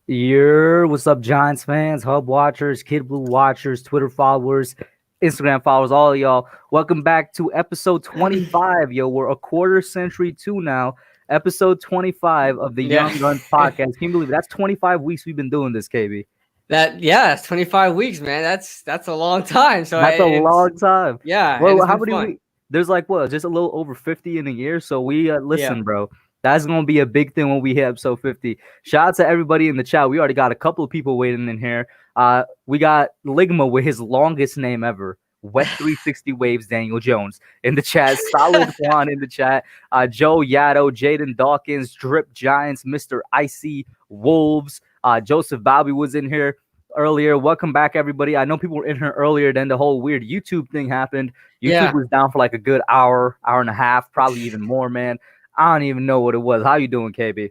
What's up, Giants fans, Hub watchers, Kidblue watchers, Twitter followers, Instagram followers, all of y'all. Welcome back to episode 25. Yo, we're a quarter century to now. Episode 25 of the Yeah. Young Guns podcast. Can you believe it? That's 25 weeks we've been doing this, KB. It's 25 weeks, man. That's a long time. So That's a long time. Yeah, and Well, it's how been many fun. weeks? There's like what, just a little over 50 in a year. So we listen, Yeah. bro. That's gonna be a big thing when we hit episode 50. Shout out to everybody in the chat. We already got a couple of people waiting in here. We got Ligma with his longest name ever. Wet 360 Waves, Daniel Jones in the chat. Solid Juan in the chat. Joe Yaddo, Jaden Dawkins, Drip Giants, Mr. Icy Wolves. Joseph Bobby was in here earlier. Welcome back, everybody. I know people were in here earlier, then the whole weird YouTube thing happened. YouTube was down for like a good hour and a half, probably even more, man. I don't even know what it was. How you doing, KB?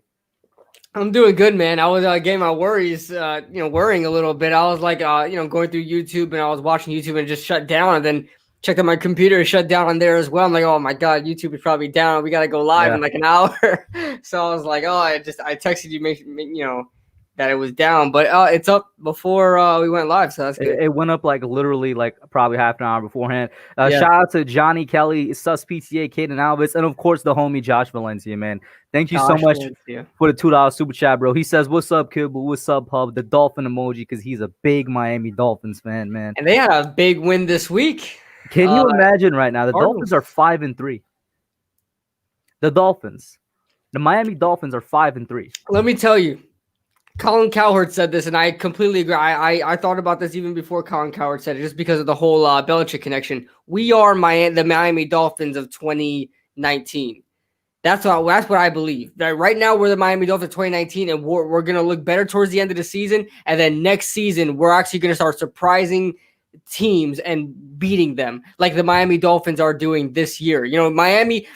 I'm doing good, man. I was getting my worries, worrying a little bit. I was like, going through YouTube, and I was watching YouTube and it just shut down, and then checked out my computer, it shut down on there as well. I'm like, oh my god, YouTube is probably down. We gotta go live in like an hour. So I was like, I texted you, that it was down, but it's up before we went live, so that's good. It went up like literally like probably half an hour beforehand. Shout out to Johnny Kelly, Sus PTA, Caden Alvis, and of course the homie Josh Valencia, man. Thank you so much for the $2 super chat, bro. He says, "What's up, Kidblue? What's up, Hub?" The Dolphin emoji because he's a big Miami Dolphins fan, man. And they had a big win this week. Can you imagine right now? The Dolphins are 5-3. The Miami Dolphins are 5-3. Let me tell you. Colin Cowherd said this, and I completely agree. I thought about this even before Colin Cowherd said it, just because of the whole Belichick connection. We are the Miami Dolphins of 2019. That's what I believe. Right now, we're the Miami Dolphins of 2019, and we're going to look better towards the end of the season. And then next season, we're actually going to start surprising teams and beating them like the Miami Dolphins are doing this year. Miami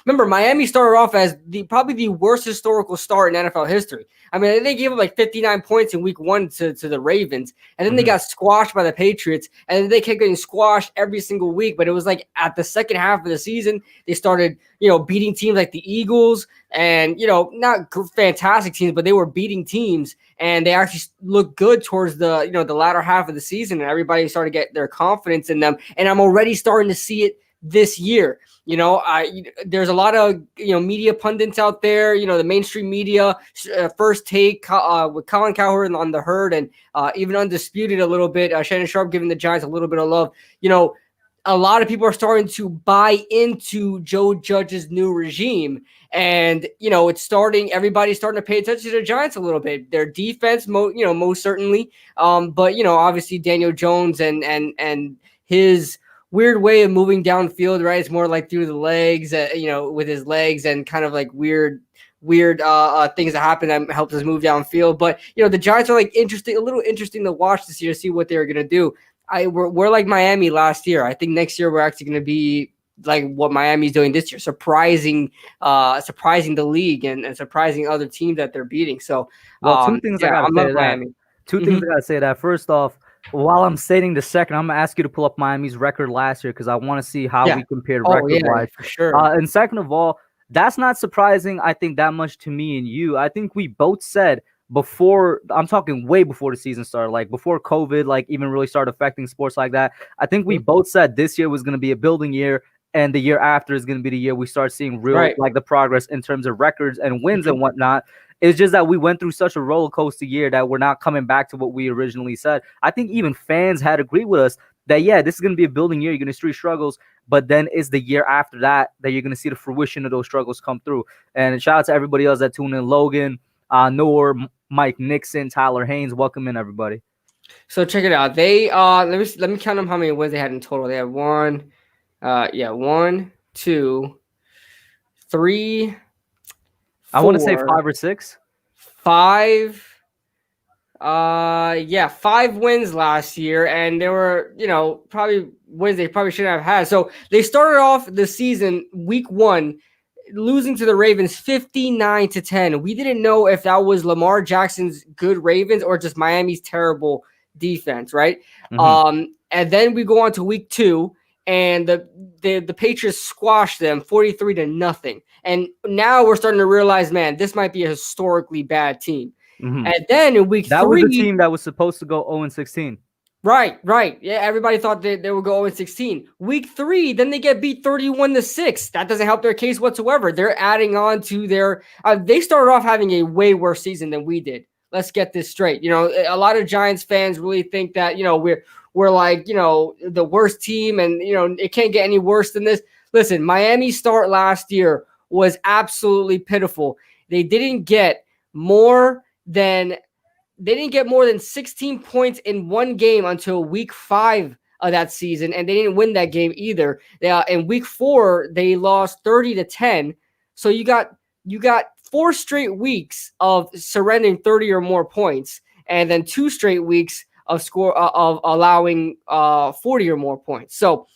started off as probably the worst historical start in NFL history. I mean, they gave up like 59 points in week 1 to the Ravens, and then they got squashed by the Patriots, and then they kept getting squashed every single week. But it was like at the second half of the season, they started, beating teams like the Eagles and, not fantastic teams, but they were beating teams, and they actually looked good towards the, the latter half of the season, and everybody started to get their confidence in them. And I'm already starting to see it this year. There's a lot of, media pundits out there, the mainstream media, First Take with Colin Cowherd on the Herd, and even Undisputed a little bit, Shannon Sharp giving the Giants a little bit of love. A lot of people are starting to buy into Joe Judge's new regime. And, everybody's starting to pay attention to the Giants a little bit. Their defense, most certainly. But, obviously Daniel Jones and his weird way of moving downfield, right? It's more like through the legs, with his legs, and kind of like weird things that happen that helps us move downfield. But, the Giants are like a little interesting to watch this year, see what they're going to do. We're like Miami last year. I think next year we're actually going to be like what Miami's doing this year, surprising the league and surprising other teams that they're beating. So, two things I gotta say that. Two things I gotta say that. First off, while I'm stating the second, I'm gonna ask you to pull up Miami's record last year because I want to see how we compared record-wise. For sure. And second of all, that's not surprising, I think, that much to me and you. I think we both said before, I'm talking way before the season started, like before COVID, like even really started affecting sports like that. I think we both said this year was going to be a building year, and the year after is going to be the year we start seeing real, like the progress in terms of records and wins and whatnot. It's just that we went through such a roller coaster year that we're not coming back to what we originally said. I think even fans had agreed with us that, yeah, this is going to be a building year. You're going to see struggles, but then it's the year after that you're going to see the fruition of those struggles come through. And shout out to everybody else that tuned in. Logan, Noor, Mike Nixon, Tyler Haynes. Welcome in, everybody. So check it out. They let me count them how many wins they had in total. They had 1, 2, 3. 4, I want to say 5 or 6. 5. 5 wins last year, and they were, probably wins they probably shouldn't have had. So they started off the season week 1 losing to the Ravens 59-10. We didn't know if that was Lamar Jackson's good Ravens or just Miami's terrible defense, right? And then we go on to week 2, and the Patriots squashed them 43-0. And now we're starting to realize, man, this might be a historically bad team. Mhm. And then in week That 3, was the team that was supposed to go 0-16. Right. Yeah, everybody thought they would go 0-16. Week 3, then they get beat 31-6. That doesn't help their case whatsoever. They're adding on to their they started off having a way worse season than we did. Let's get this straight. A lot of Giants fans really think that, we're like, the worst team and, it can't get any worse than this. Listen, Miami's start last year was absolutely pitiful. They didn't get more than 16 points in one game until week 5 of that season, and they didn't win that game either. In week 4, they lost 30-10. So you got 4 straight weeks of surrendering 30 or more points, and then 2 straight weeks of allowing 40 or more points. So,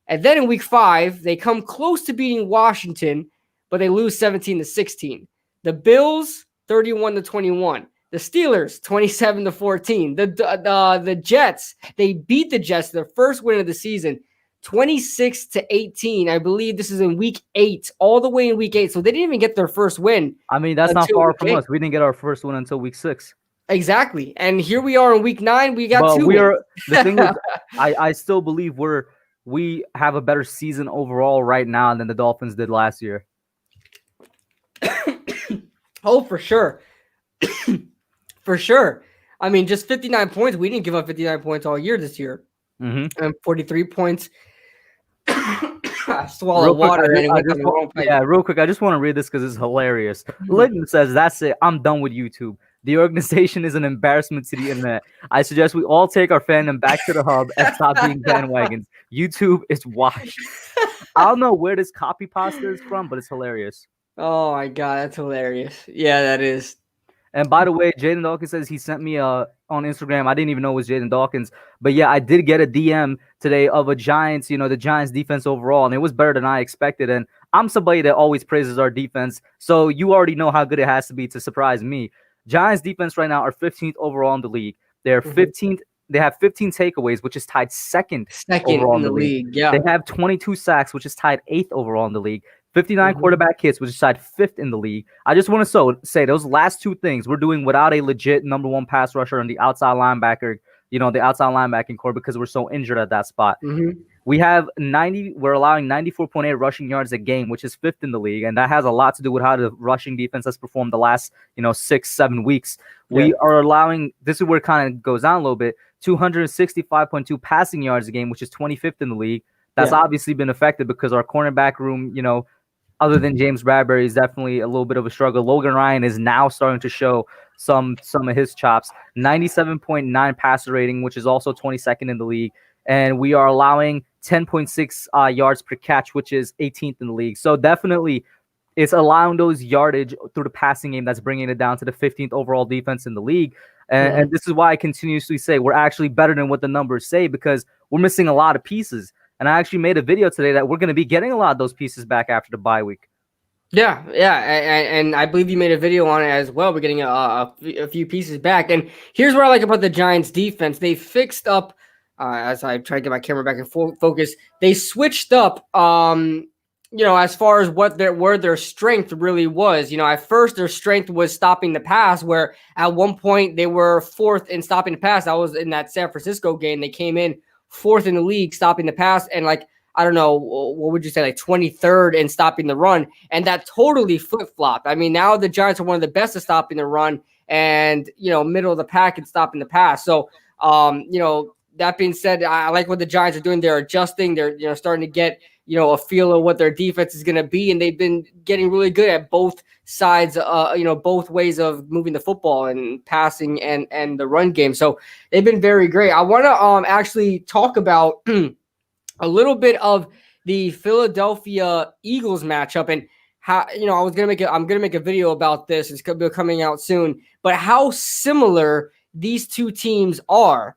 and then in week 5, they come close to beating Washington, but they lose 17-16. The Bills 31-21. The Steelers, 27-14. The Jets, they beat the Jets, their first win of the season, 26-18. I believe this is in week 8, all the way in week 8. So they didn't even get their first win. I mean, that's not far from us. We didn't get our first one until week 6. Exactly. And here we are in week 9. We got 2 wins. The thing is, I still believe we have a better season overall right now than the Dolphins did last year. Oh, for sure. For sure. I mean, just 59 points. We didn't give up 59 points all year this year. Mm-hmm. And 43 points. Swallow water. Real quick. I just want to read this because it's hilarious. Linton says, "That's it. I'm done with YouTube. The organization is an embarrassment to the internet. I suggest we all take our fandom back to the hub and stop being bandwagons. YouTube is washed." I don't know where this copy pasta is from, but it's hilarious. Oh my God, that's hilarious. Yeah, that is. And by the way, Jaden Dawkins says he sent me on Instagram. I didn't even know it was Jaden Dawkins. But yeah, I did get a DM today of a Giants, the Giants defense overall, and it was better than I expected. And I'm somebody that always praises our defense. So you already know how good it has to be to surprise me. Giants defense right now are 15th overall in the league. They're 15th. They have 15 takeaways, which is tied second overall in the league. Yeah. They have 22 sacks, which is tied 8th overall in the league. 59 quarterback hits, which is tied 5th in the league. I just want to say those last 2 things we're doing without a legit number 1 pass rusher and the outside linebacker, the outside linebacking core because we're so injured at that spot. We have we're allowing 94.8 rushing yards a game, which is 5th in the league. And that has a lot to do with how the rushing defense has performed the last, 6-7 weeks. Yeah. We are allowing, this is where it kind of goes down a little bit, 265.2 passing yards a game, which is 25th in the league. That's obviously been affected because our cornerback room, other than James Bradbury, is definitely a little bit of a struggle. Logan Ryan is now starting to show some of his chops. 97.9 passer rating, which is also 22nd in the league. And we are allowing 10.6 yards per catch, which is 18th in the league. So definitely it's allowing those yardage through the passing game that's bringing it down to the 15th overall defense in the league. And this is why I continuously say we're actually better than what the numbers say because we're missing a lot of pieces. And I actually made a video today that we're going to be getting a lot of those pieces back after the bye week. Yeah. And I believe you made a video on it as well. We're getting a few pieces back. And here's what I like about the Giants defense. They fixed up, as I try to get my camera back in focus, they switched up, as far as where their strength really was. At first their strength was stopping the pass, where at one point they were 4th in stopping the pass. That was in that San Francisco game. They came in 4th in the league stopping the pass, and I don't know, what would you say, 23rd in stopping the run, and that totally flip-flopped. I mean, now the Giants are one of the best at stopping the run and, middle of the pack and stopping the pass. So, that being said, I like what the Giants are doing. They're adjusting. They're starting to get, a feel of what their defense is going to be, and they've been getting really good at both sides, both ways of moving the football and passing and the run game. So they've been very great. I want to actually talk about a little bit of the Philadelphia Eagles matchup and how, I'm going to make a video about this. It's going to be coming out soon, but how similar these two teams are.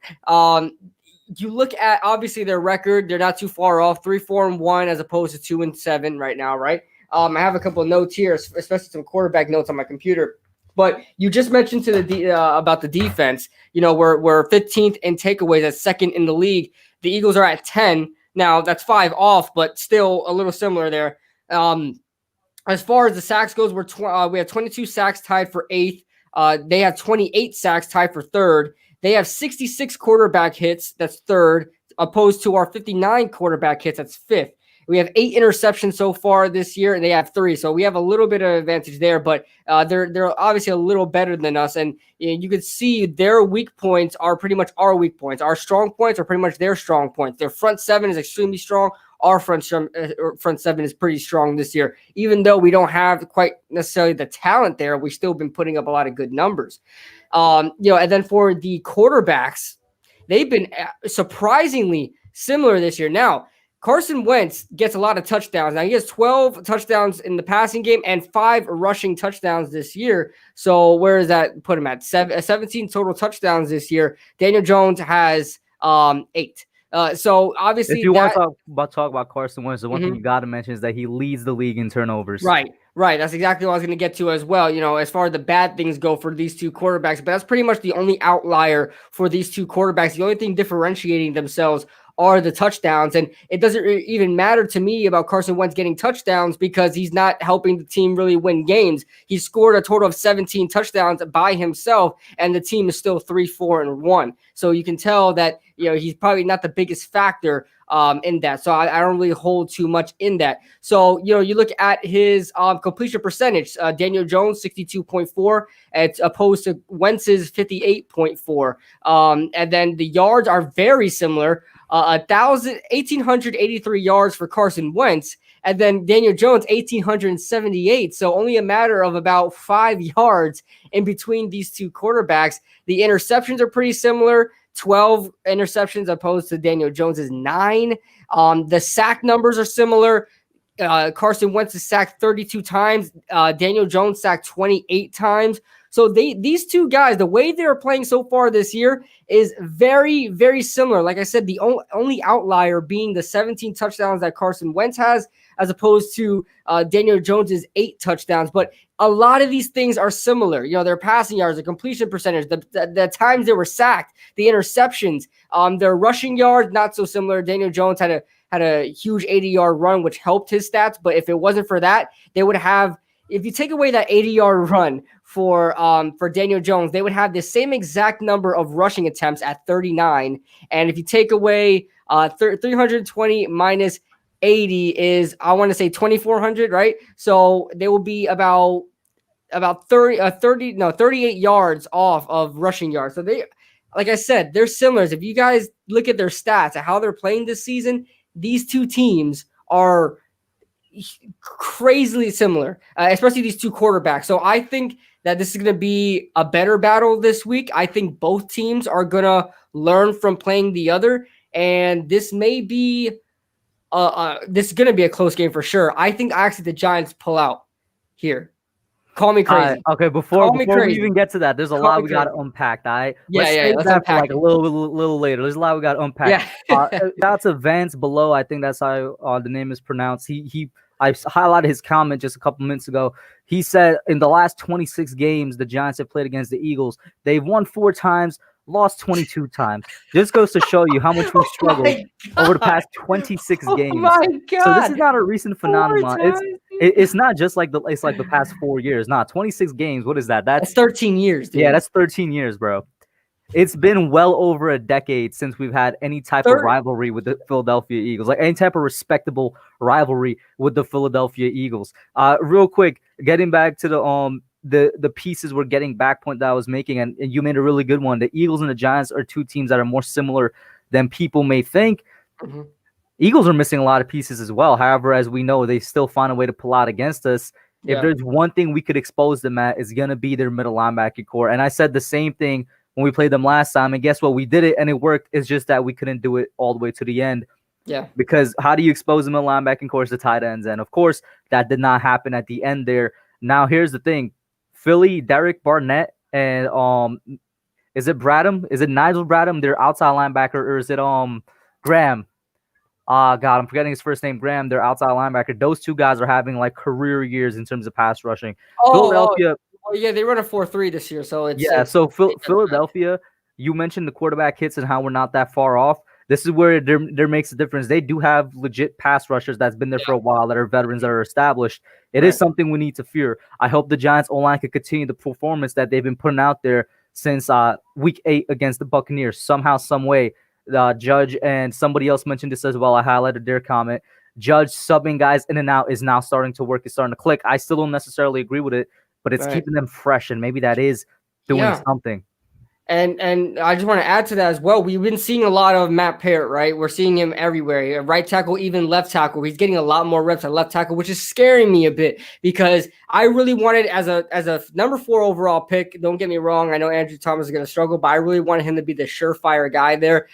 You look at obviously their record; they're not too far off, 3-4-1 as opposed to 2-7 right now, right? I have a couple of notes here, especially some quarterback notes on my computer. But you just mentioned about the defense. We're 15th in takeaways, at 2nd in the league. The Eagles are at 10 now. That's 5 off, but still a little similar there. As far as the sacks goes, we have 22 sacks, tied for 8th. They have 28 sacks, tied for third. They have 66 quarterback hits, that's third, opposed to our 59 quarterback hits, that's fifth. We have 8 interceptions so far this year, and they have 3. So we have a little bit of advantage there, but they're obviously a little better than us. And you can see their weak points are pretty much our weak points. Our strong points are pretty much their strong points. Their front seven is extremely strong. Our front seven is pretty strong this year. Even though we don't have quite necessarily the talent there, we've still been putting up a lot of good numbers. And then for the quarterbacks, they've been surprisingly similar this year. Now, Carson Wentz gets a lot of touchdowns. Now, he has 12 touchdowns in the passing game and 5 rushing touchdowns this year. So where does that put him at? 17 total touchdowns this year. Daniel Jones has 8. So obviously, if you want to talk about Carson Wentz, the one thing you got to mention is that he leads the league in turnovers. Right. That's exactly what I was going to get to as well. As far as the bad things go for these two quarterbacks, but that's pretty much the only outlier for these two quarterbacks. The only thing differentiating themselves are the touchdowns. And it doesn't even matter to me about Carson Wentz getting touchdowns because he's not helping the team really win games. He scored a total of 17 touchdowns by himself, and the team is still 3-4-1. So you can tell that, he's probably not the biggest factor in that. So I don't really hold too much in that. So, you look at his completion percentage, Daniel Jones, 62.4, as opposed to Wentz's 58.4. And then the yards are very similar. 1,883 yards for Carson Wentz, and then Daniel Jones 1,878. So only a matter of about 5 yards in between these two quarterbacks. The interceptions are pretty similar. 12 interceptions opposed to Daniel Jones's 9. The sack numbers are similar. Carson Wentz is sacked 32 times. Daniel Jones sacked 28 times. So these two guys, the way they're playing so far this year is very, very similar. Like I said, the only outlier being the 17 touchdowns that Carson Wentz has, as opposed to Daniel Jones's 8 touchdowns. But a lot of these things are similar. Their passing yards, the completion percentage, the times they were sacked, the interceptions, their rushing yards, not so similar. Daniel Jones had a huge 80-yard run, which helped his stats. But if it wasn't for that, they would have. If you take away that 80-yard run for Daniel Jones, they would have the same exact number of rushing attempts at 39. And if you take away 320 minus 80 is, I want to say 2,400, right? So they will be about 38 yards off of rushing yards. So they, like I said, they're similar. If you guys look at their stats and how they're playing this season, these two teams are crazily similar, especially these two quarterbacks. So I think that this is going to be a better battle this week. I think both teams are going to learn from playing the other, and this may be this is going to be a close game for sure. I think actually the Giants pull out here. Call me crazy. Okay, before we even get to that, there's a lot we got to unpack. All right, let's unpack like a little later. There's a lot we got to unpack. That's a Vance below. I think that's how the name is pronounced. I highlighted his comment just a couple minutes ago. He said in the last 26 games the Giants have played against the Eagles, they've won 4 times, lost 22 times. This goes to show you how much we've struggled over the past 26 games. Oh my God. So this is not a recent phenomenon. It's not just like the past 4 years. 26 games. What is that? That's 13 years, dude. Yeah, that's 13 years, bro. It's been well over a decade since we've had any type of rivalry with the Philadelphia Eagles, like any type of respectable rivalry with the Philadelphia Eagles. Real quick, getting back to the pieces we're getting back point that I was making, and you made a really good one. The Eagles and the Giants are two teams that are more similar than people may think. Mm-hmm. Eagles are missing a lot of pieces as well. However, as we know, they still find a way to pull out against us. Yeah. If there's one thing we could expose them at, it's going to be their middle linebacker core. And I said the same thing when we played them last time, and guess what? We did it, and it worked. It's just that we couldn't do it all the way to the end. Yeah. Because how do you expose them in linebacking course, the tight ends? And, of course, that did not happen at the end there. Now, here's the thing. Philly, Derek Barnett, and is it Bradham? Is it Nigel Bradham, their outside linebacker, or is it Graham? God, I'm forgetting his first name, Graham, their outside linebacker. Those two guys are having, like, career years in terms of pass rushing. Philadelphia – yeah, they run a 4-3 this year, so it's Philadelphia. You mentioned the quarterback hits and how we're not that far off. This is where there makes a difference. They do have legit pass rushers that's been there for a while, that are veterans, that are established. It is something we need to fear. I hope the Giants O-line could continue the performance that they've been putting out there since week 8 against the Buccaneers. Somehow, some way, Judge and somebody else mentioned this as well. I highlighted their comment. Judge subbing guys in and out is now starting to work. It's starting to click. I still don't necessarily agree with it, but it's keeping them fresh, and maybe that is doing something. And I just want to add to that as well. We've been seeing a lot of Matt Parrott, right? We're seeing him everywhere. Right tackle, even left tackle. He's getting a lot more reps at left tackle, which is scaring me a bit because I really wanted as a number 4 overall pick. Don't get me wrong. I know Andrew Thomas is going to struggle, but I really wanted him to be the surefire guy there.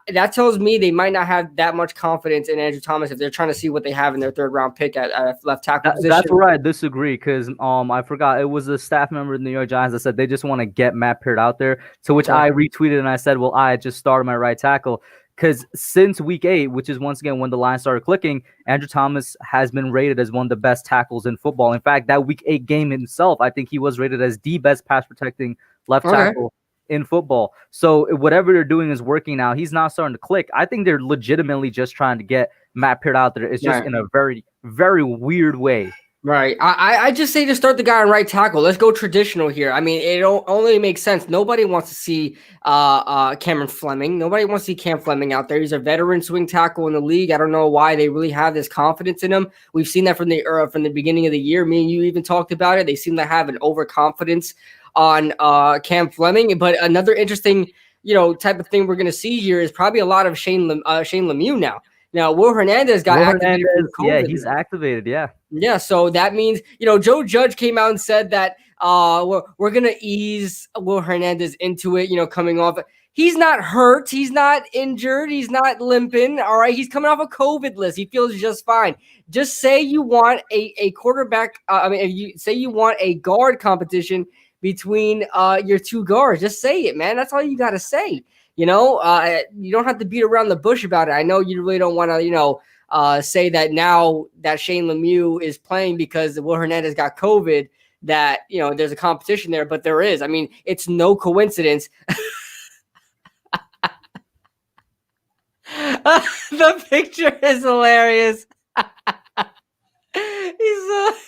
That tells me they might not have that much confidence in Andrew Thomas if they're trying to see what they have in their 3rd round pick at left tackle position. That's where I disagree because I forgot it was a staff member of the New York Giants that said they just want to get Matt Parrott out there. To which I retweeted and I said, well, I just started my right tackle because since week 8, which is once again when the line started clicking, Andrew Thomas has been rated as one of the best tackles in football. In fact, that week 8 game himself, I think he was rated as the best pass protecting left tackle in football. So whatever they're doing is working now. He's now starting to click. I think they're legitimately just trying to get Matt Parrott out there. It's just in a very, very weird way. Right. I just say to start the guy on right tackle. Let's go traditional here. I mean, it only makes sense. Nobody wants to see Cameron Fleming. Nobody wants to see Cam Fleming out there. He's a veteran swing tackle in the league. I don't know why they really have this confidence in him. We've seen that from the beginning of the year. Me and you even talked about it. They seem to have an overconfidence on Cam Fleming. But another interesting, type of thing we're going to see here is probably a lot of Shane Lemieux now. Now, Will Hernandez got activated. Yeah, he's activated. Yeah. Yeah. So that means, Joe Judge came out and said that we're going to ease Will Hernandez into it, coming off. He's not hurt. He's not injured. He's not limping. All right. He's coming off a COVID list. He feels just fine. Just say you want a quarterback. If you say you want a guard competition between your 2 guards, just say it, man. That's all you got to say. You don't have to beat around the bush about it. I know you really don't want to, say that now that Shane Lemieux is playing because Will Hernandez got COVID, that, there's a competition there, but there is. I mean, it's no coincidence. The picture is hilarious.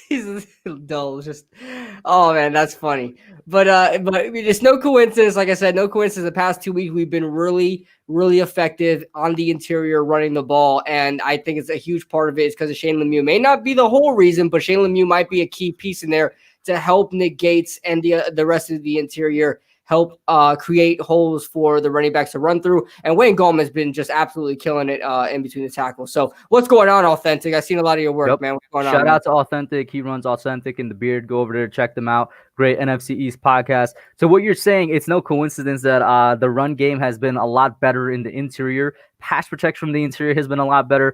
He's dull. Just, oh man, that's funny. But it's no coincidence. Like I said, no coincidence. The past 2 weeks, we've been really, really effective on the interior running the ball, and I think it's a huge part of it is because of Shane Lemieux. May not be the whole reason, but Shane Lemieux might be a key piece in there to help Nick Gates and the rest of the interior help create holes for the running backs to run through. And Wayne Gallman has been just absolutely killing it in between the tackles. So what's going on, Authentic? I've seen a lot of your work, man. What's going on? Shout out to Authentic. He runs Authentic in the Beard. Go over there, check them out. Great NFC East podcast. So what you're saying, it's no coincidence that the run game has been a lot better in the interior. Pass protection from the interior has been a lot better.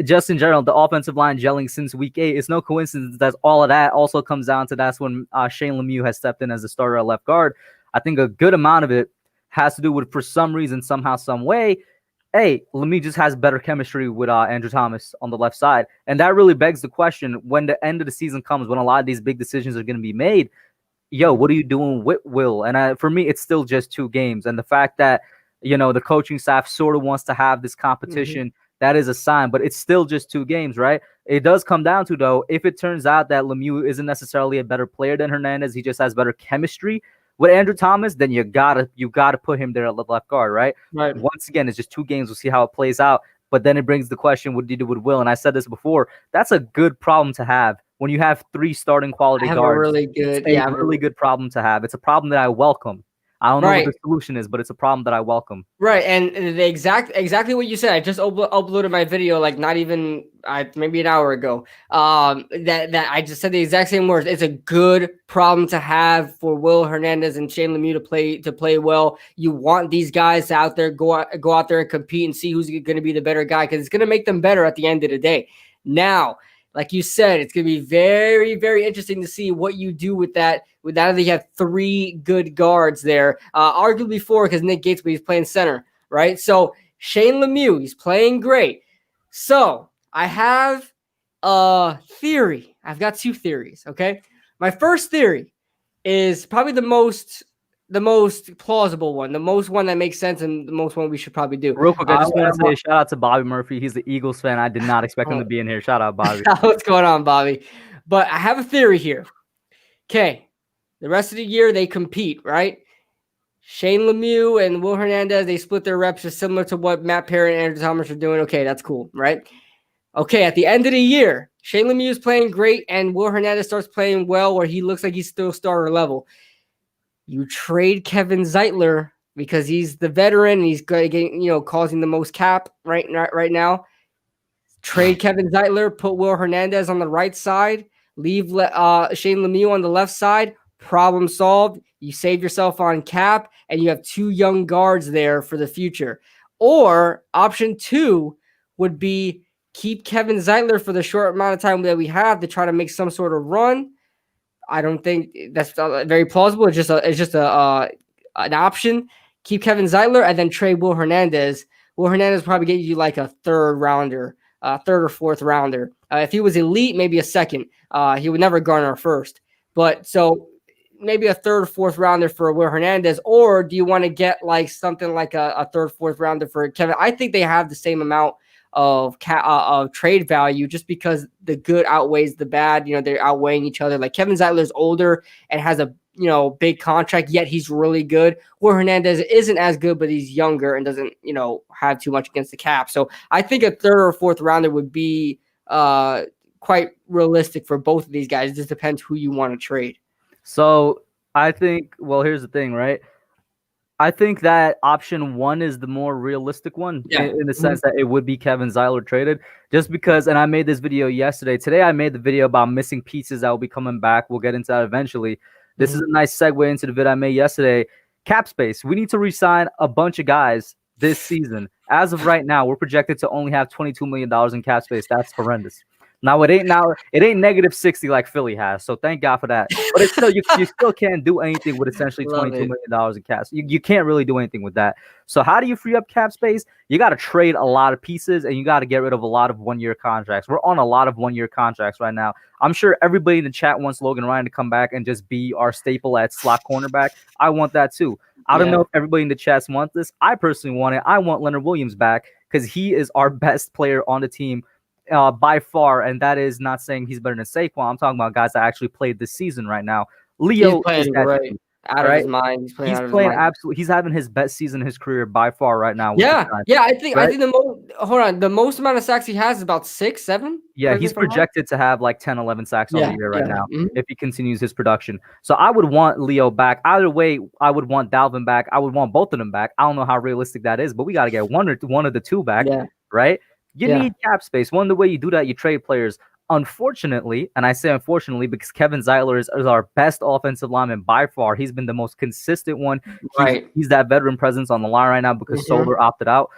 Just in general, the offensive line gelling since week 8. It's no coincidence that all of that also comes down to that's when Shane Lemieux has stepped in as a starter at left guard. I think a good amount of it has to do with, for some reason, somehow, some way, Lemieux just has better chemistry with Andrew Thomas on the left side. And that really begs the question, when the end of the season comes, when a lot of these big decisions are going to be made, what are you doing with Will? And for me, it's still just 2 games. And the fact that, the coaching staff sort of wants to have this competition, that is a sign, but it's still just 2 games, right? It does come down to, though, if it turns out that Lemieux isn't necessarily a better player than Hernandez, he just has better chemistry with Andrew Thomas, then you gotta put him there at the left guard, right? Right. Once again, it's just 2 games. We'll see how it plays out. But then it brings the question, what do you do with Will? And I said this before, that's a good problem to have when you have 3 starting quality guards. A really good problem to have. It's a problem that I welcome. I don't know what the solution is, but it's a problem that I welcome. Right, and the exactly what you said. I just uploaded my video like not even maybe an hour ago. That I just said the exact same words. It's a good problem to have for Will Hernandez and Shane Lemieux to play well. You want these guys out there go out there and compete and see who's going to be the better guy, because it's going to make them better at the end of the day. Now, like you said, it's going to be very, very interesting to see what you do with that. With that, you have 3 good guards there. Arguably 4 because Nick Gates, but he's playing center, right? So Shane Lemieux, he's playing great. So I have a theory. I've got 2 theories, okay? My first theory is probably the most the most plausible one, the most one that makes sense, and the most one we should probably do. Real quick, I just want to say shout out to Bobby Murphy. He's the Eagles fan. I did not expect him to be in here. Shout out, Bobby. What's going on, Bobby? But I have a theory here. Okay, the rest of the year they compete, right? Shane Lemieux and Will Hernandez, they split their reps just similar to what Matt Perry and Andrew Thomas are doing. Okay, that's cool, right? Okay, at the end of the year, Shane Lemieux is playing great, and Will Hernandez starts playing well where he looks like he's still starter level. You trade Kevin Zeitler because he's the veteran and he's getting, causing the most cap right now. Trade Kevin Zeitler, put Will Hernandez on the right side, leave Shane Lemieux on the left side. Problem solved. You save yourself on cap, and you have 2 young guards there for the future. Or option 2 would be keep Kevin Zeitler for the short amount of time that we have to try to make some sort of run. I don't think that's very plausible. It's just an option. Keep Kevin Zeitler and then trade Will Hernandez. Will Hernandez probably get you like a third or fourth rounder. If he was elite, maybe a second. He would never garner a first. But so maybe a third or fourth rounder for Will Hernandez, or do you want to get like something like a third, fourth rounder for Kevin? I think they have the same amount of trade value just because the good outweighs the bad. They're outweighing each other. Like Kevin Zeitler's older and has a big contract, yet he's really good. Will Hernandez isn't as good, but he's younger and doesn't have too much against the cap. So I think a third or fourth rounder would be quite realistic for both of these guys. It just depends who you want to trade. So I think, here's the thing, right? I think that option 1 is the more realistic one in the sense that it would be Kevin Zeitler traded just because, and I made this video yesterday. Today I made the video about missing pieces that will be coming back. We'll get into that eventually. This is a nice segue into the vid I made yesterday. Cap space. We need to re-sign a bunch of guys this season. As of right now, we're projected to only have $22 million in cap space. That's horrendous. Now it ain't negative 60 like Philly has, so thank God for that. But it's still you still can't do anything with essentially $22 million in cap. You can't really do anything with that. So how do you free up cap space? You got to trade a lot of pieces, and you got to get rid of a lot of 1-year contracts. We're on a lot of 1-year contracts right now. I'm sure everybody in the chat wants Logan Ryan to come back and just be our staple at slot cornerback. I want that too. I don't know if everybody in the chat wants this. I personally want it. I want Leonard Williams back because he is our best player on the team. By far, and that is not saying he's better than Saquon. I'm talking about guys that actually played this season right now. Leo he's playing great. Out of his mind. He's playing absolutely. He's having his best season in his career by far right now. I think the most amount of sacks he has is about 6, 7. Yeah, he's projected to have like 10, 11 sacks on the year right now if he continues his production. So I would want Leo back. Either way, I would want Dalvin back. I would want both of them back. I don't know how realistic that is, but we got to get one of the two back, right? You need cap space. One of the way you do that, you trade players. Unfortunately, and I say unfortunately because Kevin Zeitler is our best offensive lineman by far. He's been the most consistent one. He's that veteran presence on the line right now because Soler opted out.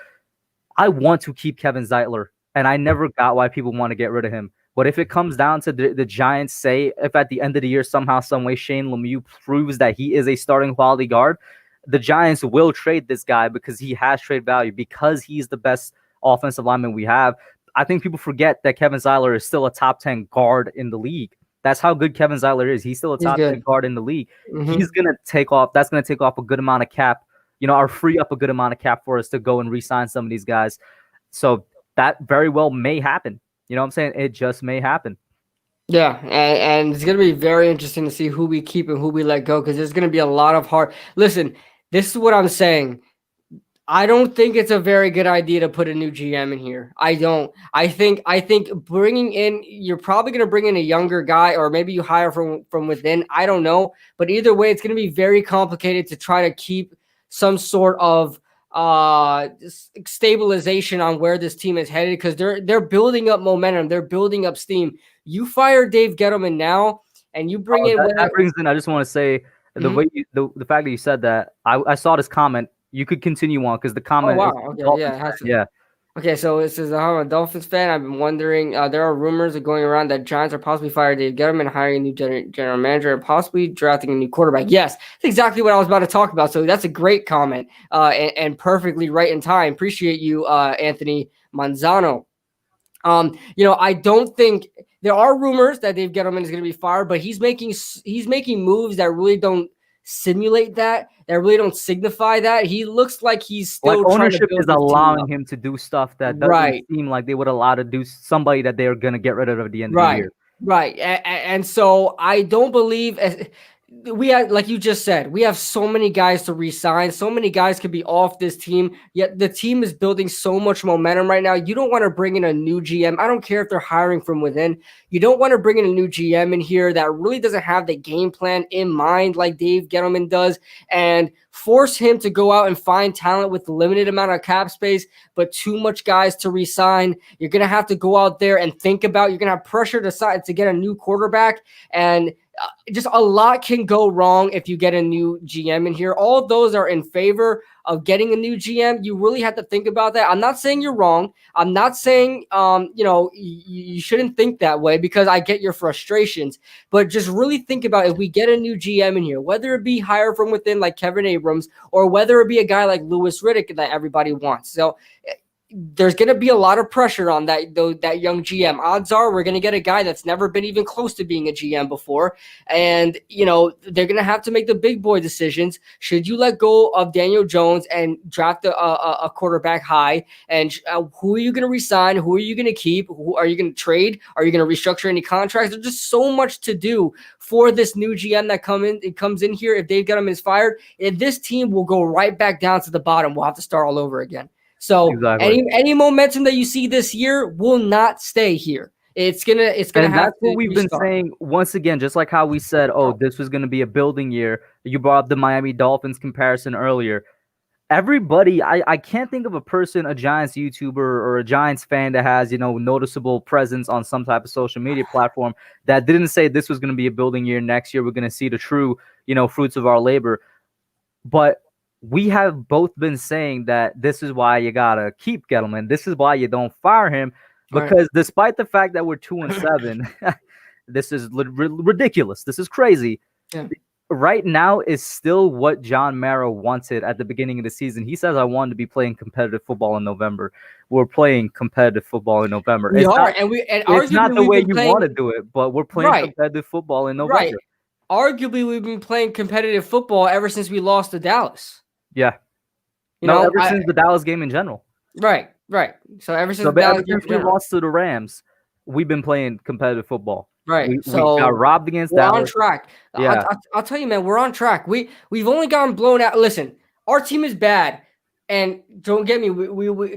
I want to keep Kevin Zeitler, and I never got why people want to get rid of him. But if it comes down to the Giants, say if at the end of the year somehow, some way Shane Lemieux proves that he is a starting quality guard, the Giants will trade this guy because he has trade value, because he's the best offensive lineman we have. I think people forget that Kevin Zeitler is still a top 10 guard in the league. That's how good Kevin Zeitler is. He's still a top 10 guard in the league. He's going to take off. That's going to take off a good amount of cap, or free up a good amount of cap for us to go and re-sign some of these guys. So that very well may happen. You know what I'm saying? It just may happen. Yeah, and it's going to be very interesting to see who we keep and who we let go, because there's going to be a lot of hard. Listen, this is what I'm saying. I don't think it's a very good idea to put a new GM in here. I don't. I think bringing in, you're probably going to bring in a younger guy, or maybe you hire from within. I don't know. But either way, it's going to be very complicated to try to keep some sort of stabilization on where this team is headed, because they're building up momentum. They're building up steam. You fire Dave Gettleman now, and you bring in. That brings in. I just want to say the way the fact that you said that. I saw this comment. You could continue on because the comment. Oh, wow. Okay, Okay, so it says, I'm a Dolphins fan. I've been wondering, there are rumors going around that Giants are possibly firing Dave Gettleman, hiring a new general manager, and possibly drafting a new quarterback. Yes, that's exactly what I was about to talk about. So that's a great comment and perfectly right in time. Appreciate you, Anthony Manzano. I don't think there are rumors that Dave Gettleman is going to be fired, but he's making moves that really don't simulate that really don't signify that. He looks like he's still like trying to ownership build is his team allowing up. him to do stuff that doesn't Right. seem like they would allow to do somebody that they're gonna get rid of at the end of the year. Right. And so I don't believe we have, like you just said, we have so many guys to re-sign. So many guys could be off this team. Yet the team is building so much momentum right now. You don't want to bring in a new GM. I don't care if they're hiring from within. You don't want to bring in a new GM in here that really doesn't have the game plan in mind like Dave Gettleman does, and force him to go out and find talent with limited amount of cap space, but too much guys to re-sign. You're going to have to go out there and think about, you're going to have pressure to get a new quarterback, and just a lot can go wrong if you get a new GM in here. All of those are in favor of getting a new GM. You really have to think about that. I'm not saying you're wrong. I'm not saying, you shouldn't think that way, because I get your frustrations, but just really think about if we get a new GM in here, whether it be hire from within like Kevin Abrams, or whether it be a guy like Louis Riddick that everybody wants. So there's going to be a lot of pressure on that young GM. Odds are we're going to get a guy that's never been even close to being a GM before. And, they're going to have to make the big boy decisions. Should you let go of Daniel Jones and draft a quarterback high? And who are you going to resign? Who are you going to keep? Who are you going to trade? Are you going to restructure any contracts? There's just so much to do for this new GM that comes in here. If Dave Gettleman is fired, this team will go right back down to the bottom. We'll have to start all over again. So exactly. any momentum that you see this year will not stay here. It's gonna have to. And that's what we've been saying once again. Just like how we said, this was gonna be a building year. You brought up the Miami Dolphins comparison earlier. Everybody, I can't think of a person, a Giants YouTuber or a Giants fan that has noticeable presence on some type of social media platform that didn't say this was gonna be a building year. Next year we're gonna see the true fruits of our labor. But we have both been saying that this is why you gotta keep Gettleman. This is why you don't fire him, because despite the fact that we're 2-7, this is ridiculous. This is crazy. Yeah. Right now is still what John Mara wanted at the beginning of the season. He says, I wanted to be playing competitive football in November. We're playing competitive football in November. It's not the way you want to do it, but we're playing competitive football in November. Right. Arguably, we've been playing competitive football ever since we lost to Dallas. Yeah. Ever since the Dallas game in general. Right. So ever since we lost to the Rams, we've been playing competitive football. Right. We got robbed against Dallas. We're on track. Yeah. I'll tell you, man, we're on track. We've only gotten blown out. Listen, our team is bad. And don't get me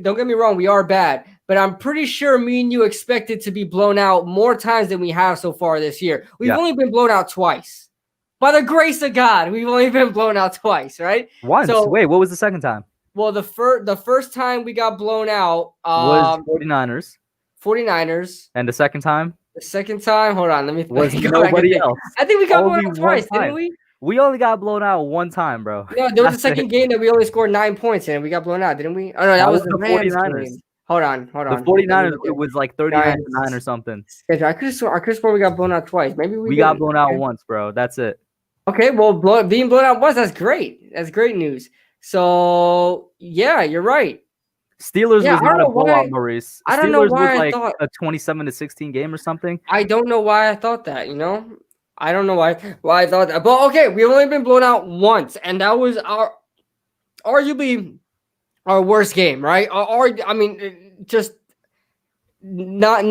don't get me wrong, we are bad. But I'm pretty sure me and you expected to be blown out more times than we have so far this year. We've only been blown out twice. By the grace of God, we've only been blown out twice, right? Once. So, wait, what was the second time? Well, the first time we got blown out was 49ers. 49ers. And the second time? The second time, hold on, let me was nobody else. I think we got blown out twice, didn't we? We only got blown out one time, bro. No, there was a second game that we only scored 9 points in. We got blown out, didn't we? Oh, no, that was the 49ers. Game. Hold on. The 49ers, it was like 39-9 or something. I could have sworn we got blown out twice. Maybe we got blown out once, bro. That's it. Okay, well, being blown out once, that's great. That's great news. So, yeah, you're right. Steelers was not a blowout, Maurice. I don't know why was like a 27-16 game or something. I don't know why I thought that, I don't know why I thought that. But, okay, we've only been blown out once, and that was arguably our worst game, right? Just not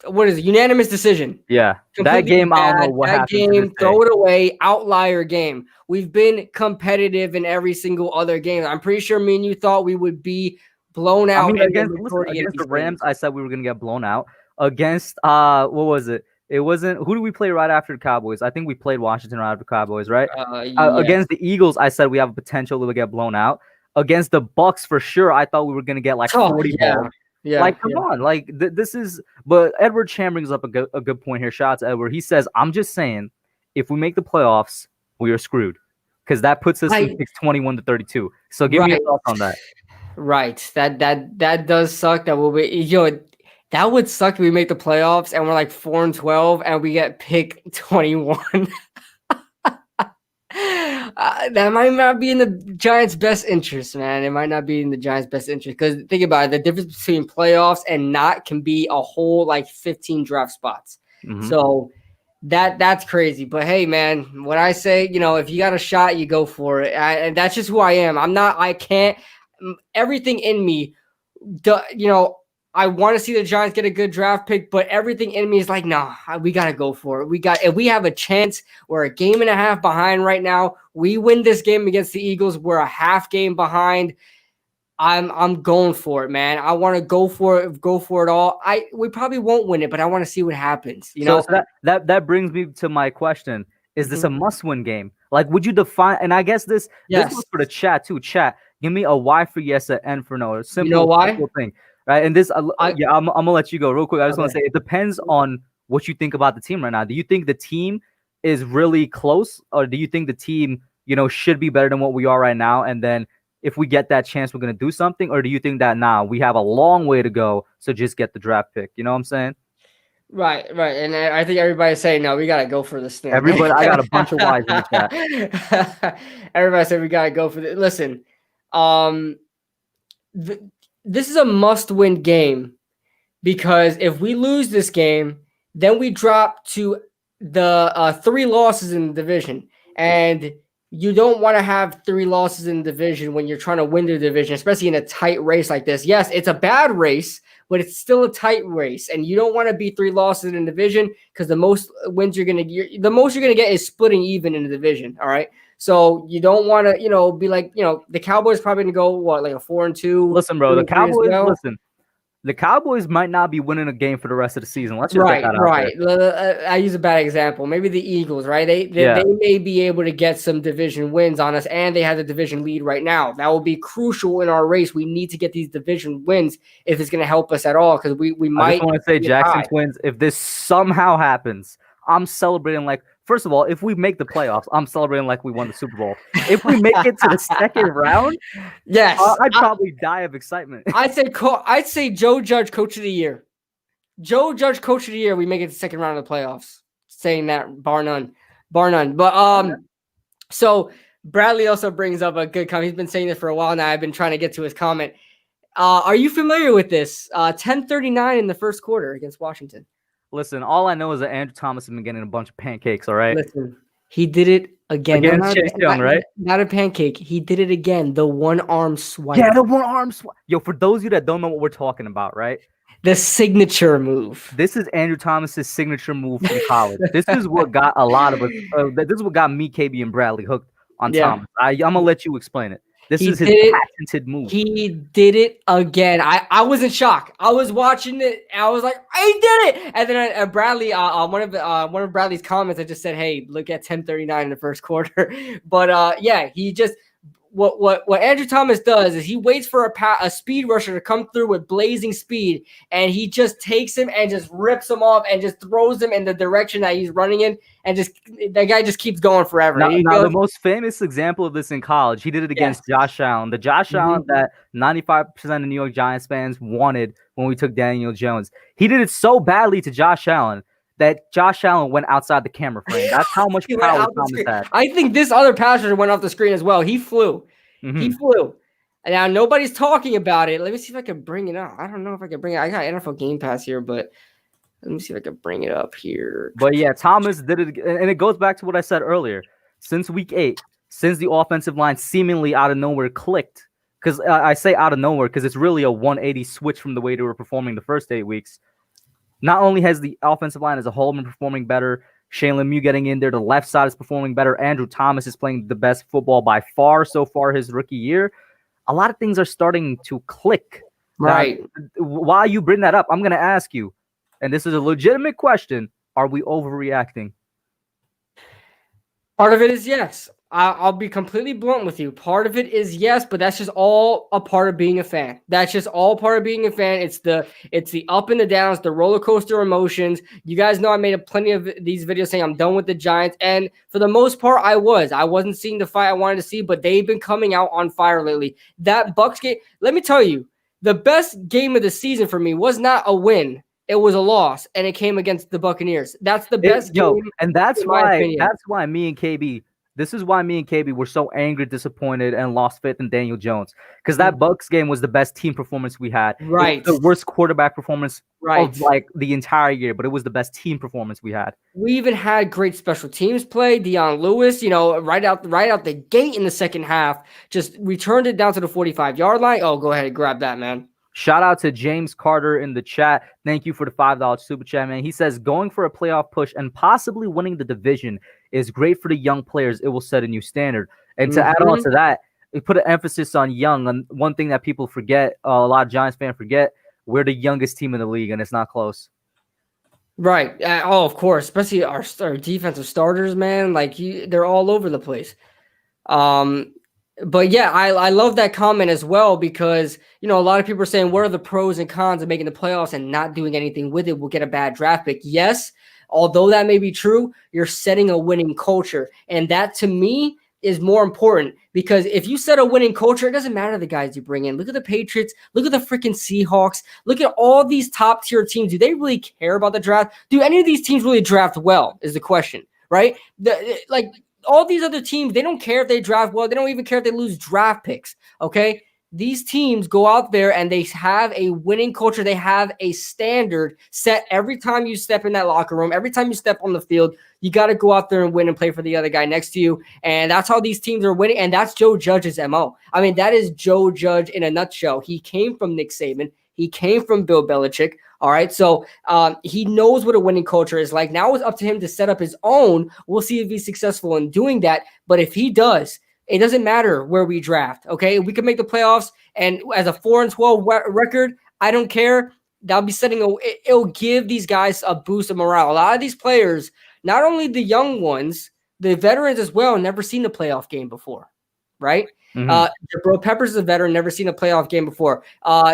what is it? Unanimous decision. Yeah. That game, bad. I don't know what happened. That game, throw it away, outlier game. We've been competitive in every single other game. I'm pretty sure me and you thought we would be blown out. Against the Rams, I said we were going to get blown out. Against, what was it? It wasn't, who did we play right after the Cowboys? I think we played Washington right after the Cowboys, right? Against the Eagles, I said we have a potential to get blown out. Against the Bucks, for sure, I thought we were going to get like 40 balls. Yeah, come on. Like, this is, but Edward Chan brings up a good point here. Shout out to Edward. He says, I'm just saying, if we make the playoffs, we are screwed. Because that puts us in 21-32. So give me your thoughts on that. Right. That does suck. That will be, that would suck if we make the playoffs and we're like 4-12 and we get pick 21. That might not be in the Giants' best interest, man. It might not be in the Giants' best interest because think about it. The difference between playoffs and not can be a whole like 15 draft spots. Mm-hmm. So That's crazy. But hey, man, when I say, if you got a shot, you go for it. And that's just who I am. I can't, everything in me, I want to see the Giants get a good draft pick, but everything in me is like, nah, we got to go for it. If we have a chance, we're a game and a half behind right now. We win this game against the Eagles. We're a half game behind. I'm going for it, man. I want to go for it all. We probably won't win it, but I want to see what happens. So that brings me to my question. Is this a must-win game? Like, would you define, and I guess this was for the chat too. Chat, give me a Y for yes, an N for no. A simple thing. Right. And this, I'm gonna let you go real quick. I just want to say it depends on what you think about the team right now. Do you think the team is really close, or do you think the team, should be better than what we are right now? And then if we get that chance, we're gonna do something, or do you think that we have a long way to go, so just get the draft pick? You know what I'm saying? Right. And I think everybody's saying no. We gotta go for this thing. Everybody, I got a bunch of Y's in the chat. Everybody said we gotta go for this. Listen, this is a must-win game, because if we lose this game, then we drop to the 3 losses in the division. And you don't want to have 3 losses in the division when you're trying to win the division, especially in a tight race like this. Yes, it's a bad race, but it's still a tight race. And you don't want to be 3 losses in the division, because the most wins you're going to get is splitting even in the division. All right. So you don't want to, be like, the Cowboys probably going to go, like a 4-2. Listen, bro, the Cowboys might not be winning a game for the rest of the season. Let's just get that out there. I use a bad example. Maybe the Eagles, right? They may be able to get some division wins on us, and they have the division lead right now. That will be crucial in our race. We need to get these division wins if it's going to help us at all, because we might. I just want to say, Jackson Twins, if this somehow happens, I'm celebrating like. First of all, if we make the playoffs, I'm celebrating like we won the Super Bowl. If we make it to the second round, yes, I'd probably die of excitement. I'd say Joe Judge Coach of the Year. Joe Judge Coach of the Year. We make it to the second round of the playoffs. Saying that, bar none. But so Bradley also brings up a good comment. He's been saying this for a while now. I've been trying to get to his comment. Are you familiar with this? 10:39 in the first quarter against Washington. Listen, all I know is that Andrew Thomas has been getting a bunch of pancakes, all right? Listen, he did it again. Against Chase Young, right? Not a pancake. He did it again. The one-arm swipe. Yeah, the one-arm swipe. Yo, for those of you that don't know what we're talking about, right? The signature move. This is Andrew Thomas's signature move from college. This is what got a lot of us. This is what got me, KB, and Bradley hooked on Thomas. I'm going to let you explain it. This is his patented move. He did it again. I was in shock. I was watching it. I was like, he did it. And then Bradley, one of Bradley's comments, I just said, hey, look at 10:39 in the first quarter. But he just what Andrew Thomas does is he waits for a speed rusher to come through with blazing speed, and he just takes him and just rips him off and just throws him in the direction that he's running in, and that guy just keeps going forever. Now, the most famous example of this in college, he did it against Josh Allen. The Josh Allen that 95% of New York Giants fans wanted when we took Daniel Jones. He did it so badly to Josh Allen that Josh Allen went outside the camera frame. That's how much power Thomas had. I think this other passer went off the screen as well. He flew. He flew. And now nobody's talking about it. Let me see if I can bring it up. I don't know if I can bring it. I got NFL Game Pass here, but let me see if I can bring it up here. But yeah, Thomas did it. And it goes back to what I said earlier. Since week 8, since the offensive line seemingly out of nowhere clicked, because I say out of nowhere because it's really a 180 switch from the way they were performing the first 8 weeks. Not only has the offensive line as a whole been performing better, Shane Lemieux getting in there, the left side is performing better. Andrew Thomas is playing the best football by far so far his rookie year. A lot of things are starting to click. Right. Now, while you bring that up, I'm going to ask you, and this is a legitimate question, are we overreacting? Part of it is yes. I'll be completely blunt with you. Part of it is yes, but that's just all a part of being a fan. That's just all part of being a fan. It's the up and the downs, the roller coaster emotions. You guys know I made plenty of these videos saying I'm done with the Giants, and for the most part, I wasn't seeing the fight I wanted to see, but they've been coming out on fire lately. That Bucs game, let me tell you, the best game of the season for me was not a win. It was a loss, and it came against the Buccaneers. That's the best game. And that's why me and KB, This is why me and KB were so angry, disappointed, and lost faith in Daniel Jones. Because that Bucks game was the best team performance we had. Right. It was the worst quarterback performance right. of like the entire year, but it was the best team performance we had. We even had great special teams play. Dion Lewis, right out the gate in the second half, just returned it down to the 45-yard line. Oh, go ahead and grab that, man. Shout out to James Carter in the chat. Thank you for the $5 super chat, man. He says, going for a playoff push and possibly winning the division is great for the young players. It will set a new standard. And to add on to that, we put an emphasis on young. And one thing that people forget, a lot of Giants fans forget, we're the youngest team in the league, and it's not close. Right. Oh, of course. Especially our defensive starters, man. Like, they're all over the place. But yeah, I love that comment as well because, a lot of people are saying, what are the pros and cons of making the playoffs and not doing anything with it? We'll get a bad draft pick. Yes, although that may be true, you're setting a winning culture. And that, to me, is more important because if you set a winning culture, it doesn't matter the guys you bring in. Look at the Patriots. Look at the freaking Seahawks. Look at all these top-tier teams. Do they really care about the draft? Do any of these teams really draft well is the question, right? All these other teams, they don't care if they draft well. They don't even care if they lose draft picks, okay? These teams go out there and they have a winning culture. They have a standard set every time you step in that locker room. Every time you step on the field, you got to go out there and win and play for the other guy next to you. And that's how these teams are winning. And that's Joe Judge's MO. I mean, that is Joe Judge in a nutshell. He came from Nick Saban. He came from Bill Belichick. All right. So he knows what a winning culture is like. Now it's up to him to set up his own. We'll see if he's successful in doing that. But if he does, it doesn't matter where we draft. Okay. We can make the playoffs and as a 4-12 record, I don't care. That'll be it'll give these guys a boost of morale. A lot of these players, not only the young ones, the veterans as well, never seen a playoff game before. Right. Jabril Peppers is a veteran, never seen a playoff game before.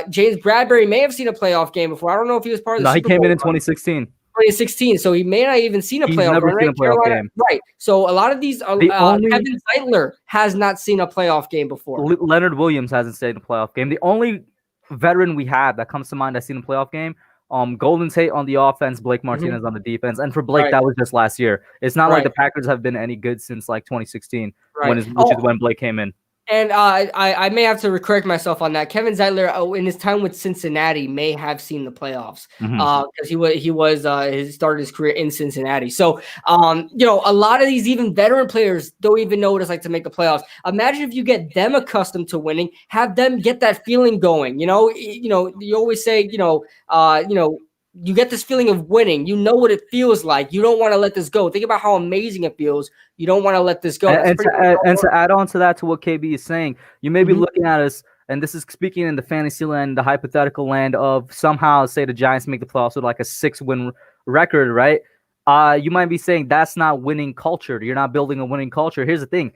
James Bradbury may have seen a playoff game before. I don't know if he was part of the Super Bowl. No, he came in 2016. 2016, so he may not even seen a playoff never seen a playoff game. Right. So a lot of these, Kevin Zeitler has not seen a playoff game before. Leonard Williams hasn't seen a playoff game. The only veteran we have that comes to mind that's seen a playoff game, Golden Tate on the offense, Blake Martinez on the defense. And for Blake, that was just last year. It's not like the Packers have been any good since like 2016, which is when Blake came in. And I may have to correct myself on that. Kevin Zeitler, in his time with Cincinnati, may have seen the playoffs because he started his career in Cincinnati. So, a lot of these even veteran players don't even know what it's like to make the playoffs. Imagine if you get them accustomed to winning, have them get that feeling going. You always say, you get this feeling of winning. You know what it feels like. You don't want to let this go. Think about how amazing it feels. You don't want to let this go. And to add on to that, to what KB is saying, you may be looking at us, and this is speaking in the fantasy land, the hypothetical land of somehow, say the Giants make the playoffs with like a 6-win record, right? You might be saying that's not winning culture. You're not building a winning culture. Here's the thing.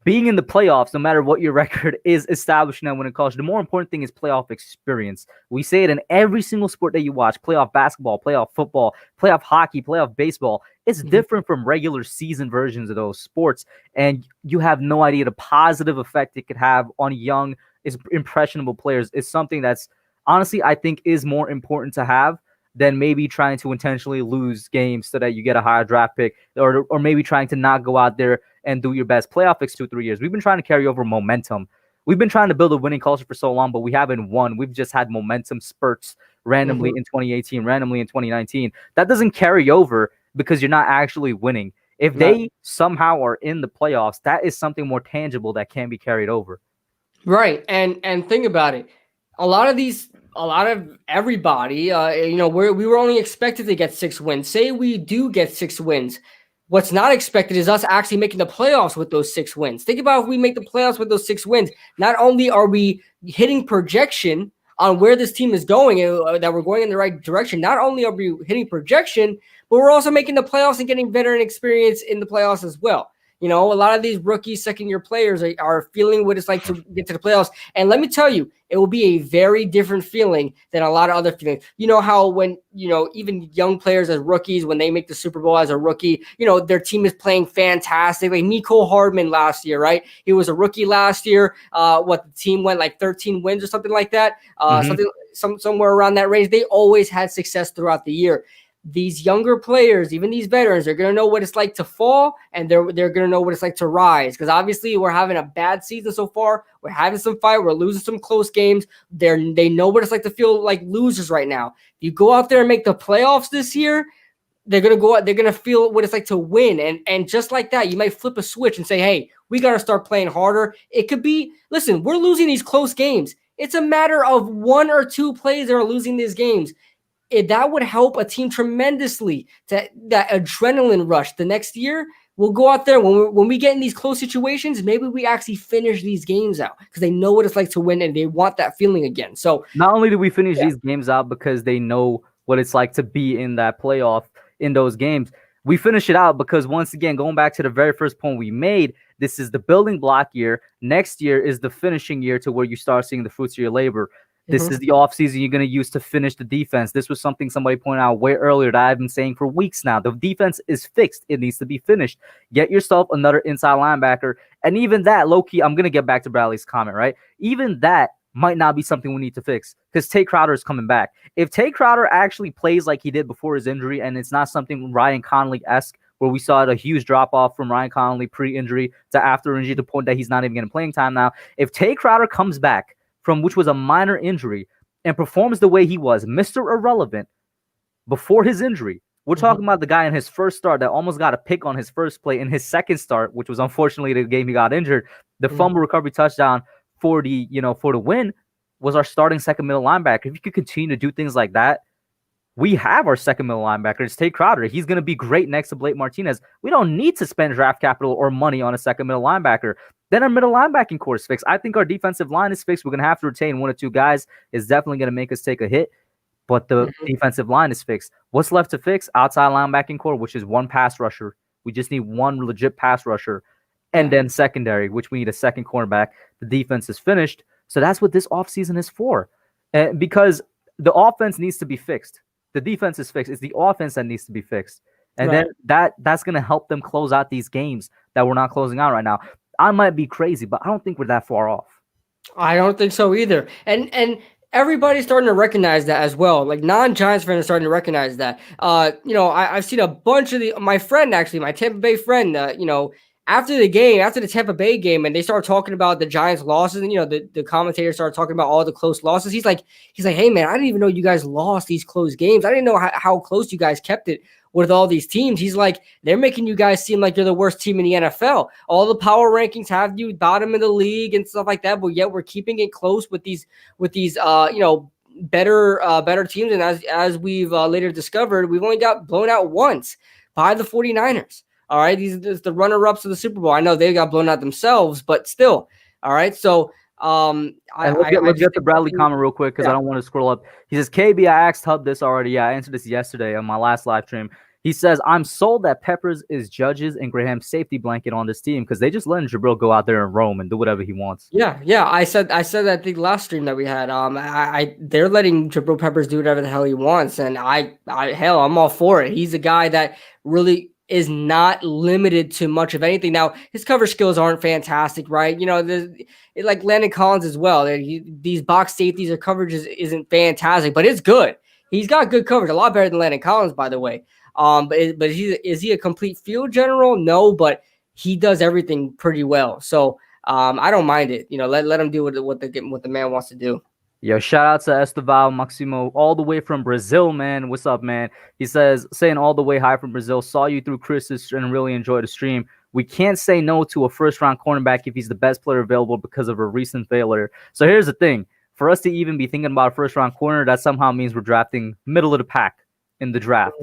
Being in the playoffs, no matter what your record is, establishing that winning culture. The more important thing is playoff experience. We say it in every single sport that you watch: playoff basketball, playoff football, playoff hockey, playoff baseball. It's different from regular season versions of those sports, and you have no idea the positive effect it could have on young, impressionable players. Is something that's honestly, I think, is more important to have than maybe trying to intentionally lose games so that you get a higher draft pick, or maybe trying to not go out there and do your best. Playoff picks 2-3 years. We've been trying to carry over momentum. We've been trying to build a winning culture for so long, but we haven't won. We've just had momentum spurts randomly in 2018, randomly in 2019. That doesn't carry over because you're not actually winning. If they somehow are in the playoffs, that is something more tangible that can be carried over. Right. And think about it. A lot of everybody, we were only expected to get 6 wins. Say we do get 6 wins. What's not expected is us actually making the playoffs with those 6 wins. Think about if we make the playoffs with those 6 wins. Not only are we hitting projection on where this team is going, that we're going in the right direction. Not only are we hitting projection, but we're also making the playoffs and getting veteran experience in the playoffs as well. A lot of these rookie second-year players are feeling what it's like to get to the playoffs. And let me tell you, it will be a very different feeling than a lot of other feelings. You know how when, even young players as rookies, when they make the Super Bowl as a rookie, their team is playing fantastic. Like Mecole Hardman last year, right? He was a rookie last year. The team went like 13 wins or something like that. Somewhere around that range. They always had success throughout the year. these younger players, even these veterans, they're going to know what it's like to fall, and they're going to know what it's like to rise. Because obviously we're having a bad season so far. We're having some fight. We're losing some close games. They know what it's like to feel like losers right now. If you go out there and make the playoffs this year, they're going to go out, they're going to feel what it's like to win. And just like that, you might flip a switch and say, hey, we got to start playing harder. It could be, listen, we're losing these close games. It's a matter of 1 or 2 plays that are losing these games. That would help a team tremendously. That adrenaline rush the next year, we'll go out there when we get in these close situations, maybe we actually finish these games out because they know what it's like to win and they want that feeling again. So not only do we finish these games out because they know what it's like to be in that playoff in those games, we finish it out because, once again, going back to the very first point we made, this is the building block year. Next year is the finishing year to where you start seeing the fruits of your labor. This is the offseason you're going to use to finish the defense. This was something somebody pointed out way earlier that I've been saying for weeks now. The defense is fixed. It needs to be finished. Get yourself another inside linebacker. And even that, low-key, I'm going to get back to Bradley's comment, right? Even that might not be something we need to fix because Tate Crowder is coming back. If Tate Crowder actually plays like he did before his injury, and it's not something Ryan Connolly-esque where we saw a huge drop-off from Ryan Connolly pre-injury to after injury to the point that he's not even getting playing time now. If Tate Crowder comes back from which was a minor injury and performs the way he was, Mr. Irrelevant, before his injury, we're talking about the guy in his first start that almost got a pick on his first play in his second start, which was unfortunately the game he got injured. The fumble recovery touchdown for the win was our starting second middle linebacker. If you could continue to do things like that, we have our second middle linebacker. It's Tate Crowder. He's going to be great next to Blake Martinez. We don't need to spend draft capital or money on a second middle linebacker. Then our middle linebacking core is fixed. I think our defensive line is fixed. We're going to have to retain 1 or 2 guys. It's definitely going to make us take a hit, but the defensive line is fixed. What's left to fix? Outside linebacking core, which is 1 pass rusher. We just need 1 legit pass rusher. And then secondary, which we need a second cornerback. The defense is finished. So that's what this offseason is for. Because the offense needs to be fixed. The defense is fixed. It's the offense that needs to be fixed. And then that's going to help them close out these games that we're not closing out right now. I might be crazy, but I don't think we're that far off. I don't think so either. And everybody's starting to recognize that as well. Like non-Giants fans are starting to recognize that. I've seen a bunch of my friend, actually, my Tampa Bay friend, after the Tampa Bay game, and they started talking about the Giants losses, and the commentators started talking about all the close losses. He's like, hey man, I didn't even know you guys lost these close games. I didn't know how close you guys kept it with all these teams. He's like, they're making you guys seem like you're the worst team in the NFL. All the power rankings have you bottom in the league and stuff like that, but yet we're keeping it close with these better teams. And as we've later discovered, we've only got blown out once by the 49ers. All right, these are the runner-ups of the Super Bowl. I know they got blown out themselves, but still. All right, so let's get the Bradley comment real quick because I don't want to scroll up. He says, KB, I asked Hub this already. Yeah, I answered this yesterday on my last live stream. He says, I'm sold that Peppers is Judge's and Graham's safety blanket on this team because they just letting Jabril go out there and roam and do whatever he wants. Yeah. I said that the last stream that we had. They're letting Jabril Peppers do whatever the hell he wants, and I'm all for it. He's a guy that really is not limited to much of anything. Now, his cover skills aren't fantastic, right? Like Landon Collins as well. These box safeties or coverage isn't fantastic, but it's good. He's got good coverage, a lot better than Landon Collins, by the way. But is he a complete field general? No, but he does everything pretty well. So I don't mind it. Let him do what the man wants to do. Yo, shout out to Esteval Maximo, all the way from Brazil, man. What's up, man? He says, saying all the way hi from Brazil. Saw you through Chris's and really enjoyed the stream. We can't say no to a first-round cornerback if he's the best player available because of a recent failure. So here's the thing. For us to even be thinking about a first-round corner, that somehow means we're drafting middle of the pack in the draft.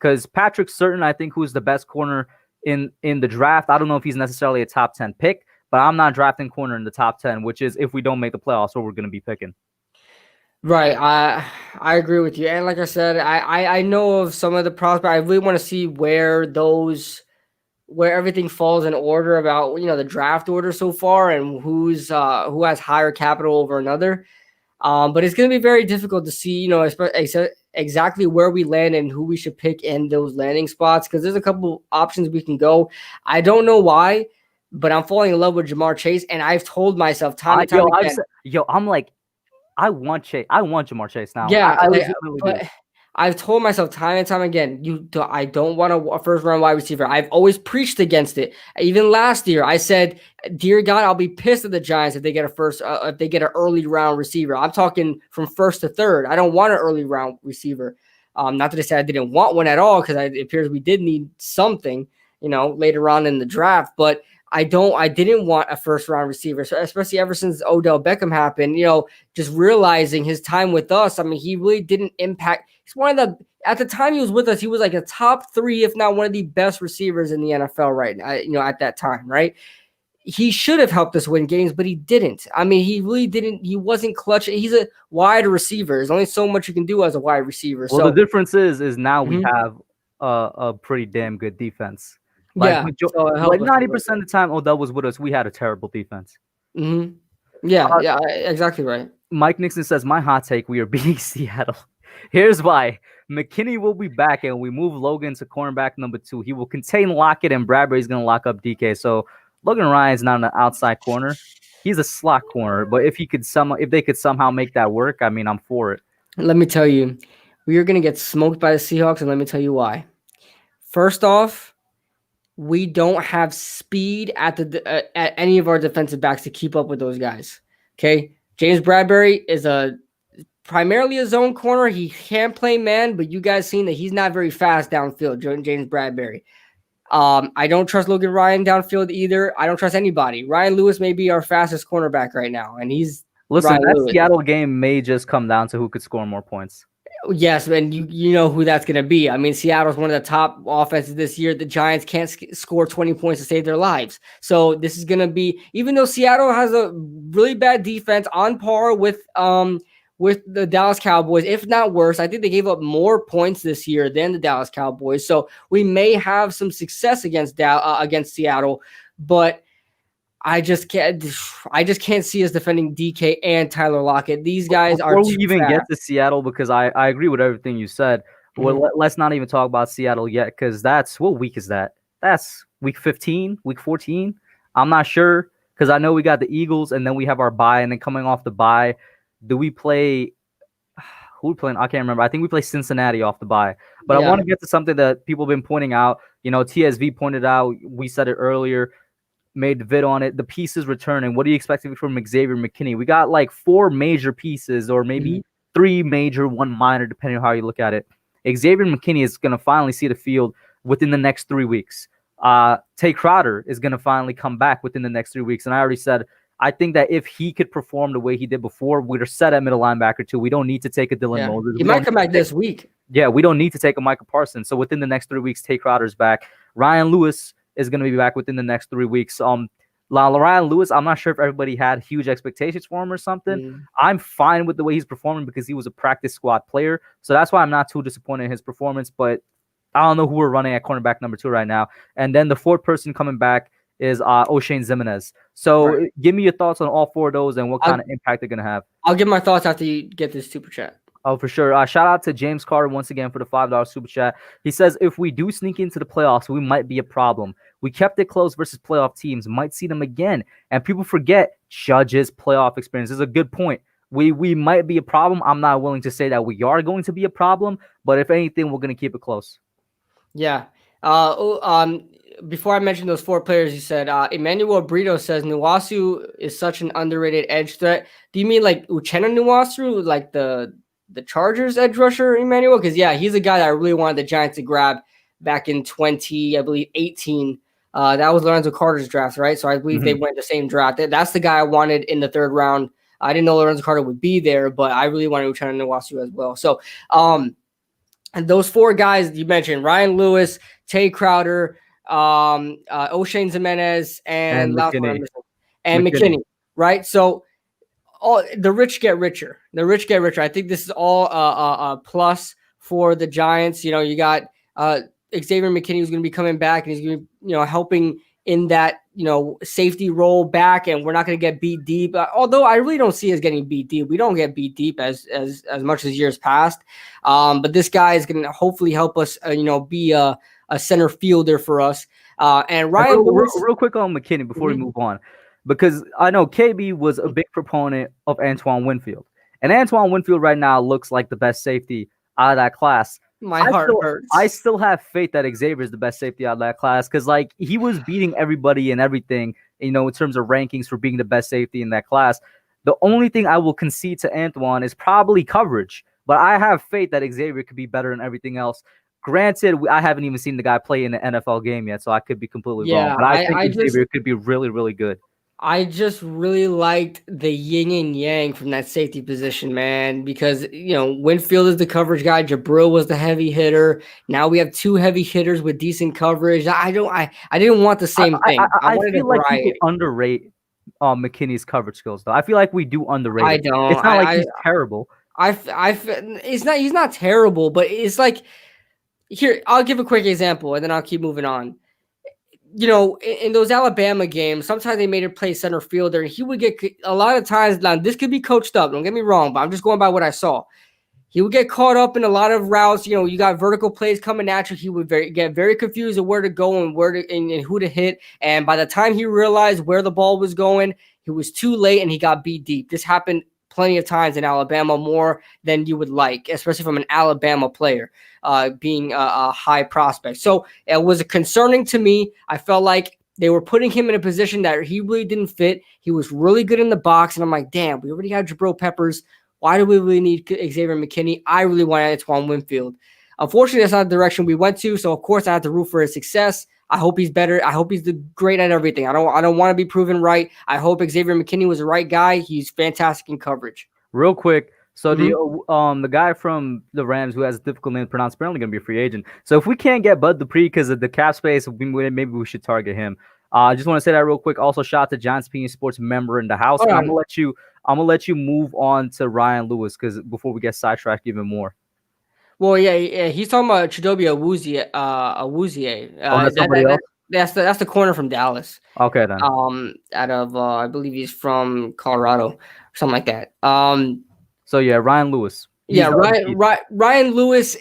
Because Patrick Surtain, I think, who's the best corner in the draft. I don't know if he's necessarily a top 10 pick, but I'm not drafting corner in the top 10, which is if we don't make the playoffs, what we're going to be picking. Right. I agree with you. And like I said, I know of some of the prospects. I really want to see where everything falls in order about, the draft order so far and who has higher capital over another. But it's going to be very difficult to see, exactly where we land and who we should pick in those landing spots. Cause there's a couple options we can go. I don't know why, but I'm falling in love with Ja'Marr Chase. And I've told myself time and time again. I'm like, I want Chase. I want Ja'Marr Chase now. Yeah, I legitimately do. I've told myself time and time again, I don't want a first-round wide receiver. I've always preached against it. Even last year, I said, "Dear God, I'll be pissed at the Giants if they get if they get an early round receiver." I'm talking from first to third. I don't want an early round receiver. Not that I said I didn't want one at all, because it appears we did need something, later on in the draft. But I didn't want a first round receiver. So especially ever since Odell Beckham happened, just realizing his time with us. I mean, he really didn't impact. He's one of at the time he was with us, he was like a top 3, if not one of the best receivers in the NFL right now, at that time, right? He should have helped us win games, but he didn't. I mean, he really didn't. He wasn't clutch. He's a wide receiver. There's only so much you can do as a wide receiver. Well, so the difference is now we have a pretty damn good defense. Like 90% of the time Odell was with us, we had a terrible defense. Yeah, exactly right. Mike Nixon says, my hot take, we are beating Seattle. Here's why. McKinney will be back, and we move Logan to cornerback number 2. He will contain Lockett, and Bradbury's going to lock up DK. So Logan Ryan's not an outside corner. He's a slot corner. But if they could somehow make that work, I mean, I'm for it. Let me tell you, we are going to get smoked by the Seahawks, and let me tell you why. First off, we don't have speed at any of our defensive backs to keep up with those guys. Okay, James Bradbury is primarily a zone corner. He can play man, but you guys seen that he's not very fast downfield. James Bradbury. I don't trust Logan Ryan downfield either. I don't trust anybody. Ryan Lewis may be our fastest cornerback right now, and he's that Seattle game may just come down to who could score more points. Yes, and you know who that's going to be. I mean, Seattle's one of the top offenses this year. The Giants can't score 20 points to save their lives. So this is going to be, even though Seattle has a really bad defense on par with the Dallas Cowboys, if not worse. I think they gave up more points this year than the Dallas Cowboys. So we may have some success against Seattle, but I just can't see us defending DK and Tyler Lockett. These guys Before we even get to Seattle, because I agree with everything you said. Well, let's not even talk about Seattle yet, because what week is that? That's week 15, week 14. I'm not sure, because I know we got the Eagles, and then we have our bye, and then coming off the bye, do we play? Who we playing? I can't remember. I think we play Cincinnati off the bye. But I want to get to something that people have been pointing out. TSV pointed out. We said it earlier. Made the vid on it. The pieces returning. What do you expect from Xavier McKinney? We got like 4 major pieces, or maybe 3 major, 1 minor, depending on how you look at it. Xavier McKinney is going to finally see the field within the next 3 weeks. Tate Crowder is going to finally come back within the next 3 weeks. And I already said, I think that if he could perform the way he did before, we're set at middle linebacker too. We don't need to take a Dylan Moses. He might come back this week. Yeah, we don't need to take a Michael Parsons. So within the next 3 weeks, Tate Crowder's back. Ryan Lewis is going to be back within the next 3 weeks. Ryan Lewis, I'm not sure if everybody had huge expectations for him or something. I'm fine with the way he's performing because he was a practice squad player. So that's why I'm not too disappointed in his performance. But I don't know who we're running at cornerback number 2 right now. And then the 4th person coming back is Ximines. So give me your thoughts on all 4 of those and what kind of impact they're going to have. I'll give my thoughts after you get this super chat. Oh, for sure. Shout out to James Carter once again for the $5 super chat. He says, if we do sneak into the playoffs, we might be a problem. We kept it close versus playoff teams. Might see them again. And people forget Judge's playoff experience. This is a good point. We might be a problem. I'm not willing to say that we are going to be a problem, but if anything, we're going to keep it close. Yeah. Before I mention those 4 players, you said Emmanuel Brito says Nuwasu is such an underrated edge threat. Do you mean like Uchenna Nuwasu, like the Chargers edge rusher, Emmanuel? Because he's a guy that I really wanted the Giants to grab back in 2018. That was Lorenzo Carter's draft, right? So I believe they went the same draft. That's the guy I wanted in the 3rd round. I didn't know Lorenzo Carter would be there, but I really wanted Uchenna Nuwasu as well. So, and those 4 guys you mentioned, Ryan Lewis, Tate Crowder, O'Shane Ximines, and McKinney, right? So the rich get richer. I think this is all a plus for the Giants. You got Xavier McKinney who's going to be coming back, and he's going to be helping in that safety role back, and we're not going to get beat deep. Although I really don't see us getting beat deep. We don't get beat deep as much as years past. But this guy is going to hopefully help us be a center fielder for us. And Ryan real quick on McKinney before we move on, because I know KB was a big proponent of Antoine Winfield, and Antoine Winfield right now looks like the best safety out of that class. My heart hurts. I still have faith that Xavier is the best safety out of that class because, like, he was beating everybody and everything, in terms of rankings for being the best safety in that class. The only thing I will concede to Antoine is probably coverage, but I have faith that Xavier could be better than everything else. Granted, I haven't even seen the guy play in an NFL game yet, so I could be completely wrong. But I think Xavier could be really, really good. I just really liked the yin and yang from that safety position, man, because, Winfield is the coverage guy. Jabril was the heavy hitter. Now we have two heavy hitters with decent coverage. I didn't want the same thing. I feel like people underrate McKinney's coverage skills, though. I feel like we do underrate. I don't. It's not like he's terrible. He's not terrible, but it's like, here, I'll give a quick example, and then I'll keep moving on. In those Alabama games, sometimes they made him play center fielder, and he would get a lot of times. Now, this could be coached up. Don't get me wrong, but I'm just going by what I saw. He would get caught up in a lot of routes. You got vertical plays coming at you. He would get very confused of where to go and and who to hit. And by the time he realized where the ball was going, he was too late and he got beat deep. This happened plenty of times in Alabama, more than you would like, especially from an Alabama player being a high prospect. So it was concerning to me. I felt like they were putting him in a position that he really didn't fit. He was really good in the box. And I'm like, damn, we already have Jabril Peppers. Why do we really need Xavier McKinney? I really wanted Antoine Winfield. Unfortunately, that's not the direction we went to. So, of course, I have to root for his success. I hope he's better. I hope he's great at everything. I don't want to be proven right. I hope Xavier McKinney was the right guy. He's fantastic in coverage. Real quick, so the guy from the Rams who has a difficult name to pronounce apparently going to be a free agent. So if we can't get Bud Dupree because of the cap space, maybe we should target him. I just want to say that real quick. Also, shout out to Giants Opinion Sports member in the house. I'm gonna let you move on to Ryan Lewis because before we get sidetracked even more. Well, yeah, he's talking about Chidobe Awuzie. That's somebody else? That's the corner from Dallas. Okay, then. Out of I believe he's from Colorado, or something like that. So yeah, Ryan Lewis. Ryan Lewis.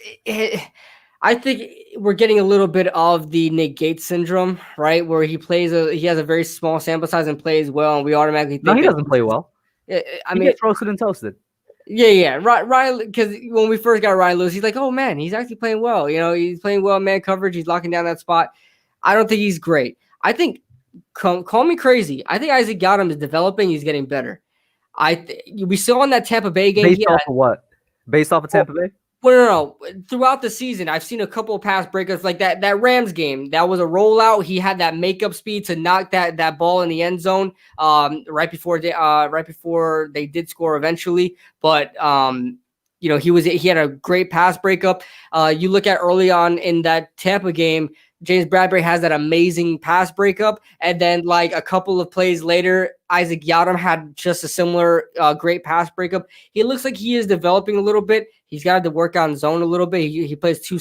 I think we're getting a little bit of the Nick Gates syndrome, right? Where he has a very small sample size and plays well, and we automatically think he doesn't play well. He gets roasted and toasted. Yeah. Ryan, because when we first got Ryan Lewis, he's like, oh man, he's actually playing well. He's playing well man coverage. He's locking down that spot. I don't think he's great. I think, call me crazy, I think Isaac Yiadom is developing. He's getting better. We saw in that Tampa Bay game. Based off of what? Based off of Tampa Bay? Well, no. Throughout the season, I've seen a couple of pass breakups like that Rams game. That was a rollout. He had that makeup speed to knock that ball in the end zone right before they did score eventually. But he had a great pass breakup. You look at early on in that Tampa game, James Bradbury has that amazing pass breakup, and then like a couple of plays later, Isaac Yiadom had just a similar great pass breakup. He looks like he is developing a little bit. He's got to work on zone a little bit. He plays too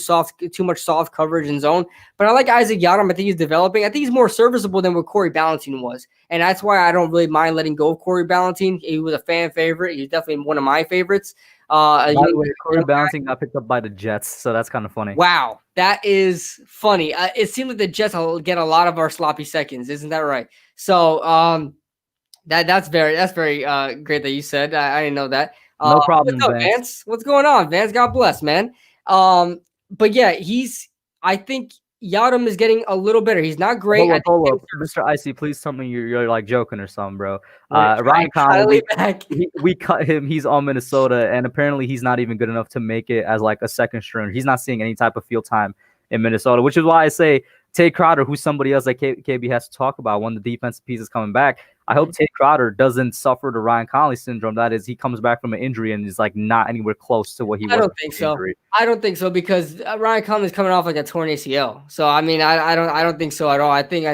much soft coverage in zone. But I like Isaac Yiadom. I think he's developing. I think he's more serviceable than what Corey Ballentine was, and that's why I don't really mind letting go of Corey Ballentine. He was a fan favorite. He's definitely one of my favorites. By the way, Corey Ballentine got picked up by the Jets, so that's kind of funny. Wow, that is funny. It seems like the Jets will get a lot of our sloppy seconds, isn't that right? So that's very great that you said. I didn't know that. No problem, what's up, Vance. What's going on, Vance? God bless, man. But yeah, I think Yiadom is getting a little better. He's not great. Hold up. Mr. Icy, please tell me you're like joking or something, bro. Ryan Connolly, we cut him. He's on Minnesota, and apparently he's not even good enough to make it as like a second string. He's not seeing any type of field time in Minnesota, which is why I say Tate Crowder, who's somebody else that KB has to talk about when the defensive piece is coming back. I hope Tate Crowder doesn't suffer the Ryan Connolly syndrome. That is, he comes back from an injury and is like not anywhere close to what he was. I don't think so. I don't think so because Ryan Connolly is coming off like a torn ACL. So I mean, I don't think so at all. I think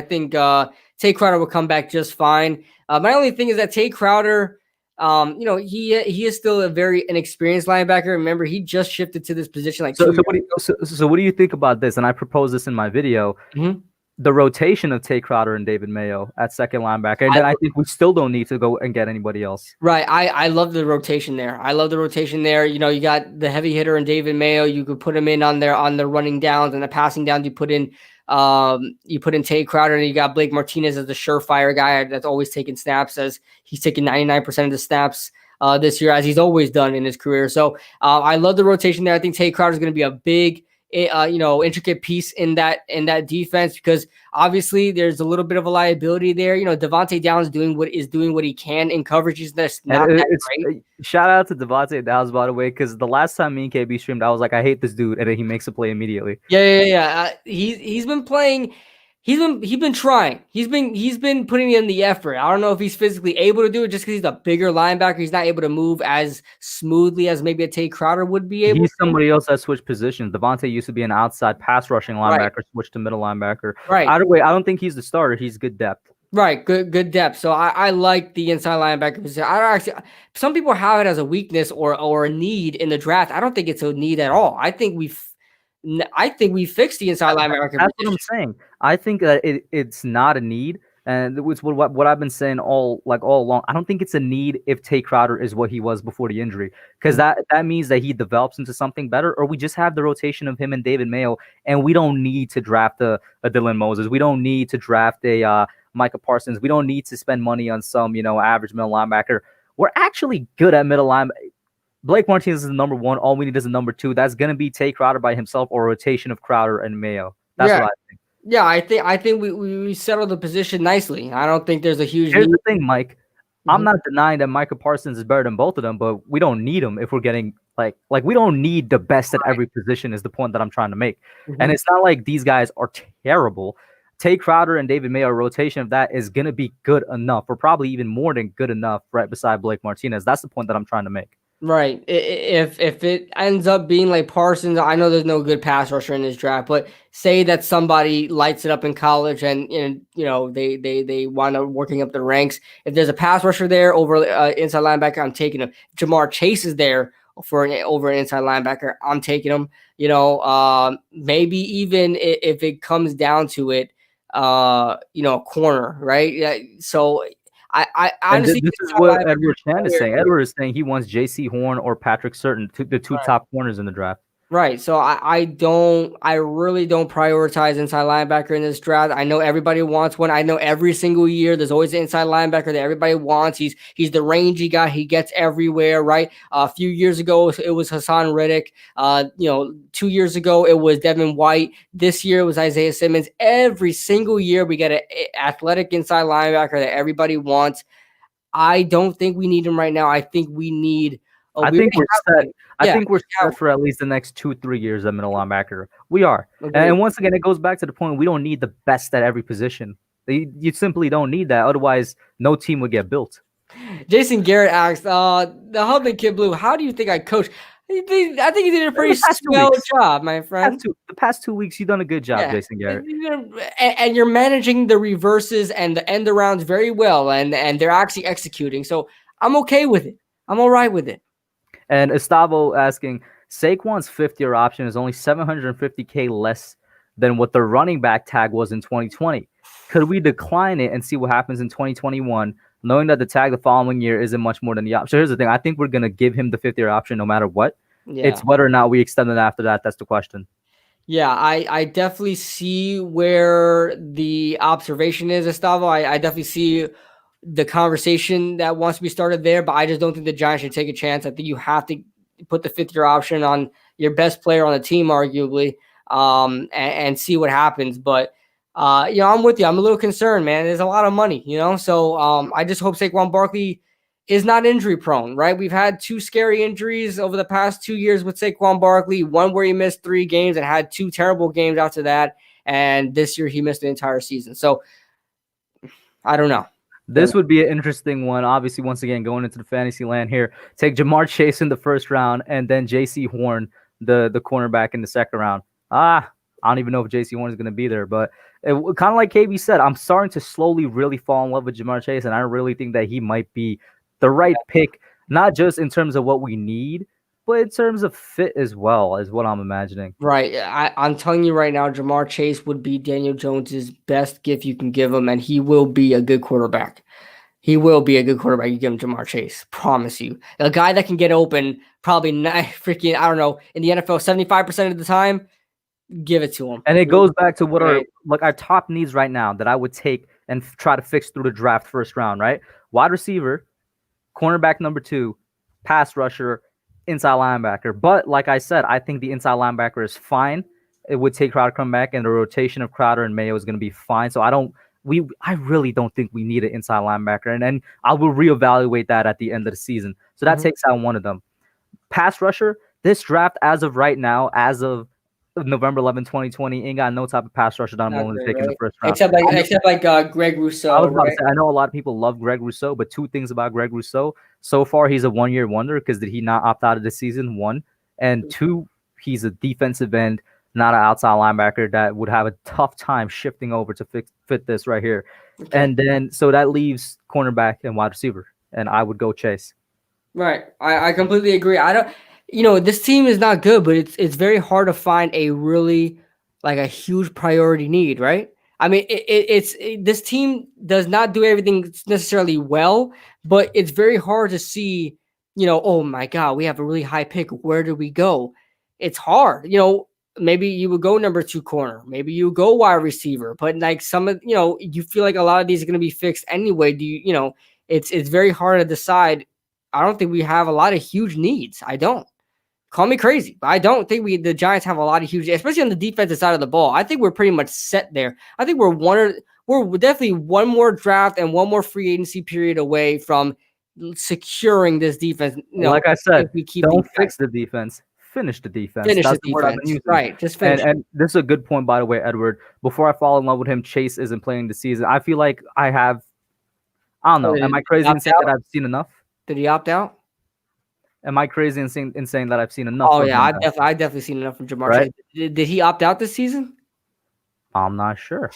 Tate Crowder will come back just fine. My only thing is that Tate Crowder, he is still a very inexperienced linebacker. Remember, he just shifted to this position so what do you think about this? And I proposed this in my video. Mm-hmm. The rotation of Tate Crowder and David Mayo at second linebacker. And then I think we still don't need to go and get anybody else. Right. I love the rotation there. You got the heavy hitter and David Mayo. You could put him in on the running downs and the passing downs. You put in Tate Crowder, and you got Blake Martinez as the surefire guy that's always taking snaps, as he's taking 99% of the snaps this year, as he's always done in his career. So I love the rotation there. I think Tate Crowder is going to be a big, intricate piece in that defense, because obviously there's a little bit of a liability there. Devontae Downs doing what he can in coverage. He's not that great. Shout out to Devontae Downs, by the way, because the last time me and KB streamed, I was like, I hate this dude, and then he makes a play immediately. Yeah. He's been playing. He's been trying. He's been putting in the effort. I don't know if he's physically able to do it just because he's a bigger linebacker. He's not able to move as smoothly as maybe a Tate Crowder would be able. He's somebody else that switched positions. Devontae used to be an outside pass rushing linebacker, switched to middle linebacker. Right. Either way, I don't think he's the starter. He's good depth. Right, good depth. So I like the inside linebacker position. Some people have it as a weakness or a need in the draft. I don't think it's a need at all. I think we fixed the inside linebacker. That's what I'm saying. I think that it's not a need, and it's what I've been saying all along. I don't think it's a need if Tate Crowder is what he was before the injury, because that means that he develops into something better, or we just have the rotation of him and David Mayo, and we don't need to draft a Dylan Moses. We don't need to draft a Micah Parsons. We don't need to spend money on some average middle linebacker. We're actually good at middle linebacker. Blake Martinez is the number one. All we need is a number two. That's going to be Tate Crowder by himself or a rotation of Crowder and Mayo. That's what I think. Yeah, I think we settled the position nicely. I don't think there's a huge Here's the thing, Mike. Mm-hmm. I'm not denying that Micah Parsons is better than both of them, but we don't need them if we're getting like we don't need the best at every position is the point that I'm trying to make. Mm-hmm. And it's not like these guys are terrible. Tate Crowder and David Mayo, rotation of that is going to be good enough, or probably even more than good enough right beside Blake Martinez. That's the point that I'm trying to make. Right. If it ends up being like Parsons, I know there's no good pass rusher in this draft, but say that somebody lights it up in college and they wind up working up the ranks. If there's a pass rusher there over inside linebacker, I'm taking him. Jamar Chase is there over an inside linebacker, I'm taking him. Maybe even if it comes down to it, corner, right? Yeah. So I honestly, this is what Edward Chan is saying. Edward is saying he wants J.C. Horn or Patrick Surtain, the two top corners in the draft. Right. So I really don't prioritize inside linebacker in this draft. I know everybody wants one. I know every single year there's always an inside linebacker that everybody wants. He's the rangy guy. He gets everywhere, right? A few years ago it was Hassan Reddick. 2 years ago it was Devin White. This year it was Isaiah Simmons. Every single year we get an athletic inside linebacker that everybody wants. I don't think we need him right now. I think we need I think we're set. I think we're set for at least the next 2-3 years at middle linebacker. We are. Okay. And once again, it goes back to the point we don't need the best at every position. You simply don't need that. Otherwise, no team would get built. Jason Garrett asks, the Hub and Kidblue, how do you think I coach? I think you did a pretty swell job, my friend. The past 2 weeks, you've done a good job, Jason Garrett. And you're managing the reverses and the end arounds very well, and they're actually executing. So I'm okay with it. I'm all right with it. And Estavo asking, Saquon's fifth-year option is only $750K less than what the running back tag was in 2020. Could we decline it and see what happens in 2021, knowing that the tag the following year isn't much more than the option? So here's the thing. I think we're going to give him the fifth-year option no matter what. Yeah. It's whether or not we extend it after that. That's the question. Yeah, I definitely see where the observation is, Estavo. I definitely see the conversation that wants to be started there, but I just don't think the Giants should take a chance. I think you have to put the fifth-year option on your best player on the team, arguably, and see what happens. But, I'm with you. I'm a little concerned, man. There's a lot of money, So I just hope Saquon Barkley is not injury-prone, right? We've had 2 scary injuries over the past 2 years with Saquon Barkley, one where he missed 3 games and had 2 terrible games after that, and this year he missed the entire season. So I don't know. This would be an interesting one. Obviously, once again, going into the fantasy land here, take Jamar Chase in the first round and then J.C. Horn, the cornerback in the second round. I don't even know if J.C. Horn is going to be there, but kind of like KB said, I'm starting to slowly really fall in love with Jamar Chase, and I really think that he might be the right pick, not just in terms of what we need, but in terms of fit as well, is what I'm imagining. Right. I'm telling you right now, Jamar Chase would be Daniel Jones's best gift you can give him, and he will be a good quarterback. He will be a good quarterback. You give him Jamar Chase. Promise you. A guy that can get open probably in the NFL 75% of the time, give it to him. And it goes back to what our top needs right now that I would take and try to fix through the draft first round, right? Wide receiver, cornerback number 2, pass rusher, inside linebacker. But like I said, I think the inside linebacker is fine. It would take Crowder come back, and the rotation of Crowder and Mayo is going to be fine. So I really don't think we need an inside linebacker, and then I will reevaluate that at the end of the season. So that takes out one of them. Pass rusher, this draft as of right now, as of November 11, 2020, ain't got no type of pass rusher that I'm willing to take in the first round. Except like Greg Rousseau. I was about to say, I know a lot of people love Greg Rousseau, but two things about Greg Rousseau. So far, he's a one-year wonder because did he not opt out of the season? One. And two, he's a defensive end, not an outside linebacker that would have a tough time shifting over to fit this right here. Okay. And then, so that leaves cornerback and wide receiver. And I would go Chase. Right. I completely agree. This team is not good, but it's very hard to find a really like a huge priority need, right? I mean, this team does not do everything necessarily well, but it's very hard to see, oh my God, we have a really high pick. Where do we go? It's hard. Maybe you would go number 2 corner. Maybe you go wide receiver, but like some of, you feel like a lot of these are going to be fixed anyway. It's very hard to decide. I don't think we have a lot of huge needs. I don't. Call me crazy, but I don't think the Giants have a lot of huge, especially on the defensive side of the ball. I think we're pretty much set there. I think we're definitely one more draft and one more free agency period away from securing this defense. Like I said, don't fix the defense. Finish the defense. That's the word I've been using. Right, just finish. And this is a good point, by the way, Edward. Before I fall in love with him, Chase isn't playing the season. I feel like I don't know. Am I crazy in saying that I've seen enough? Did he opt out? Am I crazy in saying that I've seen enough? Oh yeah, I definitely seen enough from Jamar. Right? Did he opt out this season? I'm not sure.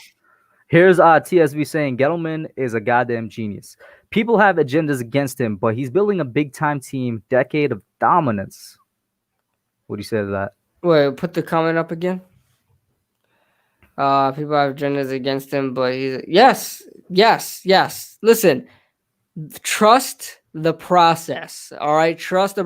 Here's TSV saying Gettleman is a goddamn genius. People have agendas against him, but he's building a big time team. Decade of dominance. What do you say to that? Wait, put the comment up again. People have agendas against him, but he's yes. Listen, trust the process. All right, trust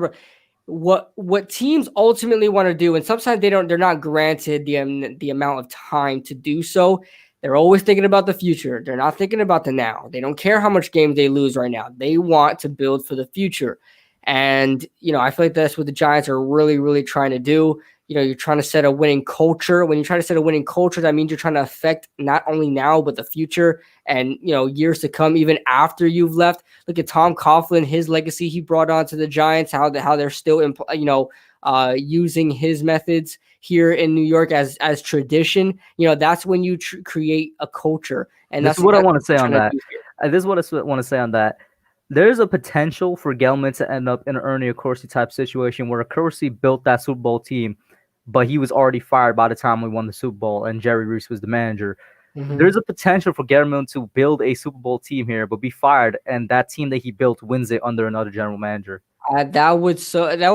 what teams ultimately want to do, and sometimes they're not granted the amount of time to do so. They're always thinking about the future. They're not thinking about the now. They don't care how much games they lose right now. They want to build for the future. And, I feel like that's what the Giants are really, really trying to do. You're trying to set a winning culture. When you try to set a winning culture, that means you're trying to affect not only now, but the future and, years to come, even after you've left. Look at Tom Coughlin, his legacy he brought on to the Giants, how they're still, using his methods here in New York as tradition. That's when you create a culture. And that's what I want to say on that. This is what I want to say on that. There's a potential for Gettleman to end up in an Ernie Accorsi type situation where Accorsi built that Super Bowl team, but he was already fired by the time we won the Super Bowl and Jerry Reese was the manager. Mm-hmm. There's a potential for Gettleman to build a Super Bowl team here, but be fired, and that team that he built wins it under another general manager. That would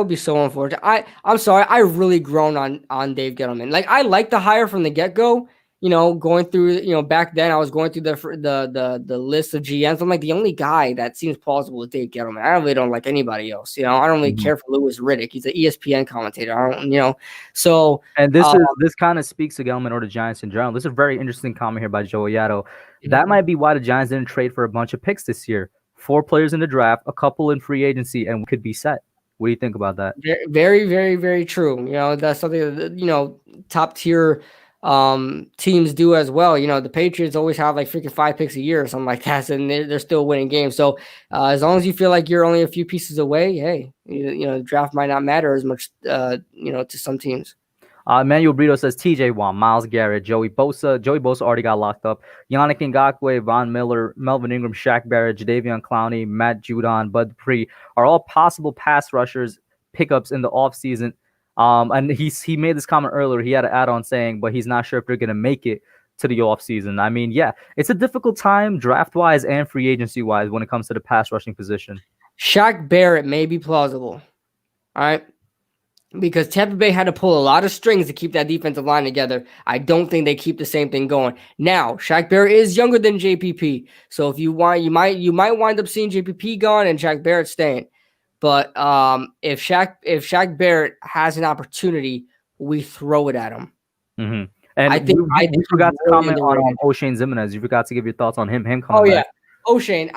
be so unfortunate. I'm sorry. I really grown on Dave Gettleman. Like I like the hire from the get-go. Going through, back then I was going through the list of GMs. I'm like, the only guy that seems plausible is Dave Gettleman. I really don't like anybody else. I don't really care for Louis Riddick. He's an ESPN commentator. I don't, so. And this kind of speaks to Gettleman or the Giants in general. This is a very interesting comment here by Joe Yato. That might be why the Giants didn't trade for a bunch of picks this year. 4 players in the draft, a couple in free agency, and we could be set. What do you think about that? Very, very, very true. That's something that, top tier teams do as well. The Patriots always have like freaking 5 picks a year or something like that, and they're still winning games. So as long as you feel like you're only a few pieces away, hey, the draft might not matter as much, to some teams. Emmanuel Brito says TJ Watt, Myles Garrett, Joey Bosa. Joey Bosa already got locked up. Yannick Ngakoue, Von Miller, Melvin Ingram, Shaq Barrett, Jadeveon Clowney, Matt Judon, Bud Dupree are all possible pass rushers pickups in the offseason. And he made this comment earlier. He had an add-on saying, but he's not sure if they're going to make it to the offseason. I mean, yeah, it's a difficult time draft-wise and free agency-wise when it comes to the pass rushing position. Shaq Barrett may be plausible, all right? Because Tampa Bay had to pull a lot of strings to keep that defensive line together. I don't think they keep the same thing going. Now, Shaq Barrett is younger than JPP. So if you want, you might wind up seeing JPP gone and Shaq Barrett staying. But if Shaq Barrett has an opportunity, we throw it at him. Mm-hmm. And I think we forgot to comment on O'Shane Ximines. You forgot to give your thoughts on him coming back. O'Shane.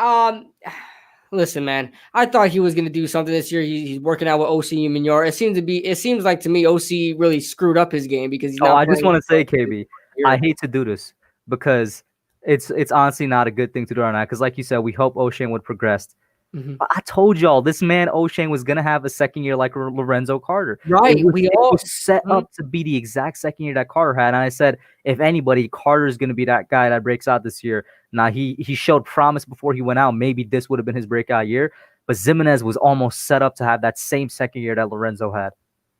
Listen, man, I thought he was going to do something this year. He's working out with OC Minor. It seems like to me, OC really screwed up his game because he's Oh, not I just playing. want to say, KB, I hate to do this because it's honestly not a good thing to do right now. Because like you said, we hope O'Shane would progress. Mhm. I told y'all this man O'Shane was gonna have a second year like Lorenzo Carter. Right. It was set up to be the exact second year that Carter had. And I said, if anybody, Carter's gonna be that guy that breaks out this year. Now he showed promise before he went out. Maybe this would have been his breakout year. But Ximines was almost set up to have that same second year that Lorenzo had.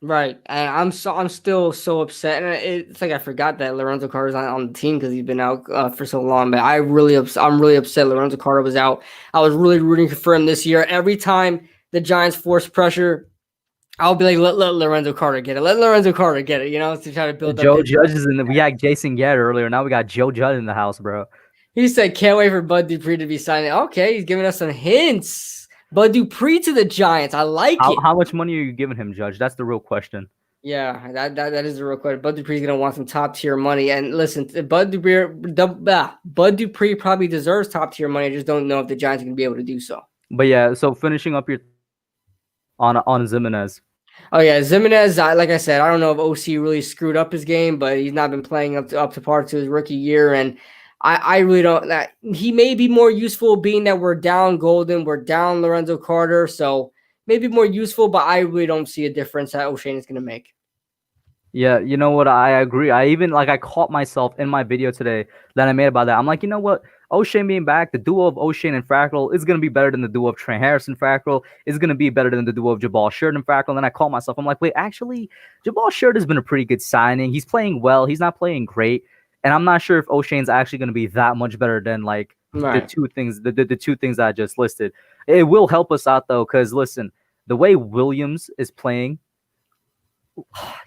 Right, and I'm still so upset, and it's like I forgot that Lorenzo Carter's on the team because he's been out for so long. But I'm really upset Lorenzo Carter was out. I was really rooting for him this year. Every time the Giants force pressure, I'll be like, let Lorenzo Carter get it. Let Lorenzo Carter get it. To try to build Joe up. Judge is in the. We had Jason Garrett earlier. Now we got Joe Judge in the house, bro. He said, "Can't wait for Bud Dupree to be signing." Okay, he's giving us some hints. Bud Dupree to the Giants. I like it. How much money are you giving him, Judge? That's the real question. Yeah, that is the real question. Bud Dupree's gonna want some top tier money. And listen, Bud Dupree probably deserves top tier money. I just don't know if the Giants are gonna be able to do so. But yeah, so finishing up your on Ximines. Oh yeah, Ximines. Like I said, I don't know if OC really screwed up his game, but he's not been playing up to par to his rookie year, and I really don't. That he may be more useful, being that we're down Golden, we're down Lorenzo Carter, so maybe more useful. But I really don't see a difference that O'Shane is going to make. Yeah, you know what? I agree. I caught myself in my video today that I made about that. I'm like, you know what? O'Shane being back, the duo of O'Shane and Fractal is going to be better than the duo of Trent Harrison Fractal. It's going to be better than the duo of Jabal Sheridan Fractal. And then I caught myself. I'm like, wait, actually, Jabal Sheridan has been a pretty good signing. He's playing well. He's not playing great. And I'm not sure if O'Shane's actually going to be that much better than like the two things that I just listed. It will help us out though, because listen, the way Williams is playing,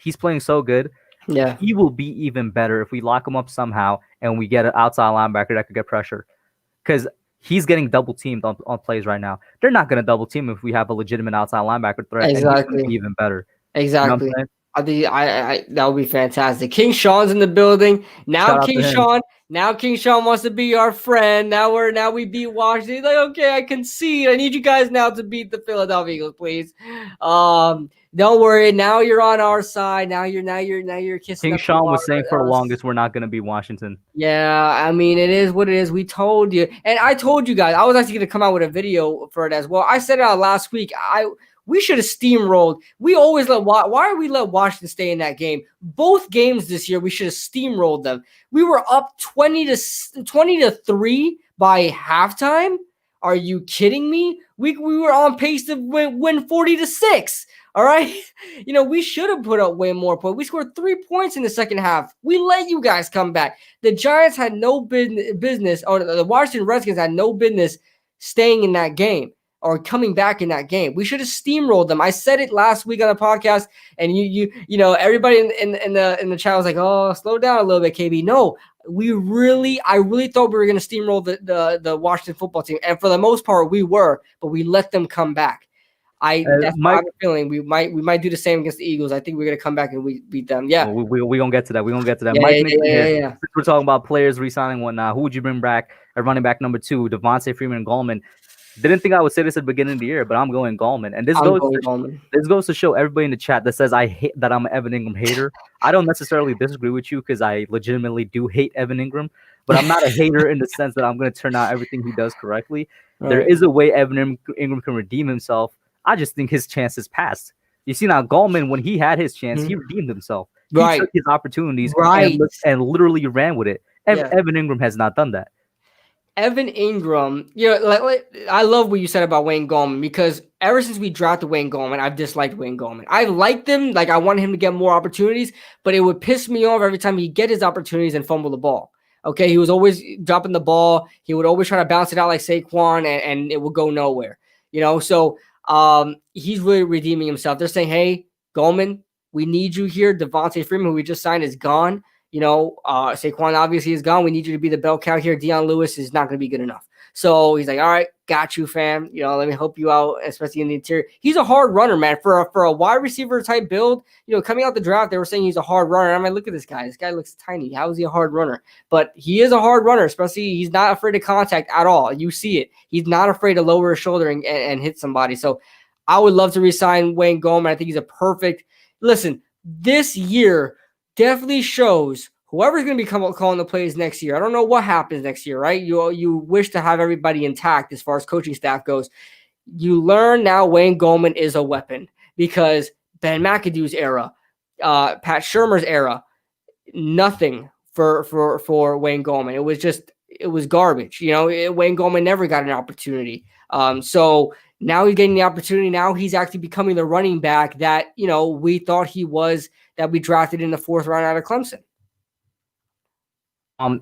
he's playing so good. Yeah, he will be even better if we lock him up somehow and we get an outside linebacker that could get pressure, because he's getting double teamed on plays right now. They're not going to double team if we have a legitimate outside linebacker threat. exactly. And even better. Exactly. You know I that would be fantastic. King Sean's in the building now. King Sean wants to be our friend. Now we beat Washington. He's like, okay, I concede. I need you guys now to beat the Philadelphia Eagles, please. Don't worry. Now you're on our side. Now you're kissing. King Sean was saying for the longest, we're not going to be Washington. Yeah, I mean, it is what it is. We told you, and I told you guys. I was actually going to come out with a video for it as well. I said it out last week. We should have steamrolled. We always why we let Washington stay in that game? Both games this year, we should have steamrolled them. We were up 20-3 by halftime. Are you kidding me? We were on pace to win 40-6. All right. We should have put up way more points. We scored 3 points in the second half. We let you guys come back. The Giants had no business, or the Washington Redskins had no business staying in that game or coming back in that game. We should have steamrolled them. I said it last week on the podcast, and you everybody in the chat was like, "Oh, slow down a little bit, KB." No, I really thought we were going to steamroll the Washington football team, and for the most part, we were, but we let them come back. That's what I'm feeling. We might do the same against the Eagles. I think we're gonna come back and we beat them. Yeah, we gonna get to that. We're gonna get to that. Yeah. Since we're talking about players resigning whatnot, who would you bring back at running back number 2? Devontae Freeman and Gallman. Didn't think I would say this at the beginning of the year, but I'm going Gallman. And this goes to show everybody in the chat that says I hate that I'm an Evan Ingram hater. I don't necessarily disagree with you because I legitimately do hate Evan Ingram, but I'm not a hater in the sense that I'm going to turn out everything he does correctly. There is a way Evan Ingram can redeem himself. I just think his chance is passed. You see now, Gallman, when he had his chance, he redeemed himself. He took his opportunities and literally ran with it. Evan Ingram has not done that. Evan Ingram, I love what you said about Wayne Gallman, because ever since we drafted Wayne Gallman, I've disliked Wayne Gallman. I liked him, like I wanted him to get more opportunities, but it would piss me off every time he'd get his opportunities and fumble the ball. Okay, he was always dropping the ball. He would always try to bounce it out like Saquon, and it would go nowhere. So he's really redeeming himself. They're saying, hey, Gallman, we need you here. Devontae Freeman, who we just signed, is gone. Saquon obviously is gone. We need you to be the bell cow here. Deion Lewis is not going to be good enough. So he's like, all right, got you, fam. Let me help you out, especially in the interior. He's a hard runner, man. For a wide receiver type build, coming out the draft, they were saying he's a hard runner. I'm like, look at this guy. This guy looks tiny. How is he a hard runner? But he is a hard runner, especially he's not afraid of contact at all. You see it. He's not afraid to lower his shoulder and hit somebody. So I would love to re-sign Wayne Gallman. I think he's a perfect – listen, this year definitely shows whoever's going to be calling the plays next year. I don't know what happens next year, right? You wish to have everybody intact as far as coaching staff goes. You learn now Wayne Gallman is a weapon because Ben McAdoo's era, Pat Shurmur's era, nothing for Wayne Gallman. It was garbage. Wayne Gallman never got an opportunity. So now he's getting the opportunity. Now he's actually becoming the running back that, we thought he was, that we drafted in the 4th round out of Clemson.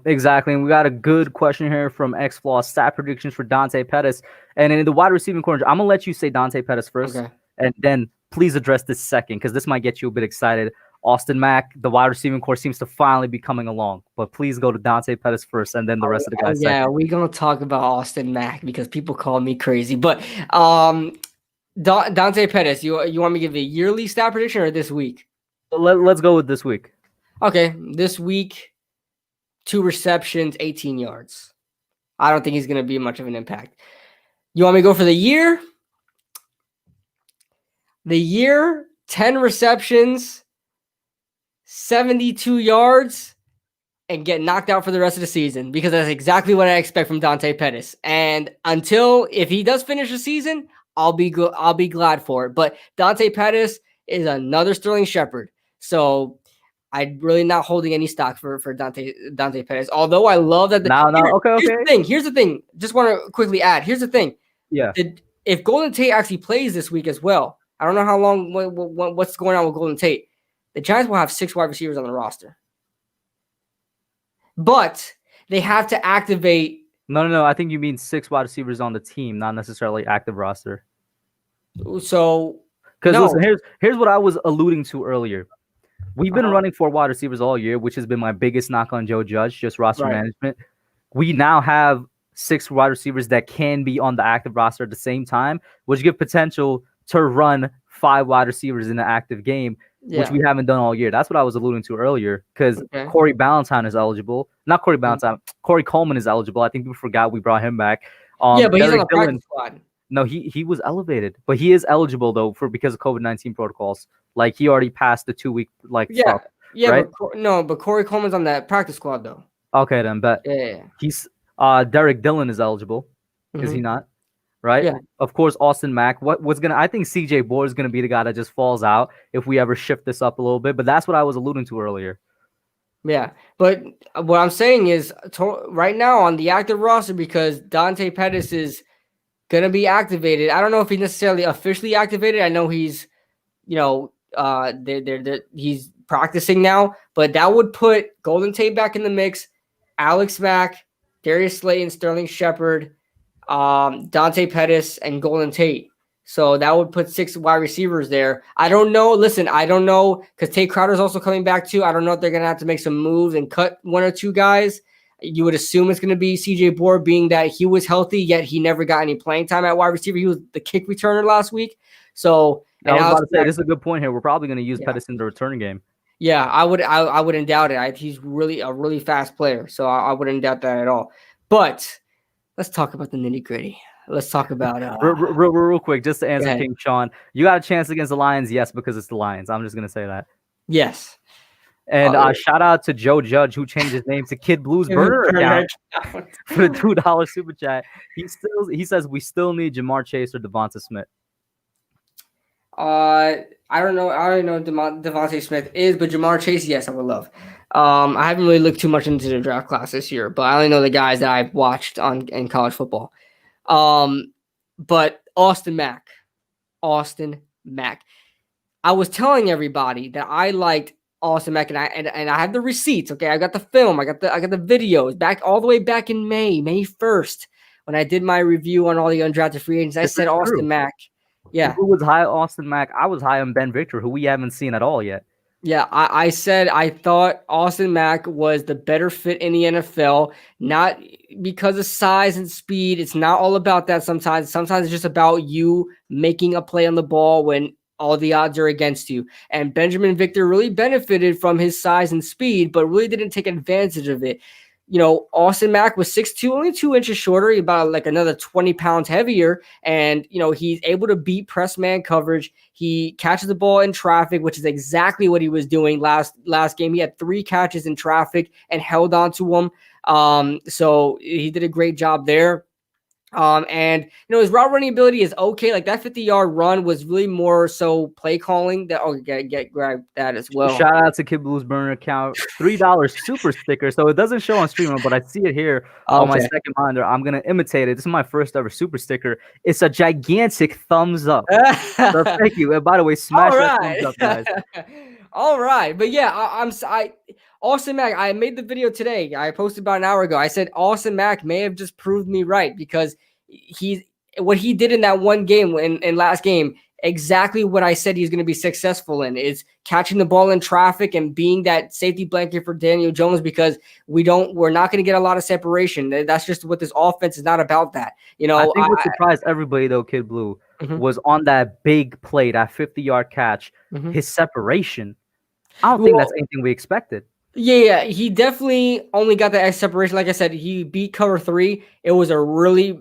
Exactly. And we got a good question here from XFlaw. Stat predictions for Dante Pettis. And in the wide receiving corner, I'm going to let you say Dante Pettis first. Okay. And then please address this second, because this might get you a bit excited. Austin Mack, the wide receiving core seems to finally be coming along. But please go to Dante Pettis first, and then the rest of the guys. Yeah, we're going to talk about Austin Mack because people call me crazy. But Dante Pettis, you want me to give a yearly stat prediction or this week? Let's go with this week. Okay, this week, 2 receptions, 18 yards. I don't think he's going to be much of an impact. You want me to go for the year? The year, 10 receptions, 72 yards, and get knocked out for the rest of the season, because that's exactly what I expect from Dante Pettis. And if he does finish the season, I'll be glad for it. But Dante Pettis is another Sterling Shepard. So I'm really not holding any stock for Dante Pettis. Although I love that. Okay. Here's the thing. Just want to quickly add. Here's the thing. Yeah. If Golden Tate actually plays this week as well, I don't know how long. What's going on with Golden Tate? The Giants will have 6 wide receivers on the roster, but they have to activate. No. I think you mean 6 wide receivers on the team, not necessarily active roster. So, listen, here's what I was alluding to earlier. We've been running 4 wide receivers all year, which has been my biggest knock on Joe Judge, just roster management. We now have 6 wide receivers that can be on the active roster at the same time, which give potential to run 5 wide receivers in the active game, which we haven't done all year. That's what I was alluding to earlier, because Corey Ballantyne is eligible. Not Corey Ballantyne. Corey Coleman is eligible. I think people forgot we brought him back. But he's on the practice squad. No, he was elevated, but he is eligible though because of COVID-19 protocols. Like he already passed the 2-week stuff. Yeah, right? But Corey Coleman's on that practice squad though. Okay, then, but he's Derek Dillon is eligible. Is he not? Right? Yeah. Of course, Austin Mack. I think CJ Board is gonna be the guy that just falls out if we ever shift this up a little bit. But that's what I was alluding to earlier. Yeah, but what I'm saying is right now on the active roster, because Dante Pettis is gonna be activated. I don't know if he's necessarily officially activated. I know he's, he's practicing now, but that would put Golden Tate back in the mix, Alex Mack, Darius Slayton, Sterling Shepard, Dante Pettis, and Golden Tate. So that would put 6 wide receivers there. I don't know. Listen, I don't know, because Tate Crowder's also coming back too. I don't know if they're gonna have to make some moves and cut 1 or 2 guys. You would assume it's going to be CJ Board, being that he was healthy, yet he never got any playing time at wide receiver. He was the kick returner last week. So I was about to say, this is a good point here. We're probably going to use Pettis in the returning game. Yeah, I wouldn't doubt it. He's really a really fast player, so I wouldn't doubt that at all. But let's talk about the nitty gritty. Let's talk about real quick, just to answer King Sean. You got a chance against the Lions, yes, because it's the Lions. I'm just going to say that. Yes. And shout out to Joe Judge, who changed his name to Kidblue's burner account for the $2 super chat. He says we still need Jamar Chase or Devonta Smith. I don't know. I already know Devonta Smith is, but Jamar Chase, yes, I would love. I haven't really looked too much into the draft class this year, but I only know the guys that I've watched in college football. But Austin Mack. I was telling everybody that I liked Austin Mack, and I have the receipts. Okay, I got the film, I got the videos back all the way back in May 1st, when I did my review on all the undrafted free agents. I said Austin Mack. Yeah. Who was high on Austin Mack? I was high on Ben Victor, who we haven't seen at all yet. Yeah, I said I thought Austin Mack was the better fit in the NFL, not because of size and speed. It's not all about that sometimes. Sometimes it's just about you making a play on the ball when all the odds are against you. And Benjamin Victor really benefited from his size and speed, but really didn't take advantage of it. Austin Mack was 6'2", only 2 inches shorter, about like another 20 pounds heavier. And, he's able to beat press man coverage. He catches the ball in traffic, which is exactly what he was doing last game. He had 3 catches in traffic and held on to them. So he did a great job there. And his route running ability is okay. Like that 50-yard run was really more so play calling. Grab that as well. Shout out to Kidblue's burner account, $3 super sticker. So it doesn't show on streaming, but I see it here on my second monitor. I'm gonna imitate it. This is my first ever super sticker. It's a gigantic thumbs up. So thank you. And by the way, smash that thumbs up, guys. All right, but yeah, Austin Mack, I made the video today. I posted about an hour ago. I said Austin Mack may have just proved me right because what he did in that one game in last game, exactly what I said he's going to be successful in is catching the ball in traffic and being that safety blanket for Daniel Jones because we're not going to get a lot of separation. That's just what this offense is not about that. I think what surprised everybody though, Kidblue, was on that big play, that 50-yard catch, his separation. I don't think that's anything we expected. Yeah, he definitely only got the separation. Like I said, he beat cover 3. It was a really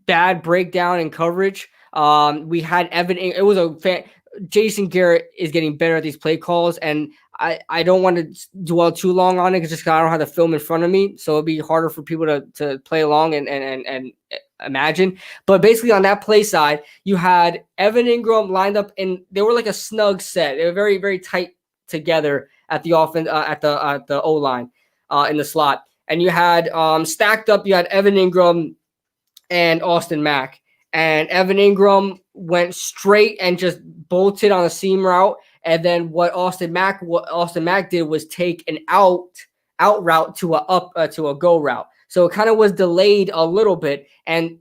bad breakdown in coverage. We had Jason Garrett is getting better at these play calls, and I don't want to dwell too long on it because I don't have the film in front of me, so it'll be harder for people to play along and imagine. But basically on that play side, you had Evan Ingram lined up, and they were like a snug set. They were very, very tight together at the offense, at the O-line in the slot. And you had stacked up, you had Evan Ingram and Austin Mack. And Evan Ingram went straight and just bolted on a seam route. And then what Austin Mack did was take an out route to a go route. So it kind of was delayed a little bit. And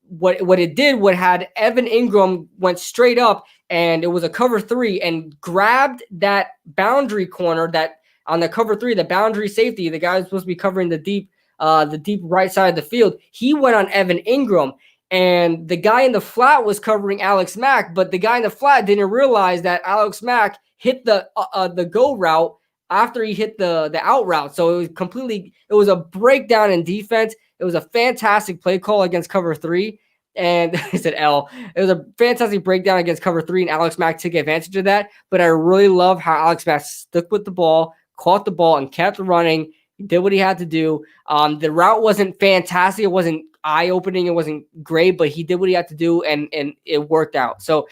what had Evan Ingram went straight up, and it was a cover 3 and grabbed that boundary corner that on the cover 3, the boundary safety, the guy who's supposed to be covering the deep right side of the field. He went on Evan Ingram, and the guy in the flat was covering Alex Mack, but the guy in the flat didn't realize that Alex Mack hit the go route after he hit the out route. So it was a breakdown in defense. It was a fantastic play call against cover 3. And I said L. It was a fantastic breakdown against cover 3, and Alex Mack took advantage of that. But I really love how Alex Mack stuck with the ball, caught the ball, and kept running. He did what he had to do. The route wasn't fantastic. It wasn't eye-opening. It wasn't great, but he did what he had to do, and it worked out. So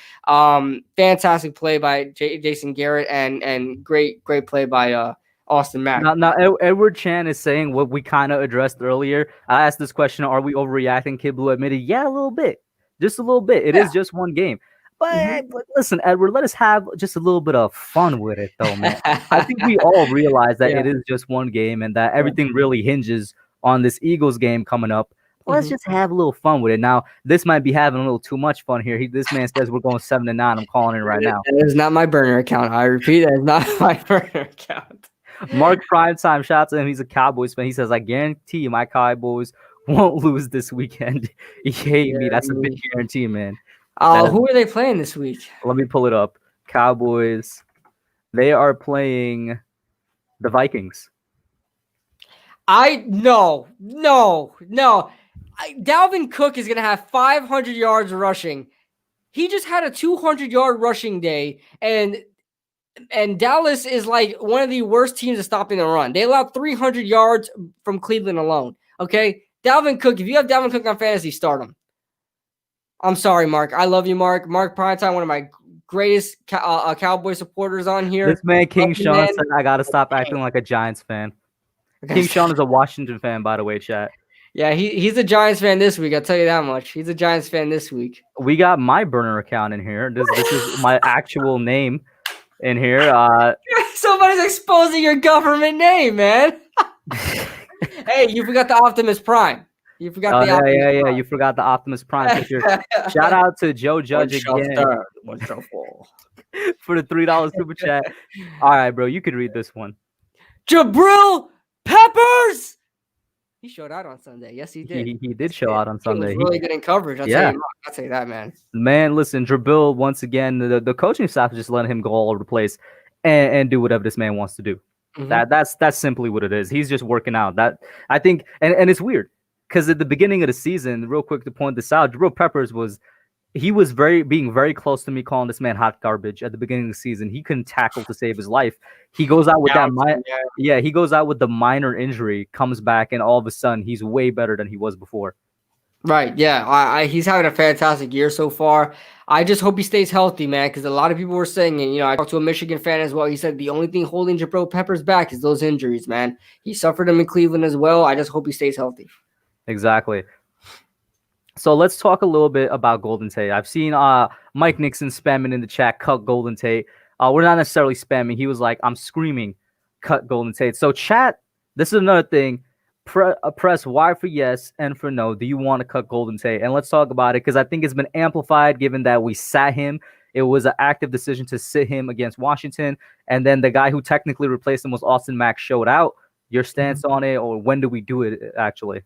fantastic play by Jason Garrett, and great play by Austin Mack. Now, Edward Chan is saying what we kind of addressed earlier. I asked this question, are we overreacting? Kidblue admitted, yeah, a little bit. Just a little bit. It is just one game. But listen, Edward, let us have just a little bit of fun with it, though, man. I think we all realize that it is just one game and that everything really hinges on this Eagles game coming up. Let's just have a little fun with it. Now, this might be having a little too much fun here. This man says we're going 7-9. I'm calling it right now. That is not my burner account. I repeat, that is not my burner account. Mark Primetime, shout out to him. He's a Cowboys fan. He says, I guarantee you my Cowboys won't lose this weekend. He hate me. That's a big guarantee, man. Who are they playing this week? Let me pull it up. Cowboys. They are playing the Vikings. No. Dalvin Cook is going to have 500 yards rushing. He just had a 200-yard rushing day, and Dallas is like one of the worst teams at stopping the run. They allowed 300 yards from Cleveland alone. Okay, Dalvin Cook. If you have Dalvin Cook on fantasy, start him. I'm sorry, Mark. I love you, Mark. Mark Primetime, one of my greatest Cowboy supporters on here. This man, King Sean, said I gotta stop acting like a Giants fan. King Sean is a Washington fan, by the way, chat. Yeah, he's a Giants fan this week. I'll tell you that much. He's a Giants fan this week. We got my burner account in here. This is my actual name in here. Somebody's exposing your government name, man. Hey, you forgot the Optimus Prime. You forgot the Optimus Prime. You forgot the Optimus Prime picture. Shout out to Joe Judge again. for the $3 super chat. All right, bro, you could read this one. Jabril Peppers. He showed out on Sunday. Yes, he did. He did show out on He was Sunday. really good in coverage. I'll tell you that, man. Man, listen, Jabril, once again, the coaching staff is just letting him go all over the place and do whatever this man wants to do. Mm-hmm. That's simply what it is. He's just working out. That I think, and it's weird because at the beginning of the season, real quick to point this out, Jabril Peppers was being very close to me calling this man hot garbage at the beginning of the season. He couldn't tackle to save his life. He goes out with he goes out with the minor injury, comes back, and all of a sudden he's way better than he was before. Right, yeah. He's having a fantastic year so far. I just hope he stays healthy, man, because a lot of people were saying, and I talked to a Michigan fan as well. He said the only thing holding Jabril Peppers back is those injuries, man. He suffered them in Cleveland as well. I just hope he stays healthy. Exactly. So let's talk a little bit about Golden Tate. I've seen Mike Nixon spamming in the chat, cut Golden Tate. We're not necessarily spamming. He was like, I'm screaming, cut Golden Tate. So chat, this is another thing. Press Y for yes and for no. Do you want to cut Golden Tate? And let's talk about it because I think it's been amplified given that we sat him. It was an active decision to sit him against Washington. And then the guy who technically replaced him was Austin Mack showed out. Your stance on it, or when do we do it actually?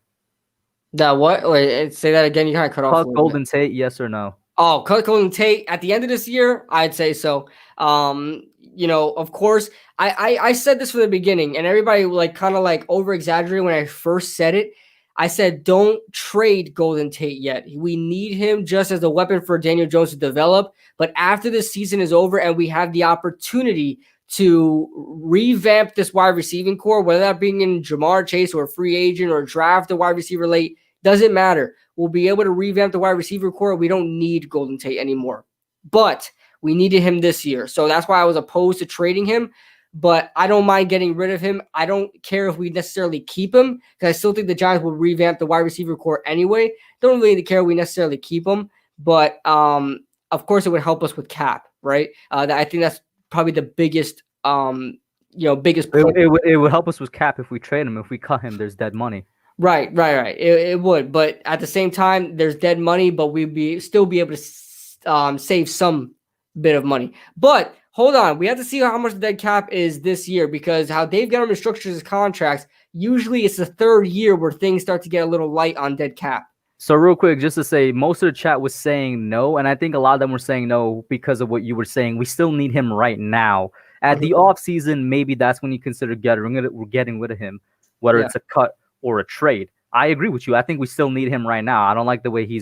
That what? Wait, say that again. You kind of cut off. Cut Golden Tate, yes or no? Oh, cut Golden Tate at the end of this year? I'd say so. Of course, I said this from the beginning, and everybody kind of over exaggerated when I first said it. I said, don't trade Golden Tate yet. We need him just as a weapon for Daniel Jones to develop. But after this season is over and we have the opportunity to revamp this wide receiving core, whether that being in Jamar Chase or a free agent or draft a wide receiver late, doesn't matter. We'll be able to revamp the wide receiver core. We don't need Golden Tate anymore. But we needed him this year. So that's why I was opposed to trading him. But I don't mind getting rid of him. I don't care if we necessarily keep him because I still think the Giants will revamp the wide receiver core anyway. Don't really care if we necessarily keep him. But, of course, it would help us with cap, right? I think that's probably the biggest, biggest. It would help us with cap if we trade him. If we cut him, there's dead money. Right. It would, but at the same time, there's dead money, but we'd still be able to save some bit of money. But hold on, we have to see how much the dead cap is this year because how Dave Gettleman structures his contracts. Usually, it's the third year where things start to get a little light on dead cap. So real quick, just to say, most of the chat was saying no, and I think a lot of them were saying no because of what you were saying. We still need him right now. At the offseason, maybe that's when you consider getting rid of him, whether it's a cut or a trade. I agree with you. I think we still need him right now. I don't like the way I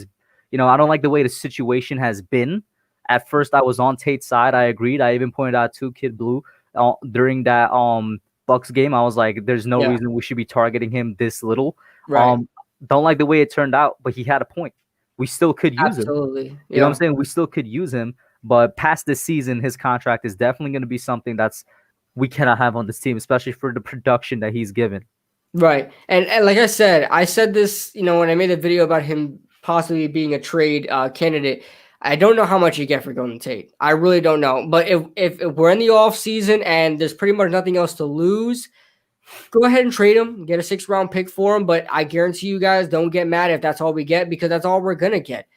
don't like the way the situation has been. At first, I was on Tate's side. I agreed. I even pointed out to Kidblue during that Bucks game. I was like, there's no reason we should be targeting him this little. Right. Don't like the way it turned out, but he had a point. We still could use him. Absolutely. You know what I'm saying? We still could use him, but past this season, his contract is definitely going to be something we cannot have on this team, especially for the production that he's given. Right. And like I said this, when I made a video about him possibly being a trade candidate. I don't know how much you get for Golden Tate. I really don't know. But if we're in the offseason and there's pretty much nothing else to lose, go ahead and trade him, get a 6th-round pick for him. But I guarantee you guys don't get mad if that's all we get because that's all we're going to get.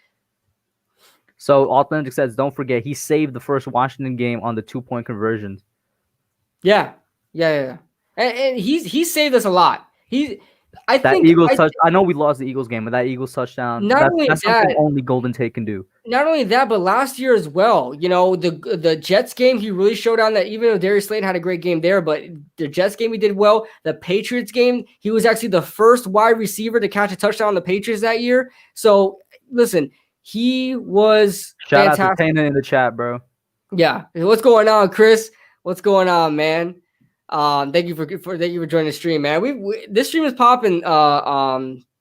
So Authentic says, don't forget, he saved the first Washington game on the 2-point conversions. Yeah. And he saved us a lot. I know we lost the Eagles game, but that Eagles touchdown, that's something only Golden Tate can do. Not only that, but last year as well, the Jets game, he really showed on that even though Darius Slayton had a great game there, but the Jets game, he did well. The Patriots game, he was actually the first wide receiver to catch a touchdown on the Patriots that year. So listen, he was fantastic. Shout out to Tate in the chat, bro. Yeah. What's going on, Chris? What's going on, man? Thank you for joining the stream, man. This stream is popping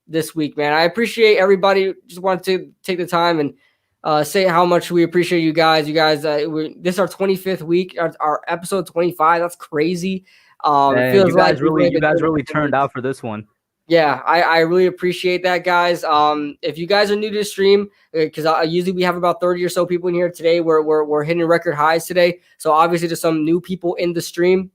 this week, man. I appreciate everybody. Just wanted to take the time and say how much we appreciate you guys. You guys, this is our 25th week, our episode 25. That's crazy. It feels you guys really turned out for this one. Yeah, I really appreciate that, guys. If you guys are new to the stream, because usually we have about 30 or so people in here today. We're hitting record highs today. So obviously there's some new people in the stream.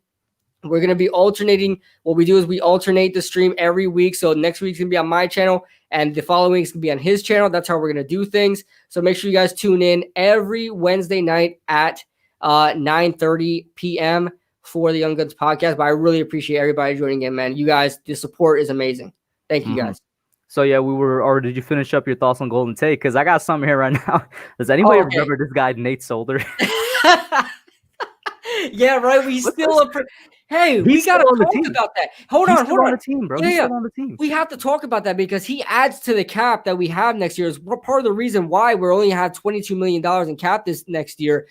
We're going to be alternating. What we do is we alternate the stream every week. So next week's going to be on my channel and the following week's going to be on his channel. That's how we're going to do things. So make sure you guys tune in every Wednesday night at 9:30 p.m. for the Young Guns podcast. But I really appreciate everybody joining in, man. You guys, the support is amazing. Thank you, guys. So yeah, or did you finish up your thoughts on Golden Tate? Because I got something here right now. Does anybody remember this guy, Nate Solder? Yeah, right. We still Hey, we gotta talk about that. Hold on. On the team, bro. He's still on the team. We have to talk about that because he adds to the cap that we have next year. Is part of the reason why we're only have $22 million in cap this next year.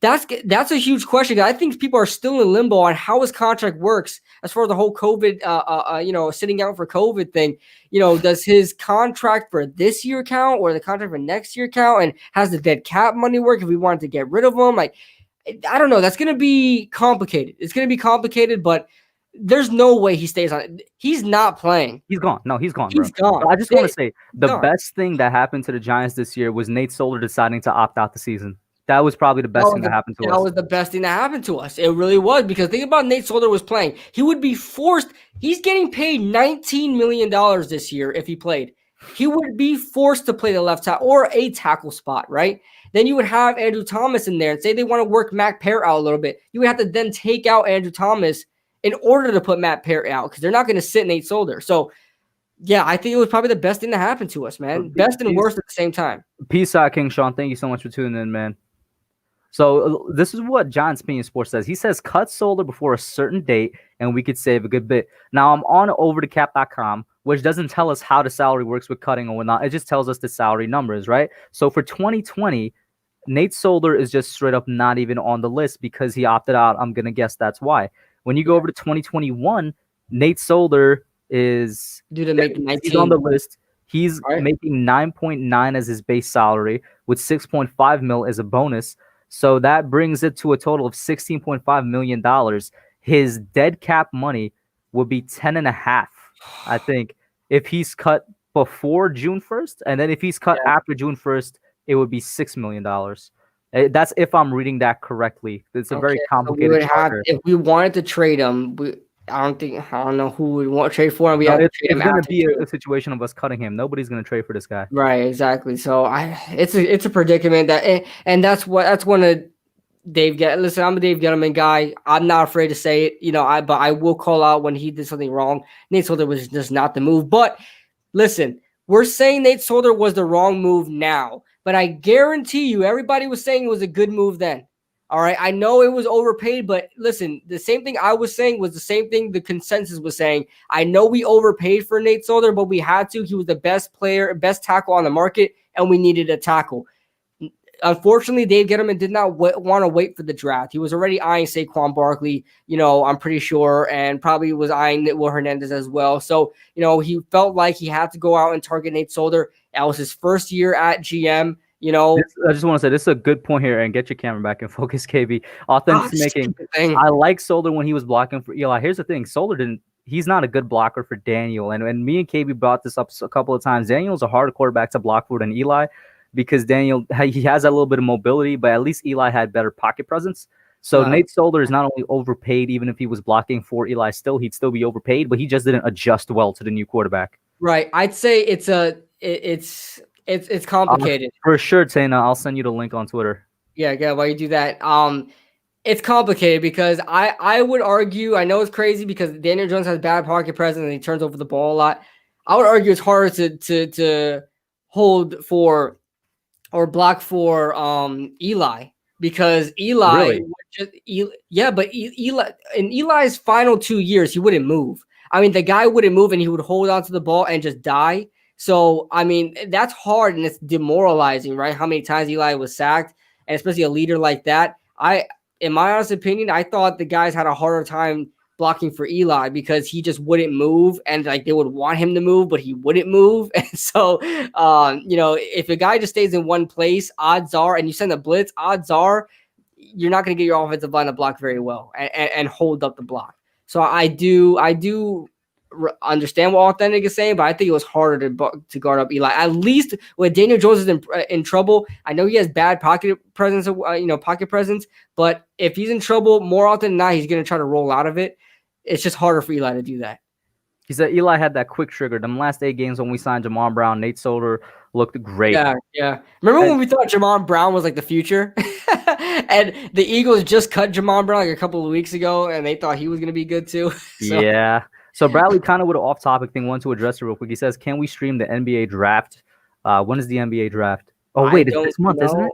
That's a huge question. I think people are still in limbo on how his contract works as far as the whole COVID, sitting out for COVID thing. Does his contract for this year count or the contract for next year count? And has the dead cap money work if we wanted to get rid of him? Like, I don't know. That's going to be complicated. It's going to be complicated, but there's no way he stays on it. He's not playing. He's gone. No, he's gone. He's gone. But I just want to say the best thing that happened to the Giants this year was Nate Solder deciding to opt out the season. That was probably the best thing that happened to us. That was the best thing that happened to us. It really was, because think about Nate Solder was playing. He would be forced. He's getting paid $19 million this year if he played. He would be forced to play the left tackle or a tackle spot, right? Then you would have Andrew Thomas in there and say they want to work Matt Peart out a little bit. You would have to then take out Andrew Thomas in order to put Matt Peart out because they're not going to sit Nate Solder. So, yeah, I think it was probably the best thing that happened to us, man. Best and worst at the same time. Peace out, King Sean. Thank you so much for tuning in, man. So this is what Giants Opinion Sports says. He says, cut Solder before a certain date, and we could save a good bit. Now, I'm on overthecap.com, which doesn't tell us how the salary works with cutting or whatnot. It just tells us the salary numbers, right? So for 2020, Nate Solder is just straight up not even on the list because he opted out. I'm going to guess that's why. When you go over to 2021, Nate Solder is he's on the list. He's making 9.9 as his base salary with 6.5 mil as a bonus. So that brings it to a total of $16.5 million. His dead cap money would be 10.5, I think, if he's cut before June 1st. And then if he's cut after June 1st, it would be $6 million. That's if I'm reading that correctly. It's a very complicated so if we wanted to trade him, I don't know who would want to trade for him. It's going to be a situation of us cutting him. Nobody's going to trade for this guy. Right, exactly. So it's a predicament and that's one of Dave. Listen, I'm a Dave Gettleman guy. I'm not afraid to say it. But I will call out when he did something wrong. Nate Solder was just not the move. But listen, we're saying Nate Solder was the wrong move now, but I guarantee you, everybody was saying it was a good move then. All right, I know it was overpaid, but listen, the same thing I was saying was the same thing the consensus was saying. I know we overpaid for Nate Solder, but we had to. He was the best player, best tackle on the market, and we needed a tackle. Unfortunately, Dave Gettleman did not want to wait for the draft. He was already eyeing Saquon Barkley, I'm pretty sure, and probably was eyeing Will Hernandez as well. So, he felt like he had to go out and target Nate Solder. That was his first year at GM. I just want to say this is a good point here, and get your camera back and focus, KB. Authentic making. I like Solder when he was blocking for Eli. Here's the thing: Solder he's not a good blocker for Daniel. And me and KB brought this up a couple of times. Daniel's a harder quarterback to block for than Eli because Daniel he has that little bit of mobility, but at least Eli had better pocket presence. So Nate Solder is not only overpaid, even if he was blocking for Eli, he'd still be overpaid, but he just didn't adjust well to the new quarterback. Right. I'd say it's complicated. For sure, Tana. I'll send you the link on Twitter. Yeah, while you do that. It's complicated because I would argue, I know it's crazy because Daniel Jones has bad pocket presence and he turns over the ball a lot. I would argue it's harder to hold for or block for Eli because Eli but Eli in Eli's final 2 years, he wouldn't move. I mean, the guy wouldn't move and he would hold on to the ball and just die. So, I mean, that's hard and it's demoralizing, right? How many times Eli was sacked, and especially a leader like that. In my honest opinion, I thought the guys had a harder time blocking for Eli because he just wouldn't move, and they would want him to move, but he wouldn't move. And so, if a guy just stays in one place, odds are, and you send a blitz, odds are you're not going to get your offensive line to block very well and hold up the block. So I do understand what Authentic is saying, but I think it was harder to guard up Eli. At least when Daniel Jones is in trouble, I know he has bad pocket presence, but if he's in trouble, more often than not, he's going to try to roll out of it. It's just harder for Eli to do that. He said Eli had that quick trigger. Them last 8 games when we signed Jamon Brown, Nate Solder looked great. Yeah. Remember when we thought Jamon Brown was like the future? And the Eagles just cut Jamon Brown like a couple of weeks ago, and they thought he was going to be good too. So. Yeah. So Bradley, kind of with an off-topic thing, wanted to address it real quick. He says, "Can we stream the NBA draft? When is the NBA draft? Oh wait, it's this month, isn't it?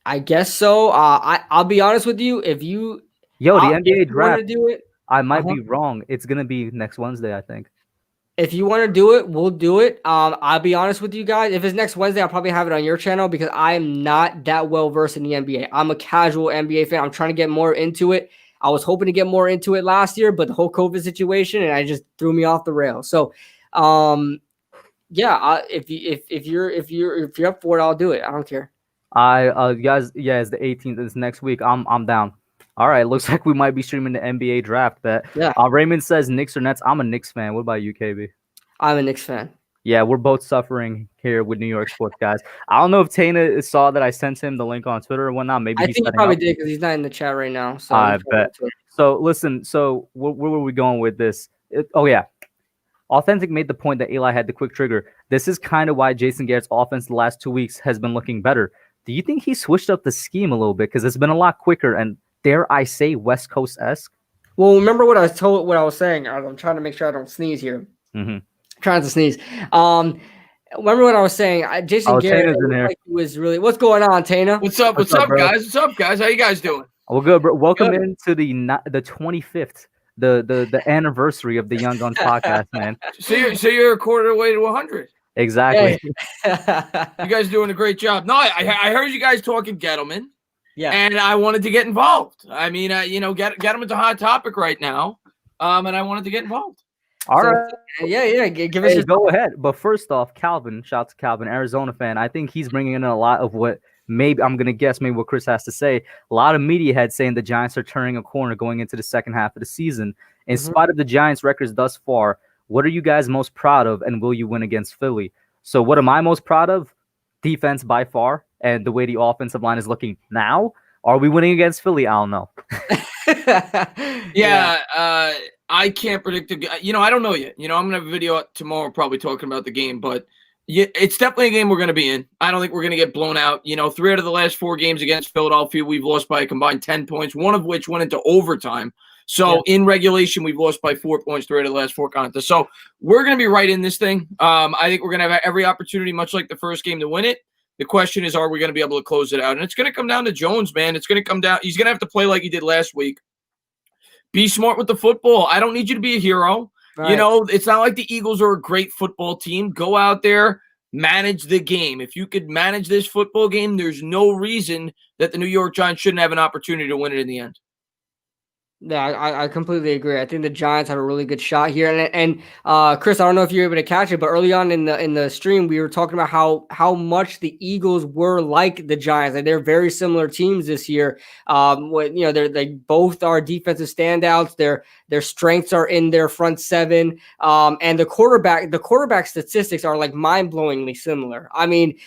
I guess so. I'll be honest with you. If you the NBA draft, do it, I might be wrong. It's gonna be next Wednesday, I think. If you want to do it, we'll do it. I'll be honest with you guys. If it's next Wednesday, I'll probably have it on your channel because I am not that well versed in the NBA. I'm a casual NBA fan. I'm trying to get more into it. I was hoping to get more into it last year, but the whole COVID situation and I just threw me off the rails. So, yeah, if you're up for it, I'll do it. I don't care. Guys, yeah, it's the 18th. It's next week. I'm down. All right, looks like we might be streaming the NBA draft. Bet. Yeah. Raymond says Knicks or Nets. I'm a Knicks fan. What about you, KB? I'm a Knicks fan. Yeah, we're both suffering here with New York sports guys. I don't know if Tate saw that I sent him the link on Twitter or whatnot. Maybe I think he probably did because he's not in the chat right now. So I bet. So listen. So where were we going with this? Oh yeah. Authentic made the point that Eli had the quick trigger. This is kind of why Jason Garrett's offense the last 2 weeks has been looking better. Do you think he switched up the scheme a little bit because it's been a lot quicker and, dare I say, West Coast-esque? Well, remember what I was saying. I'm trying to make sure I don't sneeze here. Mm-hmm. Trying to sneeze. Remember what I was saying? Jason Garrett was really. What's going on, Tana? What's up? What's up, guys? What's up, guys? How you guys doing? Well, good, bro. Welcome into the 25th, the anniversary of the Young Guns podcast, man. So you're a quarter way to 100. Exactly. Hey. You guys doing a great job. No, I heard you guys talking Gettleman. Yeah. And I wanted to get involved. I mean, Gettleman's a hot topic right now. And I wanted to get involved. All right. Yeah. Give us go ahead. But first off, Calvin, shout out to Calvin, Arizona fan. I think he's bringing in a lot of what maybe I'm going to guess maybe what Chris has to say. A lot of media heads saying the Giants are turning a corner going into the second half of the season. In spite of the Giants' records thus far, what are you guys most proud of and will you win against Philly? So what am I most proud of? Defense by far. And the way the offensive line is looking now. Are we winning against Philly? I don't know. I can't predict. I don't know yet. I'm going to have a video tomorrow probably talking about the game. But it's definitely a game we're going to be in. I don't think we're going to get blown out. 3 out of the last 4 games against Philadelphia, we've lost by a combined 10 points, one of which went into overtime. So in regulation, we've lost by 4 points 3 out of the last 4 contests. So we're going to be right in this thing. I think we're going to have every opportunity, much like the first game, to win it. The question is, are we going to be able to close it out? And it's going to come down to Jones, man. It's going to come down. He's going to have to play like he did last week. Be smart with the football. I don't need you to be a hero. Right. It's not like the Eagles are a great football team. Go out there, manage the game. If you could manage this football game, there's no reason that the New York Giants shouldn't have an opportunity to win it in the end. Yeah, I completely agree. I think the Giants have a really good shot here. And Chris, I don't know if you're able to catch it, but early on in the stream, we were talking about how much the Eagles were like the Giants. Like they're very similar teams this year. They both are defensive standouts. Their strengths are in their front seven. And the quarterback statistics are like mind-blowingly similar. I mean,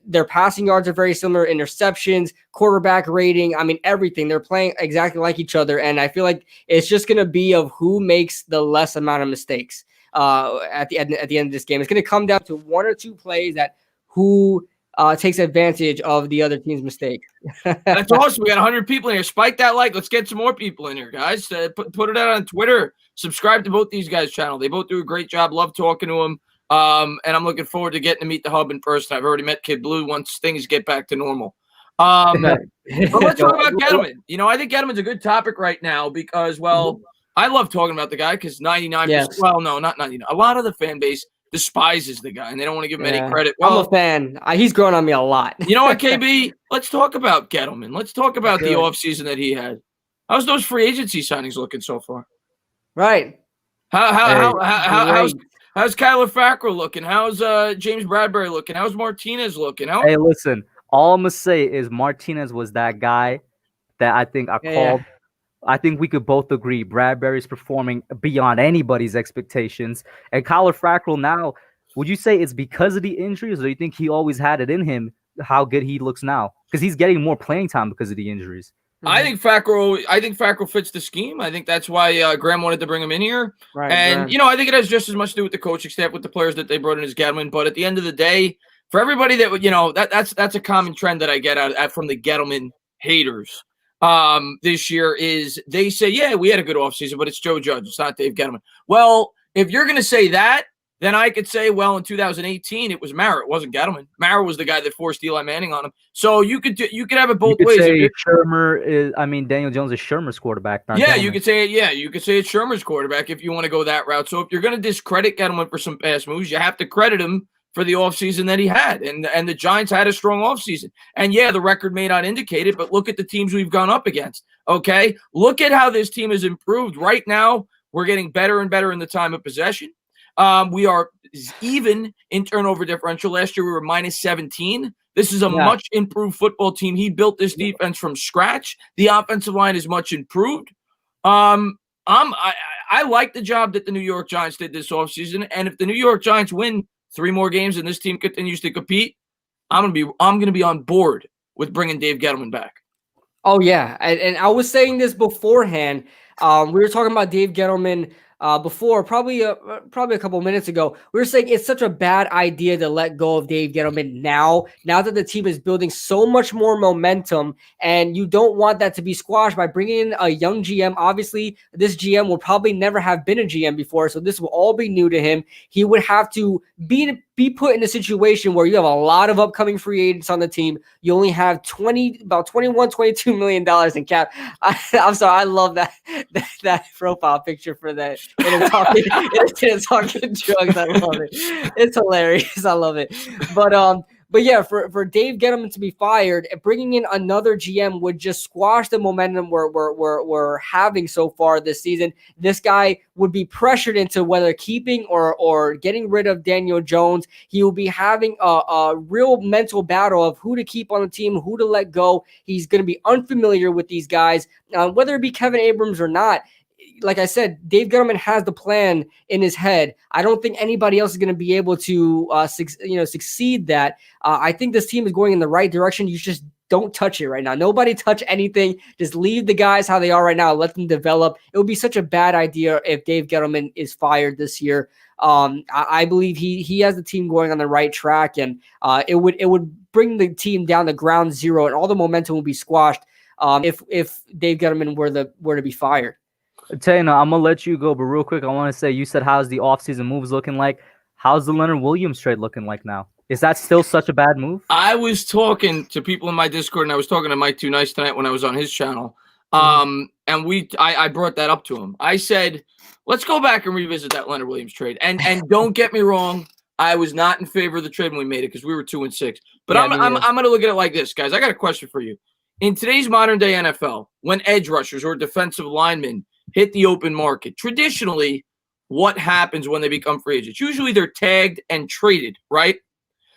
their passing yards are very similar, interceptions, quarterback rating. I mean, everything. They're playing exactly like each other. And I feel like it's just going to be of who makes the less amount of mistakes at the end of this game. It's going to come down to 1 or 2 plays that who takes advantage of the other team's mistake. That's awesome. We got 100 people in here. Spike that like. Let's get some more people in here, guys. Put it out on Twitter. Subscribe to both these guys' channel. They both do a great job. Love talking to them. And I'm looking forward to getting to meet the hub in person. I've already met Kidblue once things get back to normal. But let's talk about Gettleman. I think Gettleman's a good topic right now because, I love talking about the guy because 99%. Yes. Well, no, not 99. A lot of the fan base despises the guy and they don't want to give him any credit. Well, I'm a fan. He's grown on me a lot. You know what, KB? Let's talk about Gettleman. Let's talk about the offseason that he had. How's those free agency signings looking so far? Right. How's Kyler Fackrell looking? How's James Bradbury looking? How's Martinez looking? Hey, listen. All I'm going to say is Martinez was that guy that I think I called. I think we could both agree Bradbury's performing beyond anybody's expectations. And Kyler Fackrell now, would you say it's because of the injuries or do you think he always had it in him how good he looks now? Because he's getting more playing time because of the injuries. I think Fackrell fits the scheme. I think that's why Graham wanted to bring him in here. Right, and, I think it has just as much to do with the coaching staff, with the players that they brought in as Gettleman. But at the end of the day, for everybody that, that's a common trend that I get out from the Gettleman haters this year is they say, yeah, we had a good offseason, but it's Joe Judge. It's not Dave Gettleman. Well, if you're going to say that, then I could say, well, in 2018, it was Mara. It wasn't Gettleman. Mara was the guy that forced Eli Manning on him. So you could have it both ways. Say Shermer is, Daniel Jones is Shermer's quarterback. Yeah, Gettleman. You could say it. Yeah, you could say it's Shermer's quarterback if you want to go that route. So if you're going to discredit Gettleman for some past moves, you have to credit him for the offseason that he had. And the Giants had a strong offseason. And yeah, the record may not indicate it, but look at the teams we've gone up against. Okay? Look at how this team has improved. Right now, we're getting better and better in the time of possession. We are even in turnover differential. Last year, we were minus 17. This is a much improved football team. He built this defense from scratch. The offensive line is much improved. I like the job that the New York Giants did this offseason. And if the New York Giants win 3 more games and this team continues to compete, I'm gonna be on board with bringing Dave Gettleman back. Oh yeah, and I was saying this beforehand. We were talking about Dave Gettleman before, probably a couple minutes ago. We were saying it's such a bad idea to let go of Dave Gettleman now that the team is building so much more momentum, and you don't want that to be squashed by bringing in a young GM. Obviously, this GM will probably never have been a GM before, so this will all be new to him. He would have to be put in a situation where you have a lot of upcoming free agents on the team. You only have about $22 million in cap. I'm sorry, I love that profile picture for that. And it's talking drugs. I love it. It's hilarious. I love it. But yeah, for Dave Gettleman to be fired, bringing in another GM would just squash the momentum we're having so far this season. This guy would be pressured into whether keeping or getting rid of Daniel Jones. He will be having a real mental battle of who to keep on the team, who to let go. He's going to be unfamiliar with these guys, whether it be Kevin Abrams or not. Like I said, Dave Gettleman has the plan in his head. I don't think anybody else is going to be able to, succeed that. I think this team is going in the right direction. You just don't touch it right now. Nobody touch anything. Just leave the guys how they are right now. Let them develop. It would be such a bad idea if Dave Gettleman is fired this year. I believe he has the team going on the right track, and it would bring the team down to ground zero, and all the momentum will be squashed if Dave Gettleman were to be fired. Tana, I'm going to let you go, but real quick, I want to say, you said how's the offseason moves looking like? How's the Leonard Williams trade looking like now? Is that still such a bad move? I was talking to people in my Discord, and I was talking to Mike Too Nice tonight when I was on his channel. And I brought that up to him. I said, let's go back and revisit that Leonard Williams trade. And don't get me wrong, I was not in favor of the trade when we made it because we were 2-6. But I'm going to look at it like this, guys. I got a question for you. In today's modern day NFL, when edge rushers or defensive linemen hit the open market, traditionally, what happens when they become free agents? Usually they're tagged and traded, right?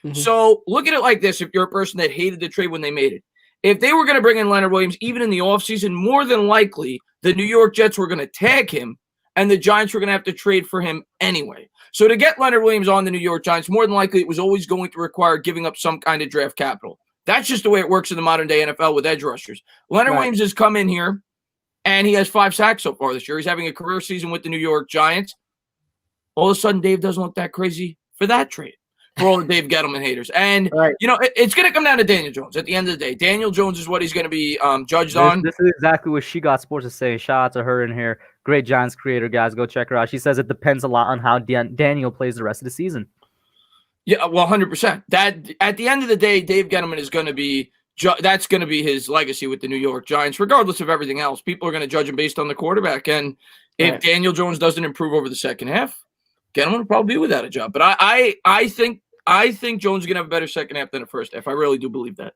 Mm-hmm. So look at it like this. If you're a person that hated the trade when they made it, if they were going to bring in Leonard Williams, even in the offseason, more than likely the New York Jets were going to tag him and the Giants were going to have to trade for him anyway. So to get Leonard Williams on the New York Giants, more than likely it was always going to require giving up some kind of draft capital. That's just the way it works in the modern day NFL with edge rushers. Leonard Williams has come in here and he has 5 sacks so far this year. He's having a career season with the New York Giants. All of a sudden, Dave doesn't look that crazy for that trade for all the Dave Gettleman haters. And, it's going to come down to Daniel Jones at the end of the day. Daniel Jones is what he's going to be judged on. This is exactly what She Got Sports is saying. Shout out to her in here. Great Giants creator, guys. Go check her out. She says it depends a lot on how Daniel plays the rest of the season. Yeah, well, 100%. That at the end of the day, Dave Gettleman is going to be that's going to be his legacy with the New York Giants, regardless of everything else. People are going to judge him based on the quarterback. And if Daniel Jones doesn't improve over the second half, Gettleman will probably be without a job. But I think Jones is going to have a better second half than the first half. I really do believe that.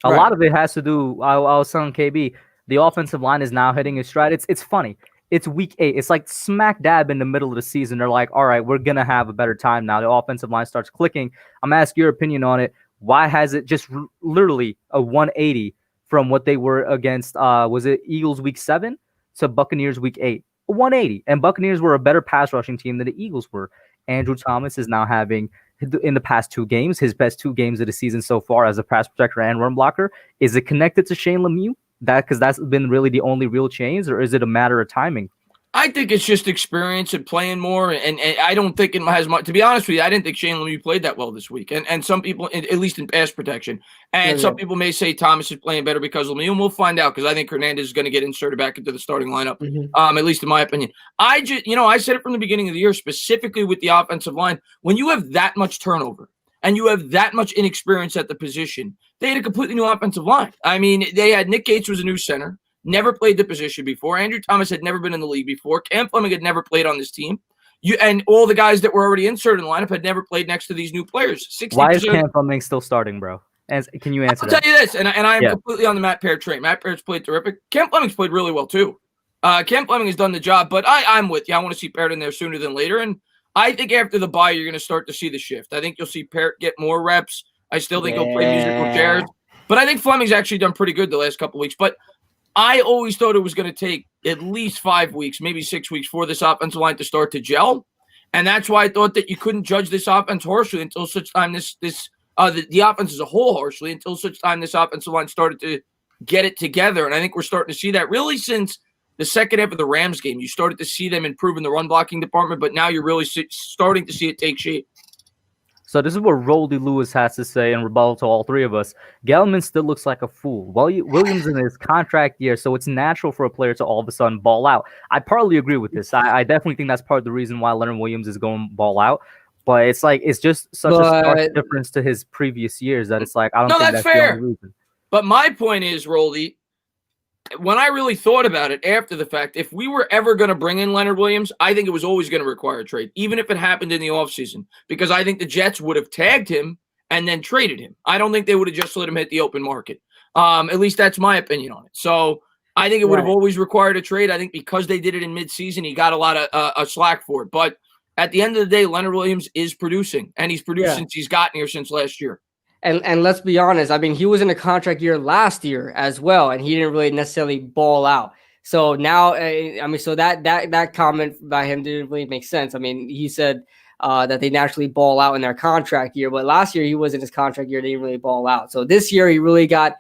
A lot of it has to do, I was telling KB, the offensive line is now hitting its stride. It's funny. It's week 8. It's like smack dab in the middle of the season. They're like, all right, we're going to have a better time now. The offensive line starts clicking. I'm asking your opinion on it. Why has it just literally a 180 from what they were against, was it Eagles week 7 to Buccaneers week 8? A 180. And Buccaneers were a better pass rushing team than the Eagles were. Andrew Thomas is now having, in the past 2 games, his best 2 games of the season so far as a pass protector and run blocker. Is it connected to Shane Lemieux? Because that's been really the only real change, or is it a matter of timing? I think it's just experience and playing more, and I don't think it has much. To be honest with you, I didn't think Shane Lemieux played that well this week, and some people, at least in pass protection, and some people may say Thomas is playing better because of Lemieux, and we'll find out because I think Hernandez is going to get inserted back into the starting lineup, at least in my opinion. I said it from the beginning of the year, specifically with the offensive line, when you have that much turnover and you have that much inexperience at the position, they had a completely new offensive line. I mean, they had Nick Gates was a new center. Never played the position before. Andrew Thomas had never been in the league before. Cam Fleming had never played on this team. And all the guys that were already inserted in the lineup had never played next to these new players. 60%. Why is Cam Fleming still starting, bro? Can you answer that? I'll tell you this, and I am completely on the Matt Peart train. Matt Peart's played terrific. Cam Fleming's played really well, too. Cam Fleming has done the job, but I'm with you. I want to see Peart in there sooner than later. And I think after the bye, you're going to start to see the shift. I think you'll see Peart get more reps. I still think he'll play musical chairs. But I think Fleming's actually done pretty good the last couple weeks. But I always thought it was going to take at least 5 weeks, maybe 6 weeks for this offensive line to start to gel. And that's why I thought that you couldn't judge this offense harshly until such time the offense as a whole harshly until such time this offensive line started to get it together. And I think we're starting to see that really since the second half of the Rams game. You started to see them improve in the run blocking department, but now you're really starting to see it take shape. So this is what Roldy Lewis has to say in rebuttal to all three of us. Gettleman still looks like a fool. Williams in his contract year, so it's natural for a player to all of a sudden ball out. I partly agree with this. I definitely think that's part of the reason why Leonard Williams is going ball out. But it's just such a stark difference to his previous years that it's like I don't think that's fair. The only reason. But my point is, Roldy, when I really thought about it after the fact, if we were ever going to bring in Leonard Williams, I think it was always going to require a trade, even if it happened in the offseason, because I think the Jets would have tagged him and then traded him. I don't think they would have just let him hit the open market. At least that's my opinion on it. So I think it would have always required a trade. I think because they did it in midseason, he got a lot of slack for it. But at the end of the day, Leonard Williams is producing, and he's produced since he's gotten here since last year. And let's be honest, I mean, he was in a contract year last year as well, and he didn't really necessarily ball out. So now, so that comment by him didn't really make sense. I mean, he said that they naturally ball out in their contract year, but last year he was in his contract year, they didn't really ball out. So this year he really got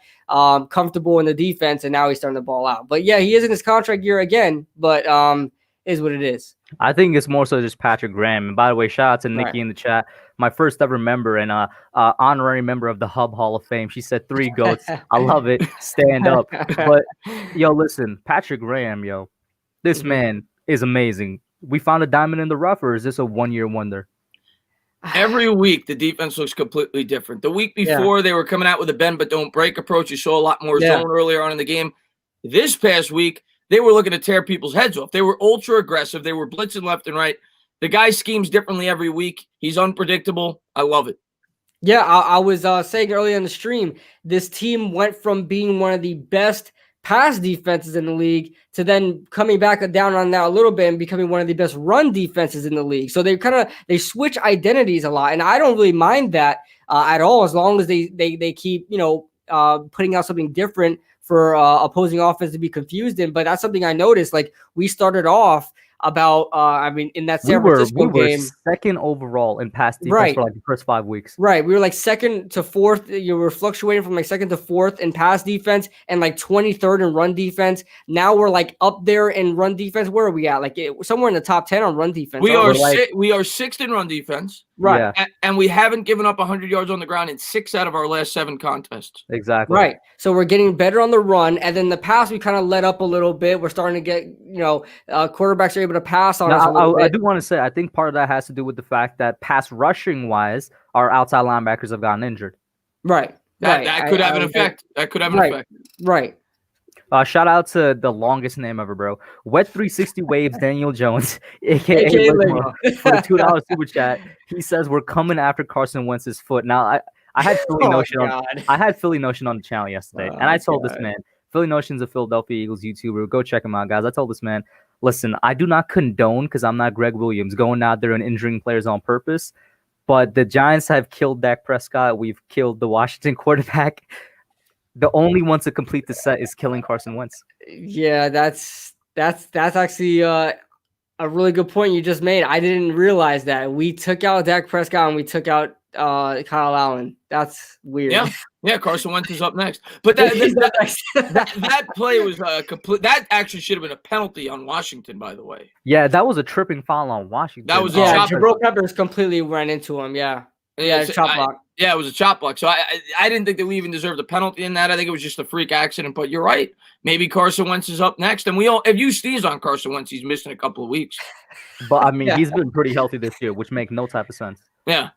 comfortable in the defense, and now he's starting to ball out. But yeah, he is in his contract year again, but is what it is. I think it's more so just Patrick Graham. And by the way, shout out to Nikki in the chat. My first ever member and honorary member of the Hub Hall of Fame. She said 3 goats. I love it. Stand up. But, yo, listen, Patrick Graham, this man is amazing. We found a diamond in the rough, or is this a one-year wonder? Every week, the defense looks completely different. The week before, they were coming out with a bend but don't break approach. You saw a lot more zone earlier on in the game. This past week, they were looking to tear people's heads off. They were ultra aggressive. They were blitzing left and right. The guy schemes differently every week. He's unpredictable. I love it. Yeah, I was saying earlier in the stream, this team went from being one of the best pass defenses in the league to then coming back down on that a little bit and becoming one of the best run defenses in the league. So they switch identities a lot, and I don't really mind that at all, as long as they keep putting out something different for opposing offense to be confused in. But that's something I noticed. Like, we started off about in that San Francisco game, second overall in pass defense for like the first 5 weeks. Right. We were like second to fourth. You were fluctuating from like second to fourth in pass defense and like 23rd in run defense. Now we're like up there in run defense. Where are we at? Like somewhere in the top 10 on run defense. We are sixth in run defense. Right. Yeah. And we haven't given up 100 yards on the ground in 6 out of our last 7 contests. Exactly. Right. So we're getting better on the run. And then the pass, we kind of let up a little bit. We're starting to get, quarterbacks are able to pass on us a little bit. I do want to say, I think part of that has to do with the fact that pass rushing wise, our outside linebackers have gotten injured. Right. That could have an effect. That could have an effect. Right. Shout out to the longest name ever, bro. Wet 360 Waves Daniel Jones, aka Ligma, for the $2 super chat. He says we're coming after Carson Wentz's foot. Now I had Philly Notion on the channel yesterday, and I told this man, Philly Notion's a Philadelphia Eagles YouTuber. Go check him out, guys. I told this man, listen, I do not condone, because I'm not Greg Williams, going out there and injuring players on purpose. But the Giants have killed Dak Prescott. We've killed the Washington quarterback. The only one to complete the set is killing Carson Wentz. Yeah, that's actually a really good point you just made. I didn't realize that we took out Dak Prescott and we took out Kyle Allen. That's weird. Yeah, Carson Wentz is up next. But that play was complete. That actually should have been a penalty on Washington, by the way. Yeah, that was a tripping foul on Washington. That was Jabril Peppers completely ran into him. Yeah, chop block. Yeah, it was a chop block. So I didn't think that we even deserved a penalty in that. I think it was just a freak accident. But you're right. Maybe Carson Wentz is up next. And if you sneeze on Carson Wentz, he's missing a couple of weeks. But I mean, he's been pretty healthy this year, which makes no type of sense. Yeah.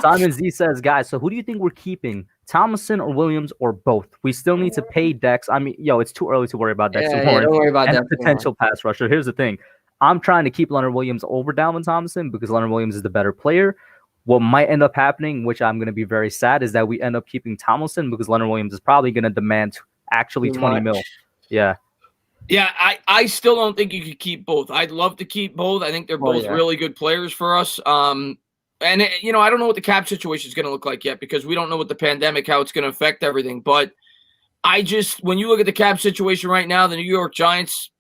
Simon Z says, guys, so who do you think we're keeping? Thomason or Williams or both? We still need to pay Dex. I mean, it's too early to worry about Dex. Don't worry about that. Potential pass rusher. Here's the thing. I'm trying to keep Leonard Williams over Dalvin Thomason because Leonard Williams is the better player. What might end up happening, which I'm going to be very sad, is that we end up keeping Tomlinson because Leonard Williams is probably going to demand actually 20 mil. Yeah. Yeah, I still don't think you could keep both. I'd love to keep both. I think they're both really good players for us. And I don't know what the cap situation is going to look like yet because we don't know what the pandemic, how it's going to affect everything. But when you look at the cap situation right now, the New York Giants,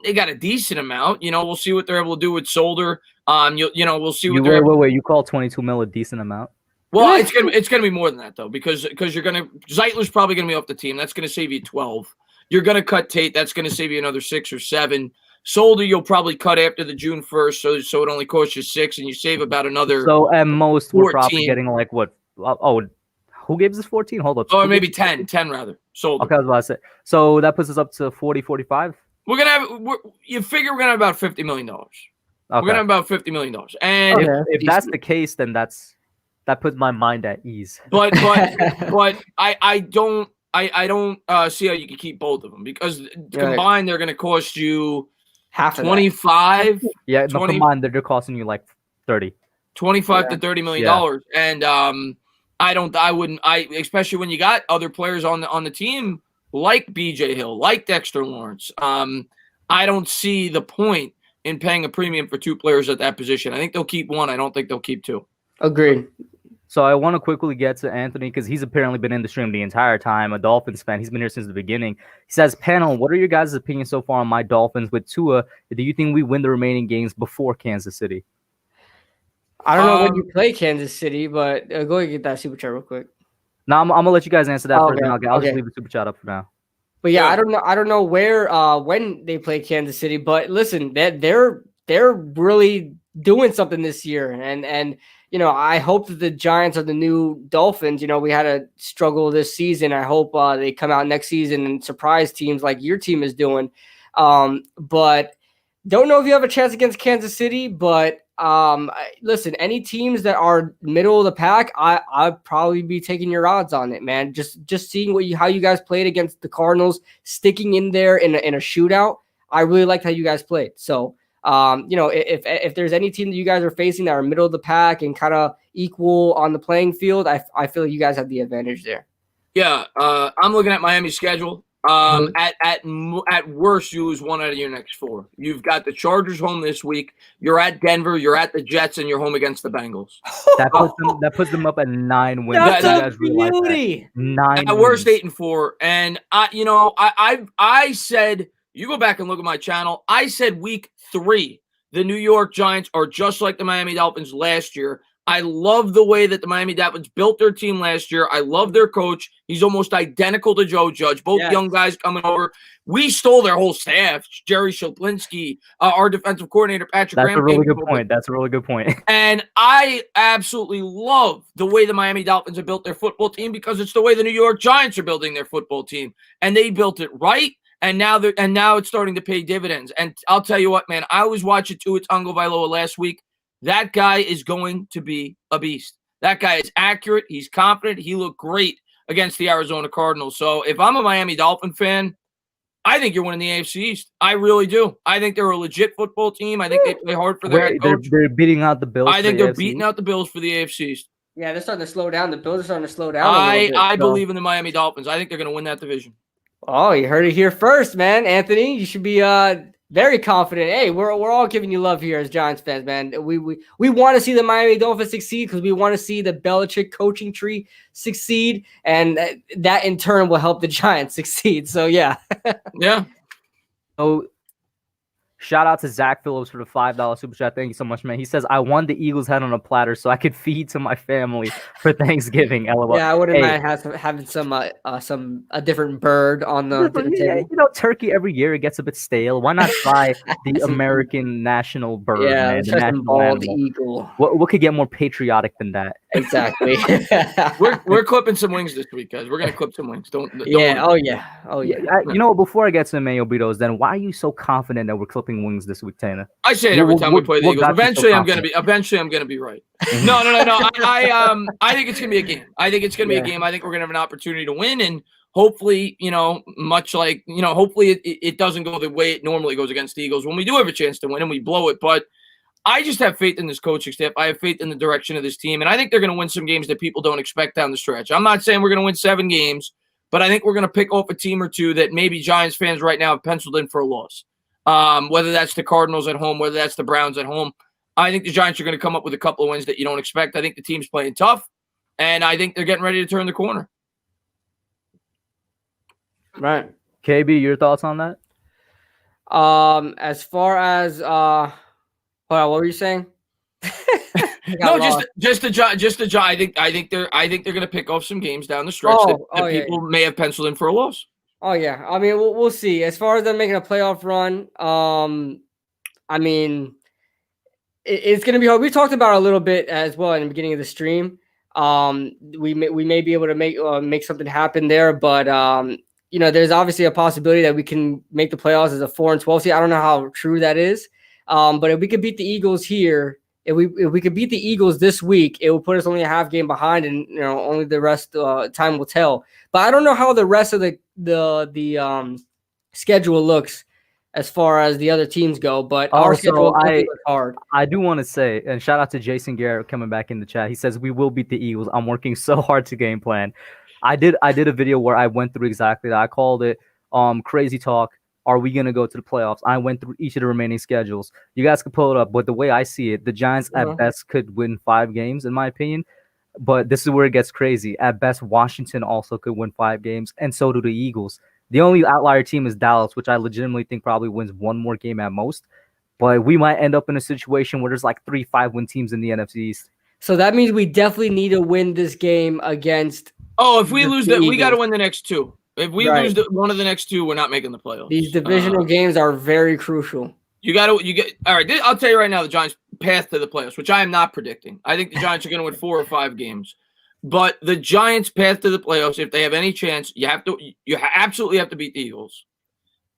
they got a decent amount. We'll see what they're able to do with Solder. We'll see what they're able. Wait, you call 22 mil a decent amount? Well, it's gonna be more than that though because Zeitler's probably gonna be off the team. That's gonna save you 12. You're going to cut Tate. That's going to save you another 6 or 7. Solder, you'll probably cut after the June 1st, so it only costs you 6, and you save about another. So at most, 14. We're probably getting what? Oh, who gave us 14? Hold up. Oh, maybe 10 rather. Solder. Okay, I was about to say. So that puts us up to 40, 45? You figure we're going to have about $50 million. Okay. We're going to have about $50 million. And if that's the case, then that puts my mind at ease. But I don't see how you can keep both of them because combined they're going to cost you half 25. Yeah, combined they're costing you like 30. 25 to $30 million. And I wouldn't especially when you got other players on the team like BJ Hill, like Dexter Lawrence. I don't see the point in paying a premium for 2 players at that position. I think they'll keep 1. I don't think they'll keep 2. Agreed. So I want to quickly get to Anthony because he's apparently been in the stream the entire time, a Dolphins fan. He's been here since the beginning. He says, panel, what are your guys' opinions so far on my Dolphins with Tua? Do you think we win the remaining games before Kansas City? I don't know when you play Kansas City, but go ahead and get that super chat real quick. No, I'm going to let you guys answer that first, and I'll just leave the super chat up for now. But yeah, I don't know where when they play Kansas City, but listen, they're really doing something this year, and I hope that the Giants are the new Dolphins. We had a struggle this season. I hope they come out next season and surprise teams like your team is doing. But don't know if you have a chance against Kansas City, but listen, any teams that are middle of the pack, I'd probably be taking your odds on it, man. Just seeing how you guys played against the Cardinals, sticking in there in a shootout. I really liked how you guys played. So, if there's any team that you guys are facing that are middle of the pack and kind of equal on the playing field, I feel like you guys have the advantage there. Yeah, I'm looking at Miami's schedule. At worst, you lose 1 out of your next 4. You've got the Chargers home this week. You're at Denver. You're at the Jets, and you're home against the Bengals. That puts them up at 9 wins. That's a beauty. 9 at worst 8-4. And I said, you go back and look at my channel. I said week 3, the New York Giants are just like the Miami Dolphins last year. I love the way that the Miami Dolphins built their team last year. I love their coach. He's almost identical to Joe Judge. Both young guys coming over. We stole their whole staff. Jerry Shaplinsky, our defensive coordinator, Patrick Graham. That's a really good point. And I absolutely love the way the Miami Dolphins have built their football team because it's the way the New York Giants are building their football team. And they built it right. And now it's starting to pay dividends. And I'll tell you what, man, I was watching Tua Tagovailoa last week. That guy is going to be a beast. That guy is accurate. He's confident. He looked great against the Arizona Cardinals. So if I'm a Miami Dolphin fan, I think you're winning the AFC East. I really do. I think they're a legit football team. I think they play hard for their head coach. They're beating out the Bills. I think they're beating out the Bills for the AFC East. Yeah, they're starting to slow down. The Bills are starting to slow down a little bit. I believe in the Miami Dolphins. I think they're going to win that division. Oh, you heard it here first, man. Anthony, you should be very confident. Hey, we're all giving you love here as Giants fans, man. We want to see the Miami Dolphins succeed because we want to see the Belichick coaching tree succeed, and that in turn will help the Giants succeed. So yeah, yeah. So Shout out to Zach Phillips for the $5 super chat. Thank you so much, man. He says, I won the Eagles head on a platter so I could feed to my family for Thanksgiving. LOL. Yeah, I wouldn't mind having a different bird on the dinner table. You know, turkey every year, it gets a bit stale. Why not try the American national bird, man? The national bald animal. eagle. What could get more patriotic than that? Exactly. we're clipping some wings this week, guys. We're gonna clip some wings. Don't yeah. worry. Oh yeah. You know, before I get to the mayo burritos, then why are you so confident that we're clipping wings this week, Tana? I say it every time we play the Eagles. Eventually, I'm gonna be right. No. I think it's gonna be a game. I think it's gonna be a game. I think we're gonna have an opportunity to win, and hopefully, much like hopefully it doesn't go the way it normally goes against the Eagles when we do have a chance to win and we blow it. But I just have faith in this coaching staff. I have faith in the direction of this team, and I think they're going to win some games that people don't expect down the stretch. I'm not saying we're going to win 7 games, but I think we're going to pick off a team or two that maybe Giants fans right now have penciled in for a loss. Whether that's the Cardinals at home, whether that's the Browns at home. I think the Giants are going to come up with a couple of wins that you don't expect. I think the team's playing tough, and I think they're getting ready to turn the corner. Right. KB, your thoughts on that? As far as what were you saying? No, just the Giants. I think they're going to pick off some games down the stretch that people may have penciled in for a loss. Oh yeah, I mean we'll see. As far as them making a playoff run, I mean it's going to be hard. We talked about it a little bit as well in the beginning of the stream. We may be able to make something happen there, but there's obviously a possibility that we can make the playoffs as a 4-12 seed. I don't know how true that is. But if we could beat the Eagles here, if we could beat the Eagles this week, it will put us only a half game behind, and only the rest time will tell. But I don't know how the rest of the schedule looks as far as the other teams go. But our schedule looks hard. I do want to say, and shout out to Jason Garrett coming back in the chat. He says we will beat the Eagles. I'm working so hard to game plan. I did a video where I went through exactly that. I called it crazy talk. Are we going to go to the playoffs? I went through each of the remaining schedules. You guys can pull it up, but the way I see it, the Giants at best could win 5 games, in my opinion. But this is where it gets crazy. At best, Washington also could win 5 games, and so do the Eagles. The only outlier team is Dallas, which I legitimately think probably wins 1 more game at most. But we might end up in a situation where there's like 3 5-win teams in the NFC East. So that means we definitely need to win this game against. Oh, if we lose that, we got to win the next 2. If we lose one of the next 2, we're not making the playoffs. These divisional games are very crucial. All right. I'll tell you right now, the Giants' path to the playoffs, which I am not predicting. I think the Giants are going to win 4 or 5 games, but the Giants' path to the playoffs, if they have any chance, you absolutely have to beat the Eagles.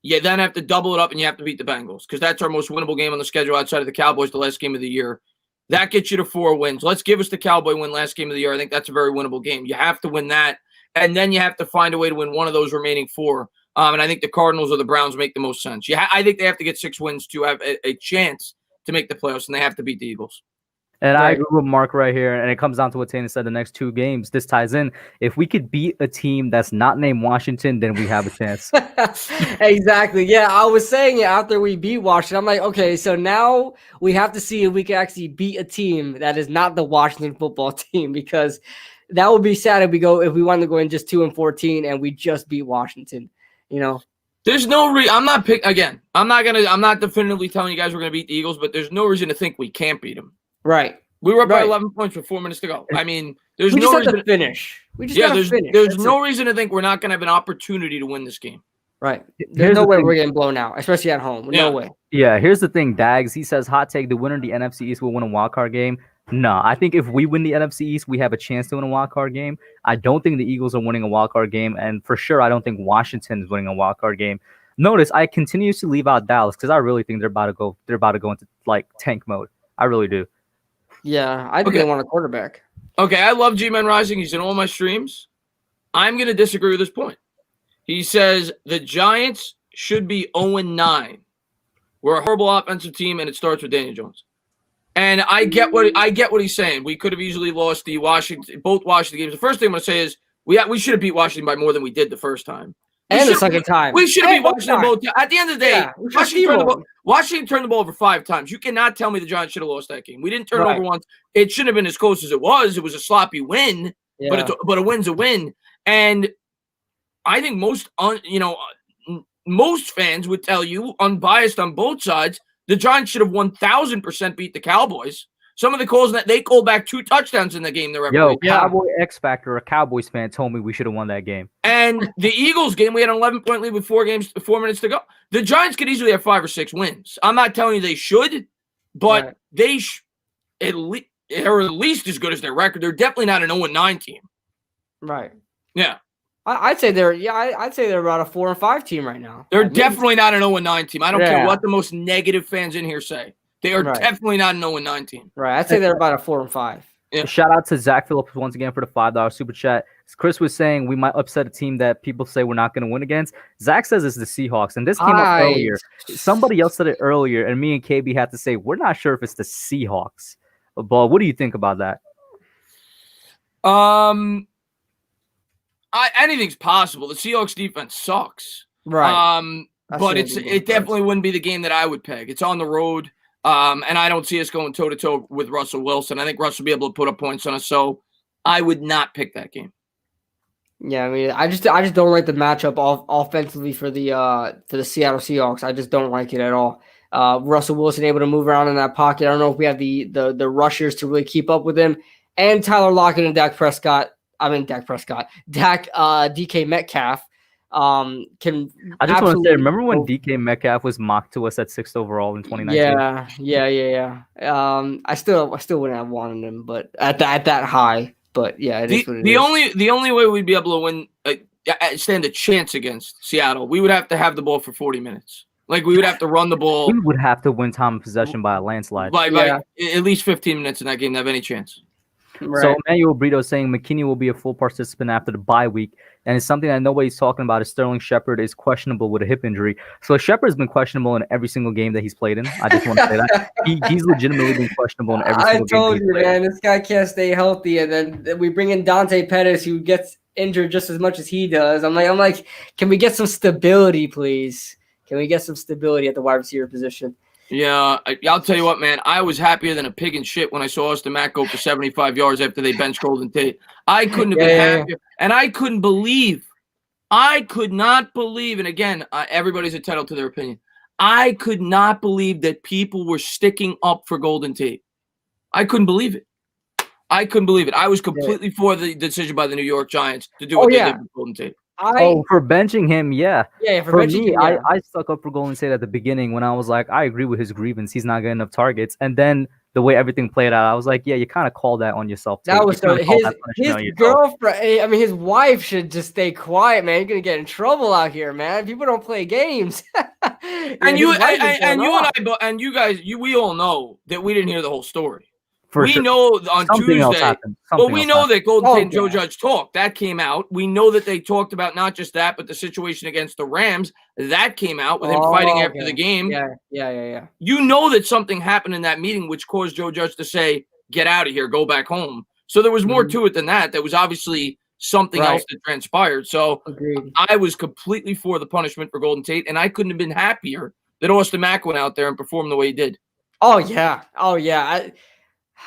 You then have to double it up, and you have to beat the Bengals because that's our most winnable game on the schedule outside of the Cowboys, the last game of the year. That gets you to 4 wins. Let's give us the Cowboy win last game of the year. I think that's a very winnable game. You have to win that. And then you have to find a way to win one of those remaining 4. And I think the Cardinals or the Browns make the most sense. I think they have to get 6 wins to have a chance to make the playoffs, and they have to beat the Eagles. And I agree with Mark right here, and it comes down to what Tana said, the next 2 games. This ties in. If we could beat a team that's not named Washington, then we have a chance. Exactly. Yeah, I was saying it after we beat Washington. I'm like, okay, so now we have to see if we can actually beat a team that is not the Washington football team, because – that would be sad if we wanted to go in just 2-14 and we just beat Washington. There's no reason. I'm not definitively telling you guys we're gonna beat the Eagles, but there's no reason to think we can't beat them. Right. We were up by 11 points with 4 minutes to go. I mean, there's no reason to finish. There's no reason to think we're not gonna have an opportunity to win this game. Right. There's no way we're getting blown out, especially at home. No way. Yeah. Here's the thing, Dags. He says, hot take: the winner of the NFC East will win a wild card game. No, I think if we win the NFC East, we have a chance to win a wild card game. I don't think the Eagles are winning a wild card game, and for sure, I don't think Washington is winning a wild card game. Notice I continuously leave out Dallas because I really think they're about to go into like tank mode. I really do. Yeah, I think they want a quarterback. Okay, I love G-Man Rising. He's in all my streams. I'm going to disagree with this point. He says the Giants should be 0-9. We're a horrible offensive team, and it starts with Daniel Jones. And I get what he's saying. We could have easily lost both Washington games. The first thing I'm going to say is we should have beat Washington by more than we did the first time. And the second time. We should have beat Washington both times. At the end of the day, Washington turned the ball over 5 times. You cannot tell me the Giants should have lost that game. We didn't turn it over once. It shouldn't have been as close as it was. It was a sloppy win, but a win's a win. And I think most fans would tell you, unbiased on both sides, the Giants should have 1,000% beat the Cowboys. Some of the calls that they called back 2 touchdowns in the game. Cowboy X Factor, a Cowboys fan, told me we should have won that game. And the Eagles game, we had an 11-point lead with 4 minutes to go. The Giants could easily have 5 or 6 wins. I'm not telling you they should, but they at least as good as their record. They're definitely not an 0-9 team. Right. Yeah. I'd say they're about a 4-5 team right now. They're definitely not an 0-9 team. I don't care what the most negative fans in here say. They are definitely not an 0-9 team. Right. I'd say they're about a 4-5. Yeah. Shout out to Zach Phillips once again for the $5 super chat. Chris was saying we might upset a team that people say we're not going to win against. Zach says it's the Seahawks, and this came up earlier. Somebody else said it earlier, and me and KB had to say we're not sure if it's the Seahawks. But what do you think about that? Anything's possible. The Seahawks defense sucks. Right. But it definitely wouldn't be the game that I would peg. It's on the road. And I don't see us going toe-to-toe with Russell Wilson. I think Russ will be able to put up points on us, so I would not pick that game. Yeah, I mean, I just don't like the matchup offensively for the Seattle Seahawks. I just don't like it at all. Russell Wilson able to move around in that pocket. I don't know if we have the rushers to really keep up with him. And Tyler Lockett and DK Metcalf. I just want to say, remember when DK Metcalf was mocked to us at 6th overall in 2019? Yeah. I still wouldn't have wanted him, but at that high. But yeah, it is what it is. The only way we'd be able to win, stand a chance against Seattle, we would have to have the ball for 40 minutes. Like we would have to run the ball. We would have to win time of possession by a landslide. By at least 15 minutes in that game to have any chance. Right. So Emmanuel Brito saying McKinney will be a full participant after the bye week, and it's something that nobody's talking about is Sterling Shepard is questionable with a hip injury. So Shepard's been questionable in every single game that he's played in. I just want to say that he's legitimately been questionable in every single game. I told you, man, this guy can't stay healthy, and then we bring in Dante Pettis, who gets injured just as much as he does. I'm like, can we get some stability, please? Can we get some stability at the wide receiver position? Yeah, I'll tell you what, man. I was happier than a pig in shit when I saw Austin Mack go for 75 yards after they benched Golden Tate. I couldn't have been happier. And I could not believe, and again, everybody's entitled to their opinion. I could not believe that people were sticking up for Golden Tate. I couldn't believe it. I was completely for the decision by the New York Giants to do what they did with Golden Tate. For benching him, yeah. Yeah, for benching him, I stuck up for Golden State at the beginning when I was like, I agree with his grievance. He's not getting enough targets. And then the way everything played out, I was like, yeah, you kind of called that on yourself. That was his girlfriend. I mean, his wife should just stay quiet, man. You're gonna get in trouble out here, man. People don't play games. And you guys, we all know that we didn't hear the whole story. We know on Tuesday. We know that Golden Tate and Joe Judge talked. That came out. We know that they talked about not just that, but the situation against the Rams. That came out with him fighting after the game. Yeah. You know that something happened in that meeting which caused Joe Judge to say, "Get out of here, go back home." So there was more to it than that. There was obviously something else that transpired. So I was completely for the punishment for Golden Tate, and I couldn't have been happier that Austin Mack went out there and performed the way he did. Oh yeah.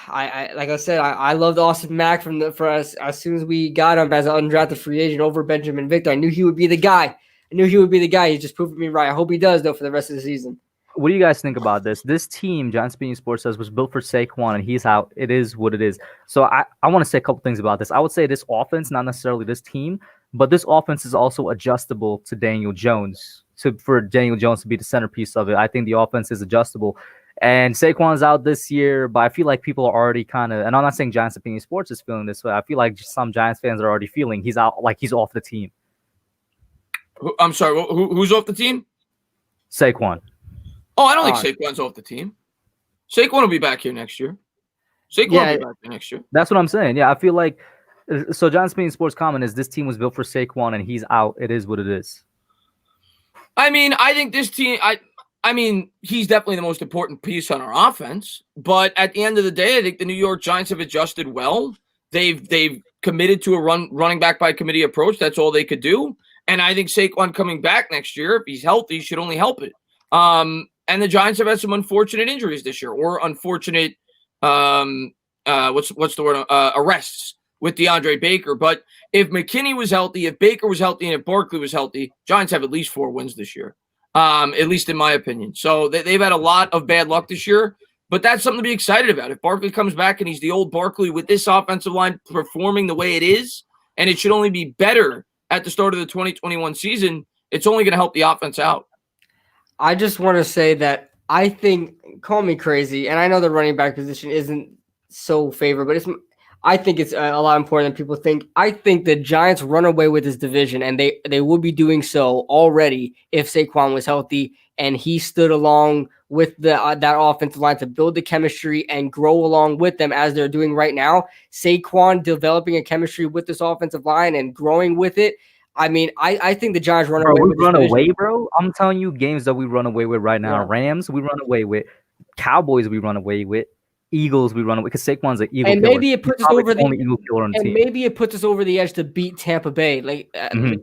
I like I said, I loved Austin Mack for us as soon as we got him as an undrafted free agent over Benjamin Victor. I knew he would be the guy. He just proved me right. I hope he does though for the rest of the season. What do you guys think about this? This team, John Speedy Sports says, was built for Saquon, and he's out. It is what it is. So I want to say a couple things about this. I would say this offense, not necessarily this team, but this offense is also adjustable to Daniel Jones. For Daniel Jones to be the centerpiece of it, I think the offense is adjustable. And Saquon's out this year, but I feel like people are already kind of, and I'm not saying Giants Opinion Sports is feeling this way. I feel like some Giants fans are already feeling he's out, like he's off the team. I'm sorry, who's off the team? Saquon. Oh, I don't think Saquon's off the team. Saquon will be back here next year. Saquon will be back here next year. That's what I'm saying. Yeah, I feel like, so Giants Opinion Sports comment is this team was built for Saquon and he's out. It is what it is. I mean, I think this team, I mean, he's definitely the most important piece on our offense. But at the end of the day, I think the New York Giants have adjusted well. They've committed to a running back by committee approach. That's all they could do. And I think Saquon coming back next year, if he's healthy, should only help it. And the Giants have had some unfortunate injuries this year, or unfortunate what's the word? Arrests. with DeAndre Baker. But if McKinney was healthy, if Baker was healthy, and if Barkley was healthy, Giants have at least 4 wins this year, at least in my opinion. So they've had a lot of bad luck this year, but that's something to be excited about. If Barkley comes back and he's the old Barkley with this offensive line performing the way it is, and it should only be better at the start of the 2021 season, it's only going to help the offense out. I just want to say that I think, call me crazy, and I know the running back position isn't so favored, but I think it's a lot important than people think. I think the Giants run away with this division, and they would be doing so already if Saquon was healthy and he stood along with that offensive line to build the chemistry and grow along with them as they're doing right now. Saquon developing a chemistry with this offensive line and growing with it. I mean, I think the Giants run away with this division. Bro. I'm telling you, games that we run away with right now. Yeah. Rams, we run away with. Cowboys, we run away with. Eagles, we run away because Saquon's an Eagle. And maybe it puts us over the Eagle killer on the team. Maybe it puts us over the edge to beat Tampa Bay. Like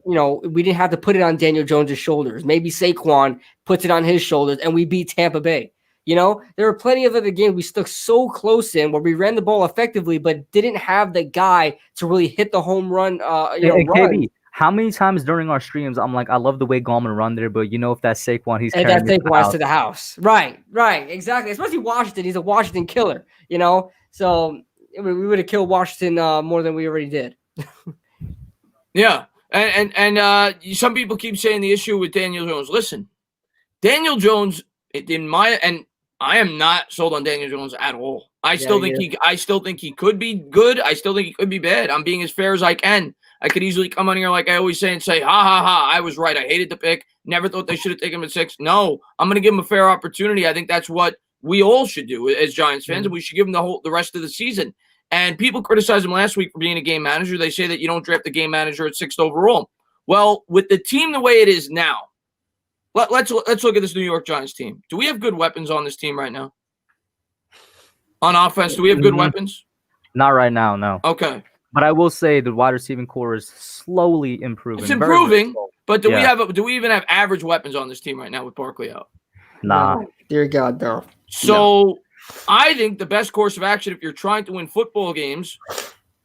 we didn't have to put it on Daniel Jones' shoulders. Maybe Saquon puts it on his shoulders, and we beat Tampa Bay. There were plenty of other games we stuck so close in where we ran the ball effectively, but didn't have the guy to really hit the home run. Run. KB, how many times during our streams I'm like, I love the way Gallman run there, but if that's Saquon, he's carrying that Saquon's to the house. Right, exactly. Especially Washington, he's a Washington killer. So we would have killed Washington more than we already did. Yeah, and some people keep saying the issue with Daniel Jones. Listen, Daniel Jones, I am not sold on Daniel Jones at all. I still think he could be good. I still think he could be bad. I'm being as fair as I can. I could easily come on here like I always say and say, ha, ha, ha, I was right. I hated the pick. Never thought they should have taken him at 6. No, I'm going to give him a fair opportunity. I think that's what we all should do as Giants fans, and we should give him the rest of the season. And people criticized him last week for being a game manager. They say that you don't draft the game manager at 6th overall. Well, with the team the way it is now, let's look at this New York Giants team. Do we have good weapons on this team right now? On offense, do we have good weapons? Not right now, no. Okay. But I will say the wide receiving core is slowly improving. It's improving, but do we even have average weapons on this team right now with Barkley out? Nah. No. Dear God, no. So I think the best course of action if you're trying to win football games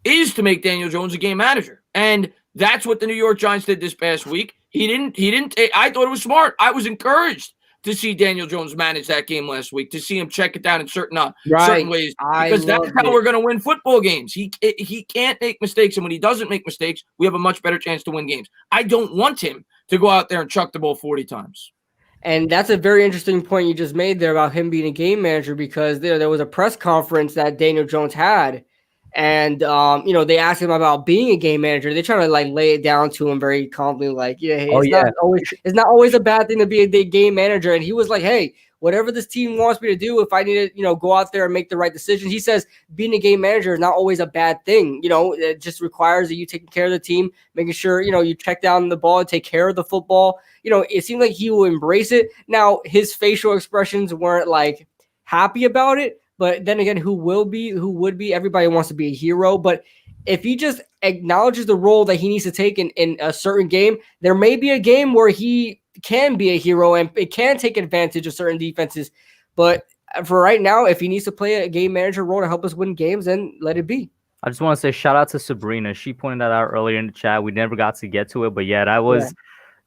is to make Daniel Jones a game manager. And that's what the New York Giants did this past week. He didn't I thought it was smart. I was encouraged to see Daniel Jones manage that game last week, to see him check it down in certain ways, because that's how we're going to win football games. He can't make mistakes, and when he doesn't make mistakes, we have a much better chance to win games. I don't want him to go out there and chuck the ball 40 times. And that's a very interesting point you just made there about him being a game manager, because there was a press conference that Daniel Jones had, and they asked him about being a game manager. They try to lay it down to him very calmly, it's not always a bad thing to be a game manager. And he was like, hey, whatever this team wants me to do, if I need to go out there and make the right decisions. He says being a game manager is not always a bad thing. It just requires that you taking care of the team, making sure you check down the ball, take care of the football. It seemed like he will embrace it. Now his facial expressions weren't happy about it. But then again, who would be? Everybody wants to be a hero. But if he just acknowledges the role that he needs to take in a certain game, there may be a game where he can be a hero and it can take advantage of certain defenses. But for right now, if he needs to play a game manager role to help us win games, then let it be. I just want to say shout out to Sabrina. She pointed that out earlier in the chat. We never got to get to it. But yeah, that was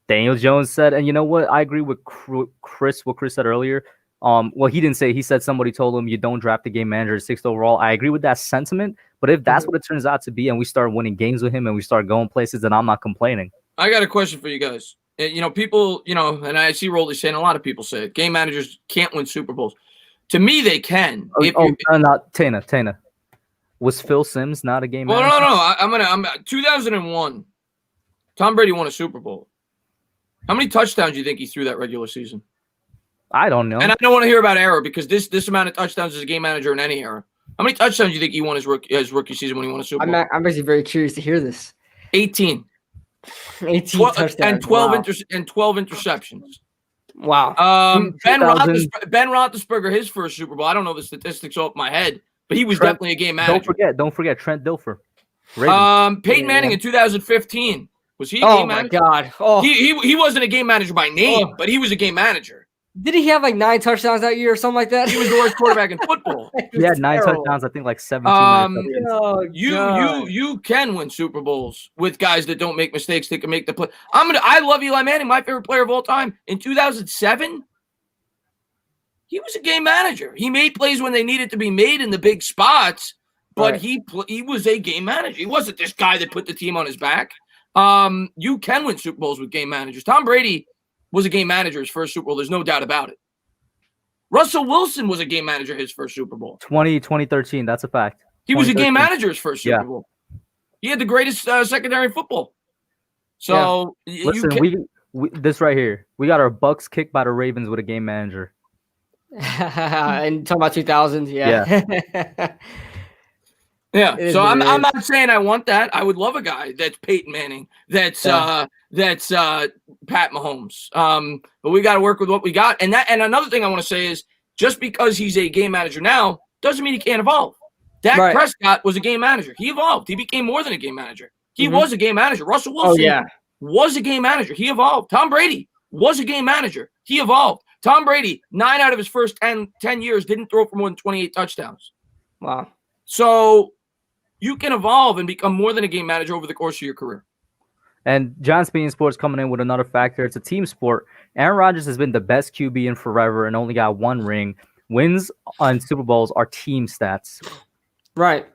Daniel Jones said. And you know what? I agree with Chris, what Chris said earlier. Well, he didn't say. He said somebody told him you don't draft the game manager at 6th overall. I agree with that sentiment. But if that's what it turns out to be, and we start winning games with him, and we start going places, then I'm not complaining. I got a question for you guys. People, and I see Rolly saying, a lot of people say it, game managers can't win Super Bowls. To me, they can. Not Tana. Was Phil Simms not a game manager? No. I'm 2001. Tom Brady won a Super Bowl. How many touchdowns do you think he threw that regular season? I don't know. And I don't want to hear about error, because this amount of touchdowns as a game manager in any era. How many touchdowns do you think he won his rookie season when he won a Super Bowl? I'm actually very curious to hear this. 18. 18 touchdowns. And 12 interceptions. Wow. Ben Roethlisberger, his first Super Bowl, I don't know the statistics off my head, but he was definitely a game manager. Don't forget Trent Dilfer. Peyton Manning in 2015. Was he a game manager? Oh, my God. Oh. He wasn't a game manager by name, but he was a game manager. Did he have like 9 touchdowns that year or something like that? He was the worst quarterback in football. He had 9 touchdowns, I think like 17 interceptions. Oh, You can win Super Bowls with guys that don't make mistakes. They can make the play. I love Eli Manning, my favorite player of all time. In 2007, he was a game manager. He made plays when they needed to be made in the big spots, but he was a game manager. He wasn't this guy that put the team on his back. You can win Super Bowls with game managers. Tom Brady was a game manager his first Super Bowl. There's no doubt about it. Russell Wilson was a game manager his first Super Bowl. 2013, that's a fact. He was a game manager his first Super Bowl. He had the greatest secondary in football. So listen, we this right here, we got our Bucks kicked by the Ravens with a game manager. And talking about 2000s, Yeah, so I'm not saying I want that. I would love a guy that's Peyton Manning, that's Pat Mahomes. But we got to work with what we got. And another thing I want to say is just because he's a game manager now doesn't mean he can't evolve. Dak Prescott was a game manager. He evolved. He became more than a game manager. He was a game manager. Russell Wilson was a game manager. He evolved. Tom Brady was a game manager. He evolved. Tom Brady, 9 out of his first 10 years, didn't throw for more than 28 touchdowns. Wow. So you can evolve and become more than a game manager over the course of your career. And John Speed Sports coming in with another factor. It's a team sport. Aaron Rodgers has been the best QB in forever and only got 1 ring. Wins on Super Bowls are team stats. Right.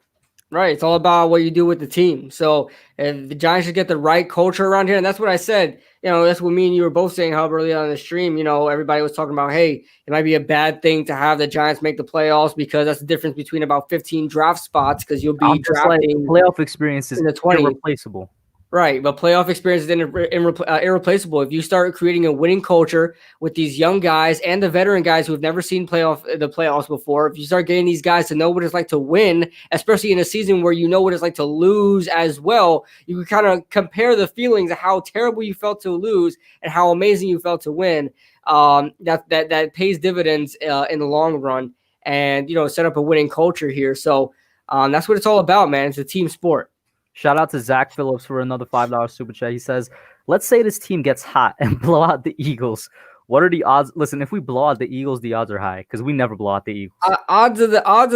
It's all about what you do with the team. So if the Giants should get the right culture around here, and that's what I said. That's what me and you were both saying, Hub, early on in the stream. Everybody was talking about, hey, it might be a bad thing to have the Giants make the playoffs because that's the difference between about 15 draft spots because you'll be drafting. Playoff experience is irreplaceable. Right, but playoff experience is irreplaceable. If you start creating a winning culture with these young guys and the veteran guys who have never seen the playoffs before, if you start getting these guys to know what it's like to win, especially in a season where you know what it's like to lose as well, you can kind of compare the feelings of how terrible you felt to lose and how amazing you felt to win. That pays dividends in the long run, and set up a winning culture here. So that's what it's all about, man. It's a team sport. Shout out to Zach Phillips for another $5 super chat. He says, let's say this team gets hot and blow out the Eagles. What are the odds? Listen, if we blow out the Eagles, the odds are high because we never blow out the Eagles. Odds of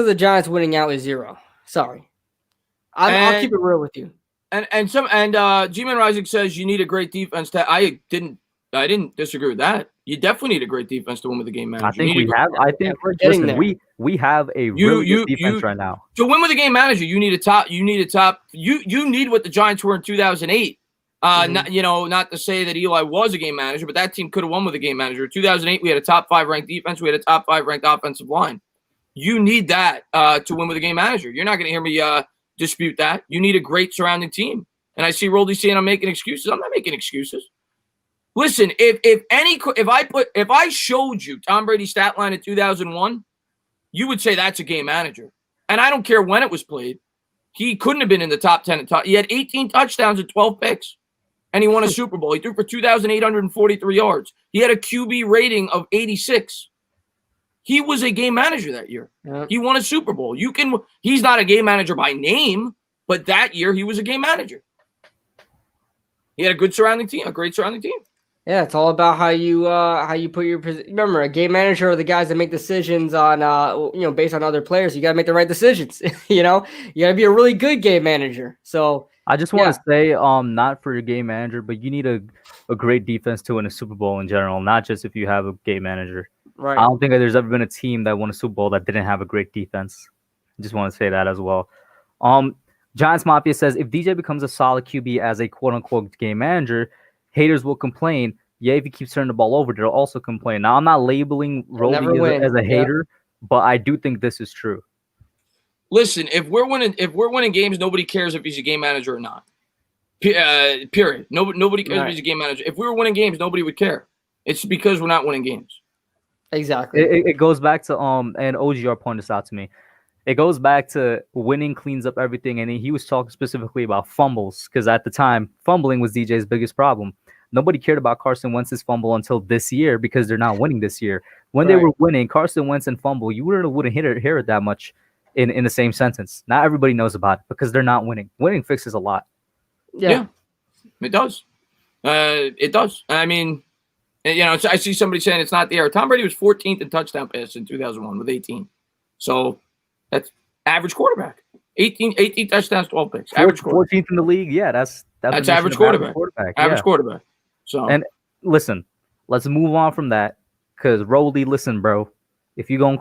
the Giants winning out is 0. Sorry. I'll keep it real with you. G-Man Rising says you need a great defense. I didn't disagree with that. You definitely need a great defense to win with a game manager. I think we have. I think we're getting there. We have a really good defense right now. To win with a game manager, you need a top. You need what the Giants were in 2008. Not to say that Eli was a game manager, but that team could have won with a game manager. 2008, we had a top 5 ranked defense. We had a top 5 ranked offensive line. You need that to win with a game manager. You're not going to hear me dispute that. You need a great surrounding team. And I see Roldy saying I'm making excuses. I'm not making excuses. Listen, if I showed you Tom Brady's stat line in 2001, you would say that's a game manager. And I don't care when it was played. He couldn't have been in the top 10. He had 18 touchdowns and 12 picks, and he won a Super Bowl. He threw for 2,843 yards. He had a QB rating of 86. He was a game manager that year. Yep. He won a Super Bowl. He's not a game manager by name, but that year he was a game manager. He had a good surrounding team, a great surrounding team. Yeah, it's all about how you put your. Remember, a game manager are the guys that make decisions on based on other players. You got to make the right decisions. You got to be a really good game manager. So I just want to say, not for your game manager, but you need a great defense to win a Super Bowl in general, not just if you have a game manager. Right. I don't think that there's ever been a team that won a Super Bowl that didn't have a great defense. I just want to say that as well. Giants Mafia says if DJ becomes a solid QB as a quote unquote game manager, haters will complain. Yeah, if he keeps turning the ball over, they'll also complain. Now, I'm not labeling Roldy as a hater, but I do think this is true. Listen, if we're winning games, nobody cares if he's a game manager or not. Period. Nobody cares if he's a game manager. If we were winning games, nobody would care. It's because we're not winning games. Exactly. It goes back to and OGR pointed this out to me. It goes back to winning cleans up everything, and he was talking specifically about fumbles because at the time, fumbling was DJ's biggest problem. Nobody cared about Carson Wentz's fumble until this year because they're not winning this year. When they were winning, Carson Wentz and fumble, you wouldn't hear it that much in the same sentence. Not everybody knows about it because they're not winning. Winning fixes a lot. Yeah, it does. It does. I mean, And, so I see somebody saying it's not the era. Tom Brady was 14th in touchdown passes in 2001 with 18. So that's average quarterback. 18 touchdowns, 12 picks. Average 14th in the league. Yeah, that's average quarterback. Average yeah. quarterback. So and listen, let's move on from that because Rolly, listen, bro. If you're gonna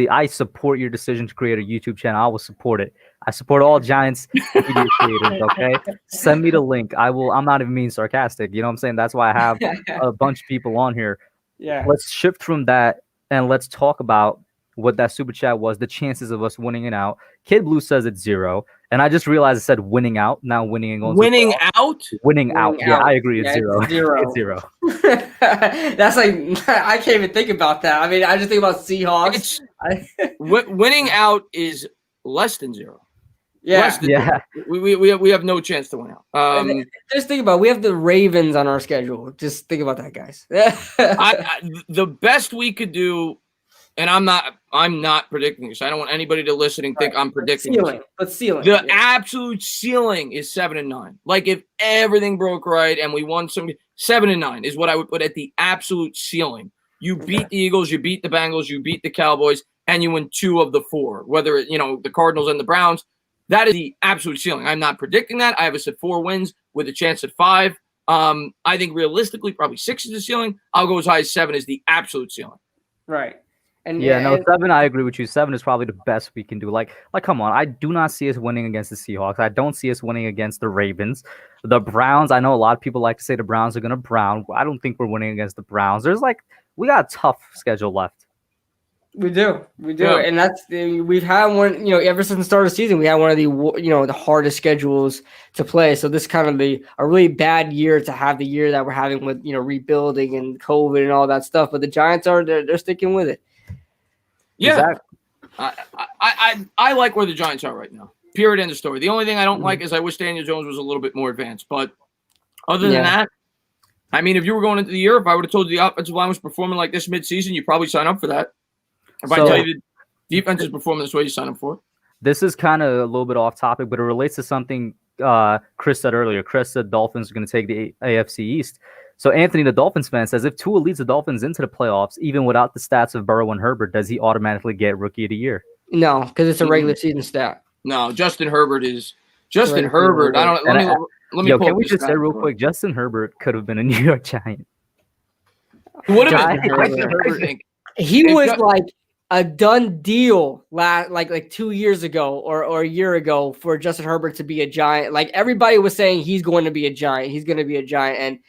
I support your decision to create a YouTube channel. I will support it. I support all Giants video creators. Okay, send me the link. I will. I'm not even being sarcastic. You know what I'm saying? That's why I have a bunch of people on here. Yeah. Let's shift from that and let's talk about what that super chat was. The chances of us winning it out. Kidblue says it's 0, and I just realized it said winning out. Now winning and going winning out. Winning out. Yeah, I agree. It's 0. It's 0. It's 0. That's like I can't even think about that. I mean, I just think about Seahawks. Winning out is less than 0. Yeah, less than 0. We have no chance to win out. Just think about we have the Ravens on our schedule. Just think about that, guys. The best we could do, and I'm not predicting this. I don't want anybody to listen and think I'm predicting ceiling. The absolute ceiling is 7-9. Like if everything broke right and we won 7-9 is what I would put at the absolute ceiling. You beat the Eagles, you beat the Bengals, you beat the Cowboys, and you win 2 of the 4. Whether the Cardinals and the Browns, that is the absolute ceiling. I'm not predicting that. I have us at 4 wins with a chance at 5. I think realistically, probably 6 is the ceiling. I'll go as high as 7 is the absolute ceiling. Right. And 7. I agree with you. 7 is probably the best we can do. Like, come on. I do not see us winning against the Seahawks. I don't see us winning against the Ravens, the Browns. I know a lot of people like to say the Browns are going to brown. I don't think we're winning against the Browns. We got a tough schedule left. We do, yeah. And we've had one. Ever since the start of the season, we had one of the the hardest schedules to play. So this is kind of a really bad year to have the year that we're having with rebuilding and COVID and all that stuff. But the Giants they're sticking with it. Yeah, exactly. I like where the Giants are right now. Period. End of story. The only thing I don't like is I wish Daniel Jones was a little bit more advanced. But other than that, I mean, if you were going into the year, if I would have told you the offensive line was performing like this midseason, you'd probably sign up for that. If I tell you the defense is performing this way, you sign up for it. This is kind of a little bit off topic, but it relates to something Chris said earlier. Chris said Dolphins are going to take the AFC East. So Anthony, the Dolphins fan, says if Tua leads the Dolphins into the playoffs, even without the stats of Burrow and Herbert, does he automatically get Rookie of the Year? No, because it's a regular season stat. No, Justin Herbert. I don't. Let me. Can we just say real quick? Justin Herbert could have been a New York Giant. Would have been. He was like a done deal like 2 years ago or a year ago for Justin Herbert to be a Giant. Like everybody was saying he's going to be a Giant. He's going to be a Giant. And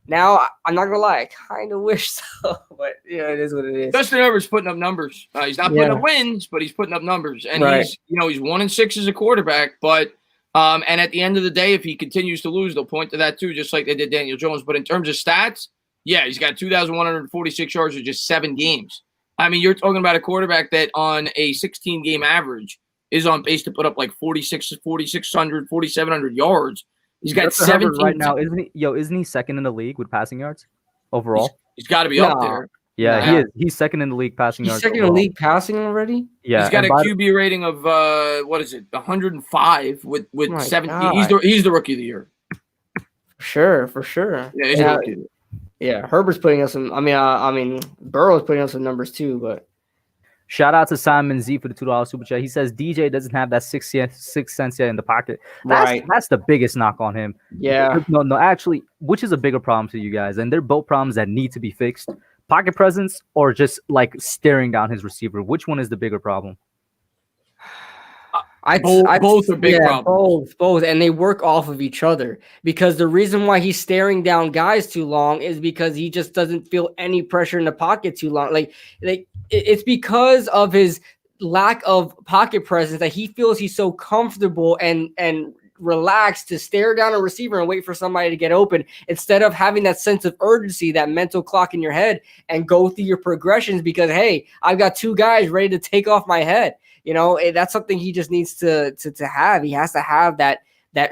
now I'm not gonna lie, I kind of wish so, but it is what it is. Justin Herbert's putting up numbers. He's not putting up wins, but he's putting up numbers. And he's 1-6 as a quarterback. But and at the end of the day, if he continues to lose, they'll point to that too, just like they did Daniel Jones. But in terms of stats, he's got 2,146 yards in just 7 games. I mean, you're talking about a quarterback that on a 16-game average is on pace to put up like 4,600, 4,700 yards. He's got 17 right now, isn't he? Isn't he second in the league with passing yards overall? He's got to be up there. Yeah, he is. He's second in the league passing yards. He's second in the league passing already. Yeah, he's got a QB rating of 105 with 17. He's the Rookie of the Year. For sure. Yeah, he's the Rookie. Yeah, Herbert's putting us some. I mean, Burrow's putting us some numbers too, but. Shout out to Simon Z for the $2 super chat. He says DJ doesn't have that 6 cents yet in the pocket. That's the biggest knock on him. Yeah. No, actually, which is a bigger problem to you guys? And they're both problems that need to be fixed. Pocket presence or just like staring down his receiver. Which one is the bigger problem? Both are big problems. Both, and they work off of each other. Because the reason why he's staring down guys too long is because he just doesn't feel any pressure in the pocket too long. Like it's because of his lack of pocket presence that he feels he's so comfortable and relaxed to stare down a receiver and wait for somebody to get open instead of having that sense of urgency, that mental clock in your head, and go through your progressions because, hey, I've got 2 guys ready to take off my head. That's something he just needs to have. He has to have that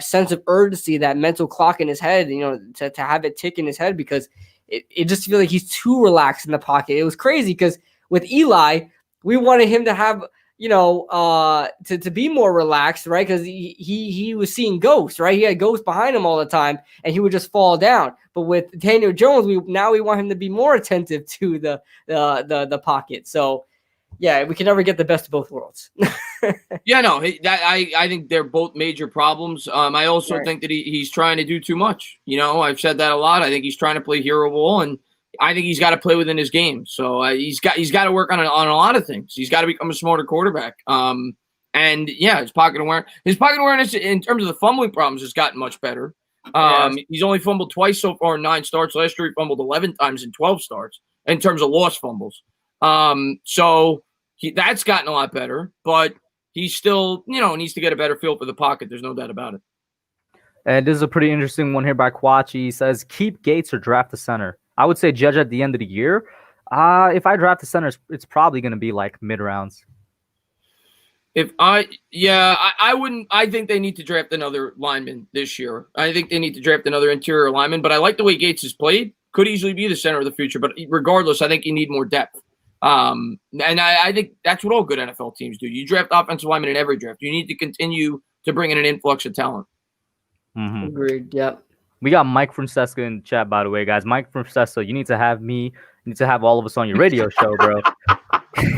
sense of urgency, that mental clock in his head, to have it tick in his head because it just feels like he's too relaxed in the pocket. It was crazy because with Eli, we wanted him to have, to be more relaxed, right? Because he was seeing ghosts, right? He had ghosts behind him all the time, and he would just fall down. But with Daniel Jones, we want him to be more attentive to the pocket. So, yeah, we can never get the best of both worlds. Yeah, no, I think they're both major problems. I also think that he's trying to do too much. I've said that a lot. I think he's trying to play hero ball, and I think he's got to play within his game. So he's got to work on a lot of things. He's got to become a smarter quarterback. And yeah, his pocket awareness in terms of the fumbling problems has gotten much better. He's only fumbled twice so far in 9 starts. Last year he fumbled 11 times in 12 starts in terms of lost fumbles. So that's gotten a lot better, but he still, needs to get a better feel for the pocket. There's no doubt about it. And this is a pretty interesting one here by Quachi. He says, keep Gates or draft the center. I would say judge at the end of the year. If I draft the center, it's probably going to be like mid rounds. I wouldn't. I think they need to draft another lineman this year. I think they need to draft another interior lineman, but I like the way Gates has played. Could easily be the center of the future, but regardless, I think you need more depth. And I think that's what all good NFL teams do. You draft offensive linemen in every draft. You need to continue to bring in an influx of talent. Mm-hmm. Agreed. Yep. We got Mike from Seska in the chat, by the way, guys. Mike from Seska, you need to have me. You need to have all of us on your radio show, bro.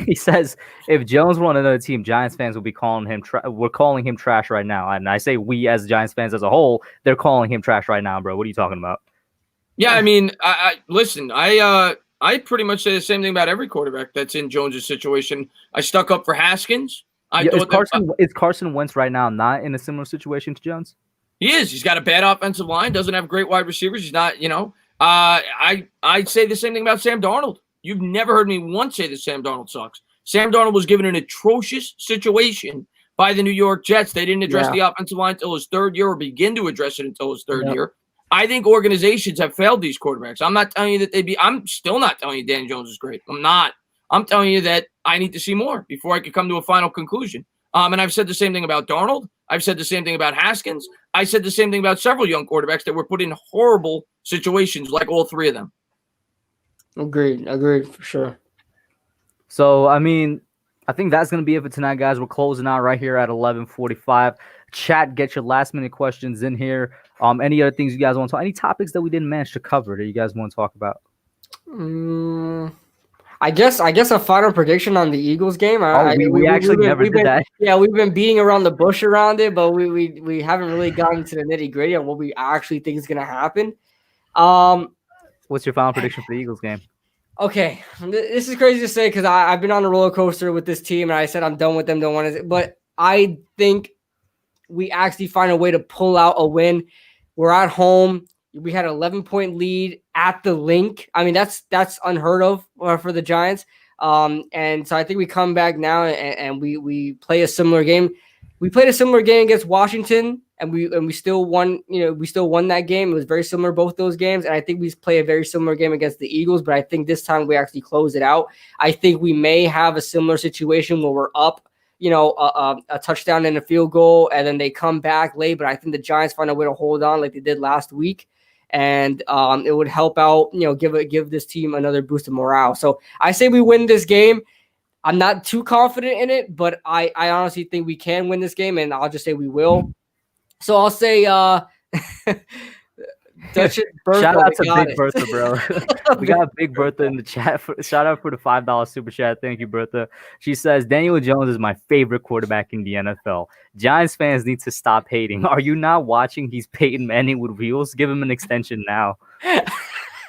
He says, if Jones were on another team, Giants fans will be calling him we're calling him trash right now. And I say we as Giants fans as a whole, they're calling him trash right now, bro. What are you talking about? Yeah, I mean, listen, I pretty much say the same thing about every quarterback that's in Jones's situation. I stuck up for Haskins. Is Carson Wentz right now not in a similar situation to Jones? He is. He's got a bad offensive line, doesn't have great wide receivers. He's not, I'd say the same thing about Sam Darnold. You've never heard me once say that Sam Darnold sucks. Sam Darnold was given an atrocious situation by the New York Jets. They didn't address the offensive line until his third year or begin to address it until his third year. I think organizations have failed these quarterbacks. I'm not telling you that I'm still not telling you Dan Jones is great. I'm not. I'm telling you that I need to see more before I could come to a final conclusion. And I've said the same thing about Darnold. I've said the same thing about Haskins. I said the same thing about several young quarterbacks that were put in horrible situations, like all three of them. Agreed for sure. So, I mean, I think that's going to be it for tonight, guys. We're closing out right here at 11:45. Chat, get your last-minute questions in here. Any other things you guys want to talk? Any topics that we didn't manage to cover that you guys want to talk about? I guess a final prediction on the Eagles game. We actually never did that. Yeah, we've been beating around the bush around it, but we haven't really gotten to the nitty-gritty on what we actually think is going to happen. What's your final prediction for the Eagles game? Okay, this is crazy to say because I've been on a roller coaster with this team, and I said I'm done with them, don't want to. But I think we actually find a way to pull out a win. We're at home. We had an 11-point lead at the Link. I mean, that's unheard of for the Giants. And so I think we come back now and we play a similar game. We played a similar game against Washington, and we still won. We still won that game. It was very similar, both those games. And I think we play a very similar game against the Eagles, but I think this time we actually close it out. I think we may have a similar situation where we're up, a touchdown and a field goal, and then they come back late. But I think the Giants find a way to hold on like they did last week. And it would help out, give this team another boost of morale. So I say we win this game. I'm not too confident in it, but I honestly think we can win this game, and I'll just say we will. So I'll say Dutch Bertha. Shout out to Big Bertha, bro. We got Big Bertha in the chat. Shout out for the $5 super chat. Thank you, Bertha. She says, Daniel Jones is my favorite quarterback in the NFL. Giants fans need to stop hating. Are you not watching? He's Peyton Manning with wheels. Give him an extension now.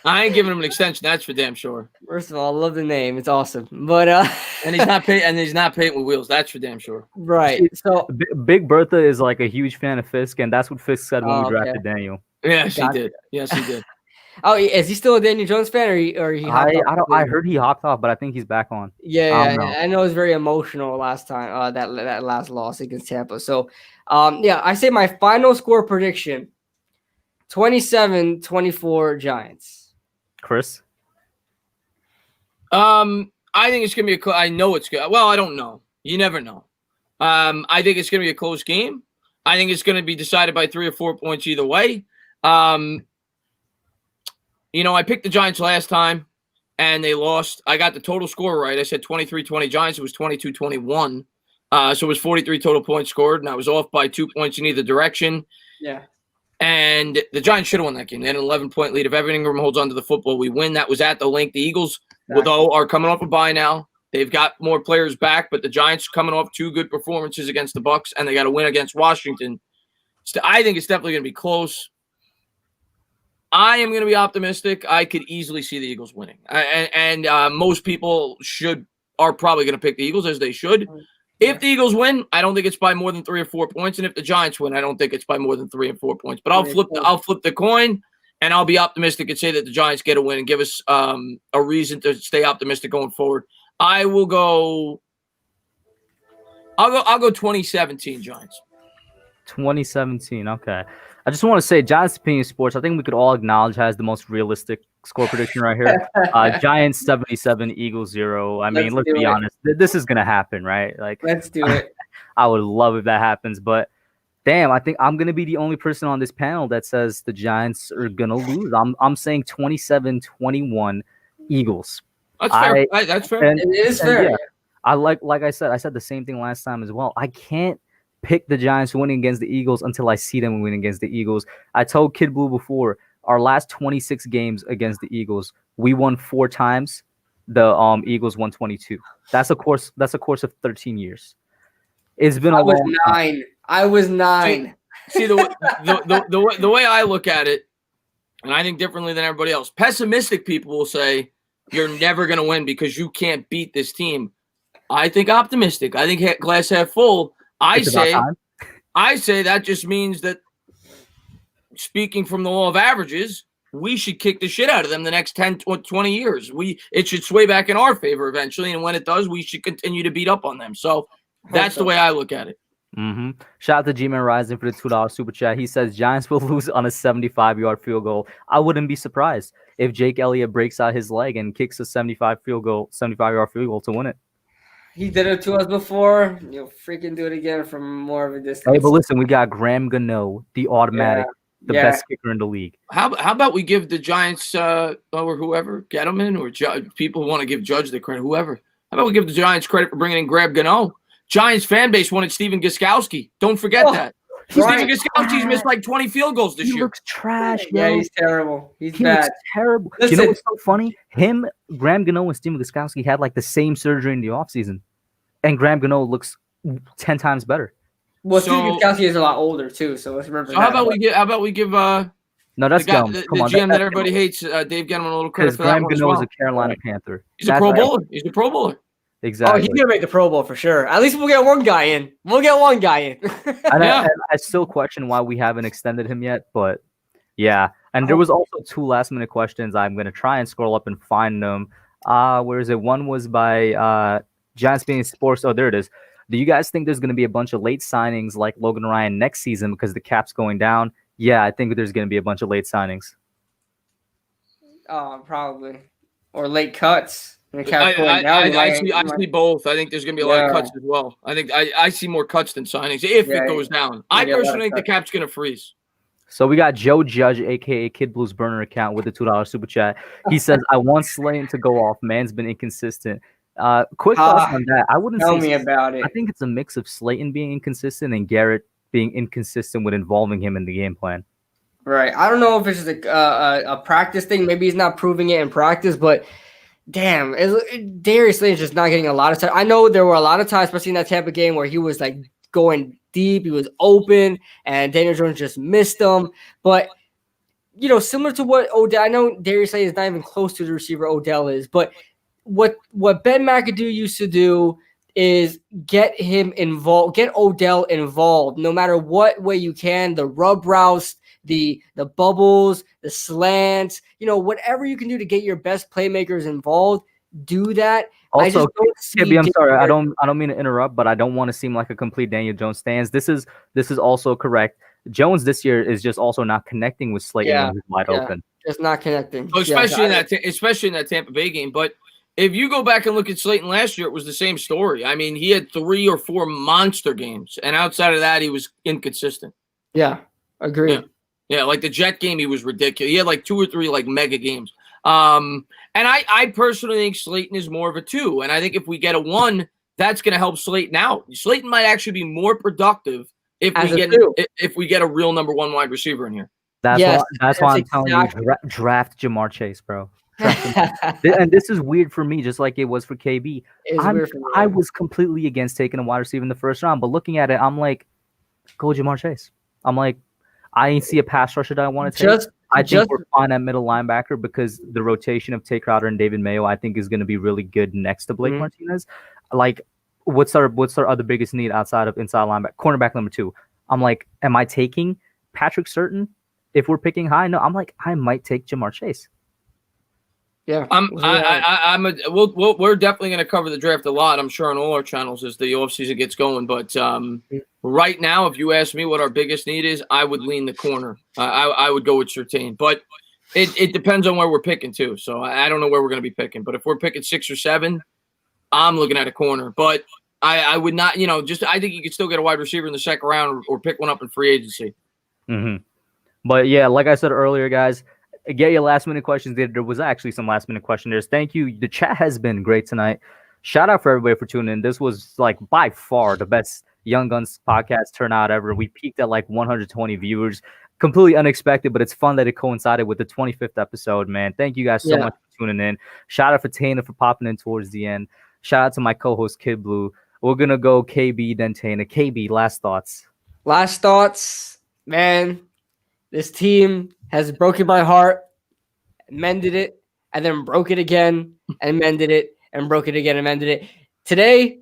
I ain't giving him an extension. That's for damn sure. First of all, I love the name. It's awesome. But and he's not Peyton with wheels. That's for damn sure. Right. So Big Bertha is like a huge fan of Fisk, and that's what Fisk said when we drafted Daniel. Yes, he did. Yes, he did. Oh, is he still a Daniel Jones fan, or he? I heard he hopped off, but I think he's back on. Yeah, I know it was very emotional last time. That last loss against Tampa. So, I say my final score prediction: 27-24 Giants. Chris? I think it's gonna be I know it's good. Well, I don't know. You never know. I think it's gonna be a close game. I think it's gonna be decided by 3 or 4 points either way. I picked the Giants last time, and they lost. I got the total score right. I said 23-20 Giants. It was 22-21. So it was 43 total points scored, and I was off by 2 points in either direction. Yeah. And the Giants should have won that game. They had an 11-point lead. If Evan Ingram holds on to the football, we win. That was at the link. The Eagles, though, are coming off a bye now. They've got more players back, but the Giants coming off 2 good performances against the Bucs, and they got a win against Washington. So I think it's definitely going to be close. I am going to be optimistic. I could easily see the Eagles winning. And most people are probably going to pick the Eagles, as they should. If the Eagles win, I don't think it's by more than 3 or 4 points. And if the Giants win, I don't think it's by more than 3 and 4 points. But I'll flip the coin, and I'll be optimistic and say that the Giants get a win and give us a reason to stay optimistic going forward. I'll go 2017 Giants. 2017. Okay. I just want to say, Giants Opinion Sports, I think we could all acknowledge has the most realistic score prediction right here. Giants 77, Eagles 0. I mean, let's be honest. This is going to happen, right? Like, let's do it. I would love if that happens. But, damn, I think I'm going to be the only person on this panel that says the Giants are going to lose. I'm saying 27-21 Eagles. That's fair. That's fair. It is fair. Yeah, I said the same thing last time as well. I can't pick the Giants winning against the Eagles until I see them win against the Eagles. I told Kidblue before, our last 26 games against the Eagles, we won 4 times. The Eagles won 22. That's a course of 13 years. It's been a long time. I was 9. See the way I look at it, and I think differently than everybody else. Pessimistic people will say you're never going to win because you can't beat this team. I think optimistic. I think glass half full. I say that just means that, speaking from the law of averages, we should kick the shit out of them the next 10 or 20 years. It should sway back in our favor eventually, and when it does, we should continue to beat up on them. So that's the way I look at it. Mm-hmm. Shout out to G-Man Rising for the $2 super chat. He says Giants will lose on a 75-yard field goal. I wouldn't be surprised if Jake Elliott breaks out his leg and kicks a 75-yard field goal to win it. He did it to us before. You'll freaking do it again from more of a distance. Hey, but listen, we got Graham Gano, the automatic, best kicker in the league. How about we give the Giants or whoever, Gettleman or people who want to give Judge the credit, whoever. How about we give the Giants credit for bringing in Graham Gano? Giants fan base wanted Stephen Gostkowski. Don't forget that. Stephen Gostkowski's missed like 20 field goals this year. He looks trash. Yeah, he's terrible. He bad. Looks terrible. Listen. You know what's so funny? Graham Gano and Stephen Gostkowski had like the same surgery in the offseason. And Graham Gano looks 10 times better. Well, Stephen Gostkowski is a lot older too, so let's remember. So how about we give no, that's the GM that everybody hates, Dave Gettleman, a little credit for that one as well. Graham Gano is a Carolina Panther. He's a Pro Bowler. He's a Pro Bowler. Exactly. Oh, he's gonna make the Pro Bowl for sure. At least we'll get one guy in. And I still question why we haven't extended him yet, but yeah. And there was also 2 last-minute questions. I'm gonna try and scroll up and find them. Where is it? One was by Giants Being Sports. Oh, there it is. Do you guys think there's going to be a bunch of late signings like Logan Ryan next season because the cap's going down? Yeah, I think there's going to be a bunch of late signings. Probably. Or late cuts. I see both. I think there's going to be a lot of cuts as well. I think I see more cuts than signings if it goes down. I personally think the cap's going to freeze. So we got Joe Judge, a.k.a. Kidblue's burner account with the $2 super chat. He says, I want Slayton to go off. Man's been inconsistent. Quick thoughts on that. I wouldn't tell me about it. I think it's a mix of Slayton being inconsistent and Garrett being inconsistent with involving him in the game plan. Right. I don't know if it's just a practice thing. Maybe he's not proving it in practice, but damn, Darius Slayton's just not getting a lot of time. I know there were a lot of times, especially in that Tampa game, where he was like going deep, he was open, and Daniel Jones just missed him. But similar to what Odell, I know Darius Slayton is not even close to the receiver Odell is, but what Ben McAdoo used to do is get him involved, get Odell involved, no matter what way you can, the rub routes, the bubbles, the slants, whatever you can do to get your best playmakers involved, do that. Also, Kibby, I'm sorry, I don't mean to interrupt, but I don't want to seem like a complete Daniel Jones stans. This is also correct. Jones this year is just also not connecting with Slayton when he's wide open. Just not connecting. Especially in that Tampa Bay game, but if you go back and look at Slayton last year, it was the same story. I mean, he had 3 or 4 monster games, and outside of that, he was inconsistent. Yeah, agreed. Yeah, like the Jet game, he was ridiculous. He had like 2 or 3 like mega games. And I personally think Slayton is more of a 2, and I think if we get a 1, that's going to help Slayton out. Slayton might actually be more productive if we get a real number one wide receiver in here. That's why I'm telling you, draft Jamar Chase, bro. And this is weird for me, just like it was for KB. I was completely against taking a wide receiver in the first round, but looking at it, I'm like, go Jamar Chase. I'm like, I ain't see a pass rusher that I want to take. I think we're fine at middle linebacker because the rotation of Tate Crowder and David Mayo, I think, is going to be really good next to Blake Martinez. Like, what's our other biggest need outside of inside linebacker? Cornerback number 2. I'm like, am I taking Patrick Surtain if we're picking high? No, I'm like, I might take Jamar Chase. Yeah, we're definitely going to cover the draft a lot, I'm sure, on all our channels as the offseason gets going. But right now, if you ask me what our biggest need is, I would lean the corner. I would go with Surtain, but it depends on where we're picking too. So I don't know where we're going to be picking. But if we're picking 6 or 7, I'm looking at a corner. But I would not, I think you could still get a wide receiver in the second round or pick one up in free agency. Mm-hmm. But yeah, like I said earlier, guys. Get your last minute questions. There was actually some last minute questionnaires. Thank you. The chat has been great tonight. Shout out for everybody for tuning in. This was like by far the best Young Guns podcast turnout ever. We peaked at like 120 viewers. Completely unexpected, but it's fun that it coincided with the 25th episode, man. Thank you guys so much for tuning in. Shout out for Tana for popping in towards the end. Shout out to my co-host Kidblue. We're gonna go KB then Tana. KB, last thoughts. Last thoughts, man. This team has broken my heart, mended it, and then broke it again, and mended it, and broke it again, and mended it. Today,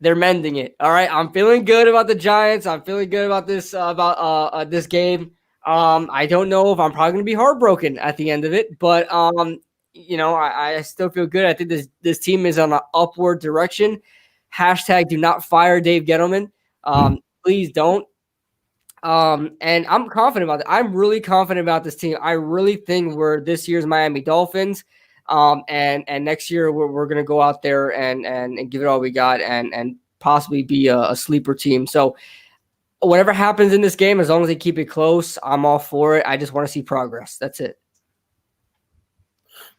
they're mending it. All right, I'm feeling good about the Giants. I'm feeling good about this this game. I don't know if I'm probably going to be heartbroken at the end of it, but I still feel good. I think this team is on an upward direction. # do not fire Dave Gettleman. Please don't. And I'm confident about it. I'm really confident about this team. I really think we're this year's Miami Dolphins. And next year we're going to go out there and give it all we got and possibly be a sleeper team. So whatever happens in this game, as long as they keep it close, I'm all for it. I just want to see progress. That's it.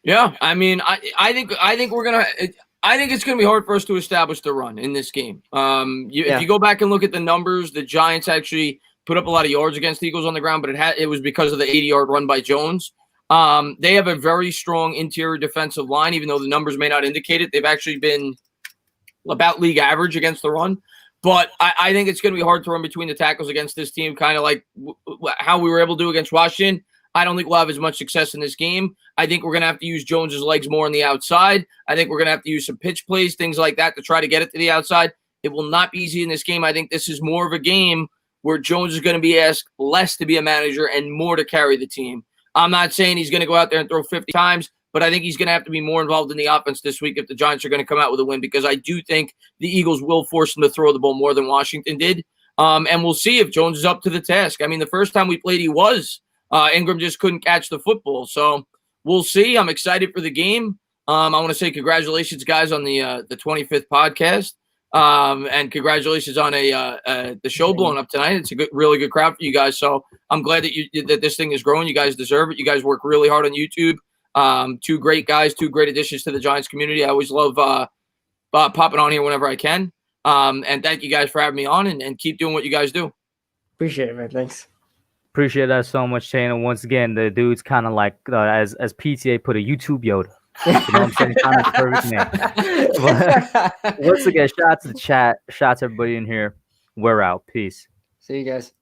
Yeah. I mean, I think it's going to be hard for us to establish the run in this game. If you go back and look at the numbers, the Giants actually put up a lot of yards against the Eagles on the ground, but it was because of the 80-yard run by Jones. They have a very strong interior defensive line, even though the numbers may not indicate it. They've actually been about league average against the run. But I think it's going to be hard to run between the tackles against this team, kind of like how we were able to do against Washington. I don't think we'll have as much success in this game. I think we're going to have to use Jones's legs more on the outside. I think we're going to have to use some pitch plays, things like that, to try to get it to the outside. It will not be easy in this game. I think this is more of a game where Jones is going to be asked less to be a manager and more to carry the team. I'm not saying he's going to go out there and throw 50 times, but I think he's going to have to be more involved in the offense this week if the Giants are going to come out with a win, because I do think the Eagles will force him to throw the ball more than Washington did. And we'll see if Jones is up to the task. I mean, the first time we played, he was. Ingram just couldn't catch the football. So we'll see. I'm excited for the game. I want to say congratulations, guys, on the 25th podcast. And congratulations on the show blowing up tonight. It's a really good crowd for you guys. So I'm glad that this thing is growing. You guys deserve it. You guys work really hard on YouTube. 2 great guys, 2 great additions to the Giants community. I always love popping on here whenever I can. And thank you guys for having me on, and keep doing what you guys do. Appreciate it, man. Thanks. Appreciate that so much, Shane. And once again, the dude's kind of like, as PTA put, a YouTube Yoda. You know what I'm saying? Kind of perfect name. But once again, shout out to the chat. Shout out to everybody in here. We're out. Peace. See you guys.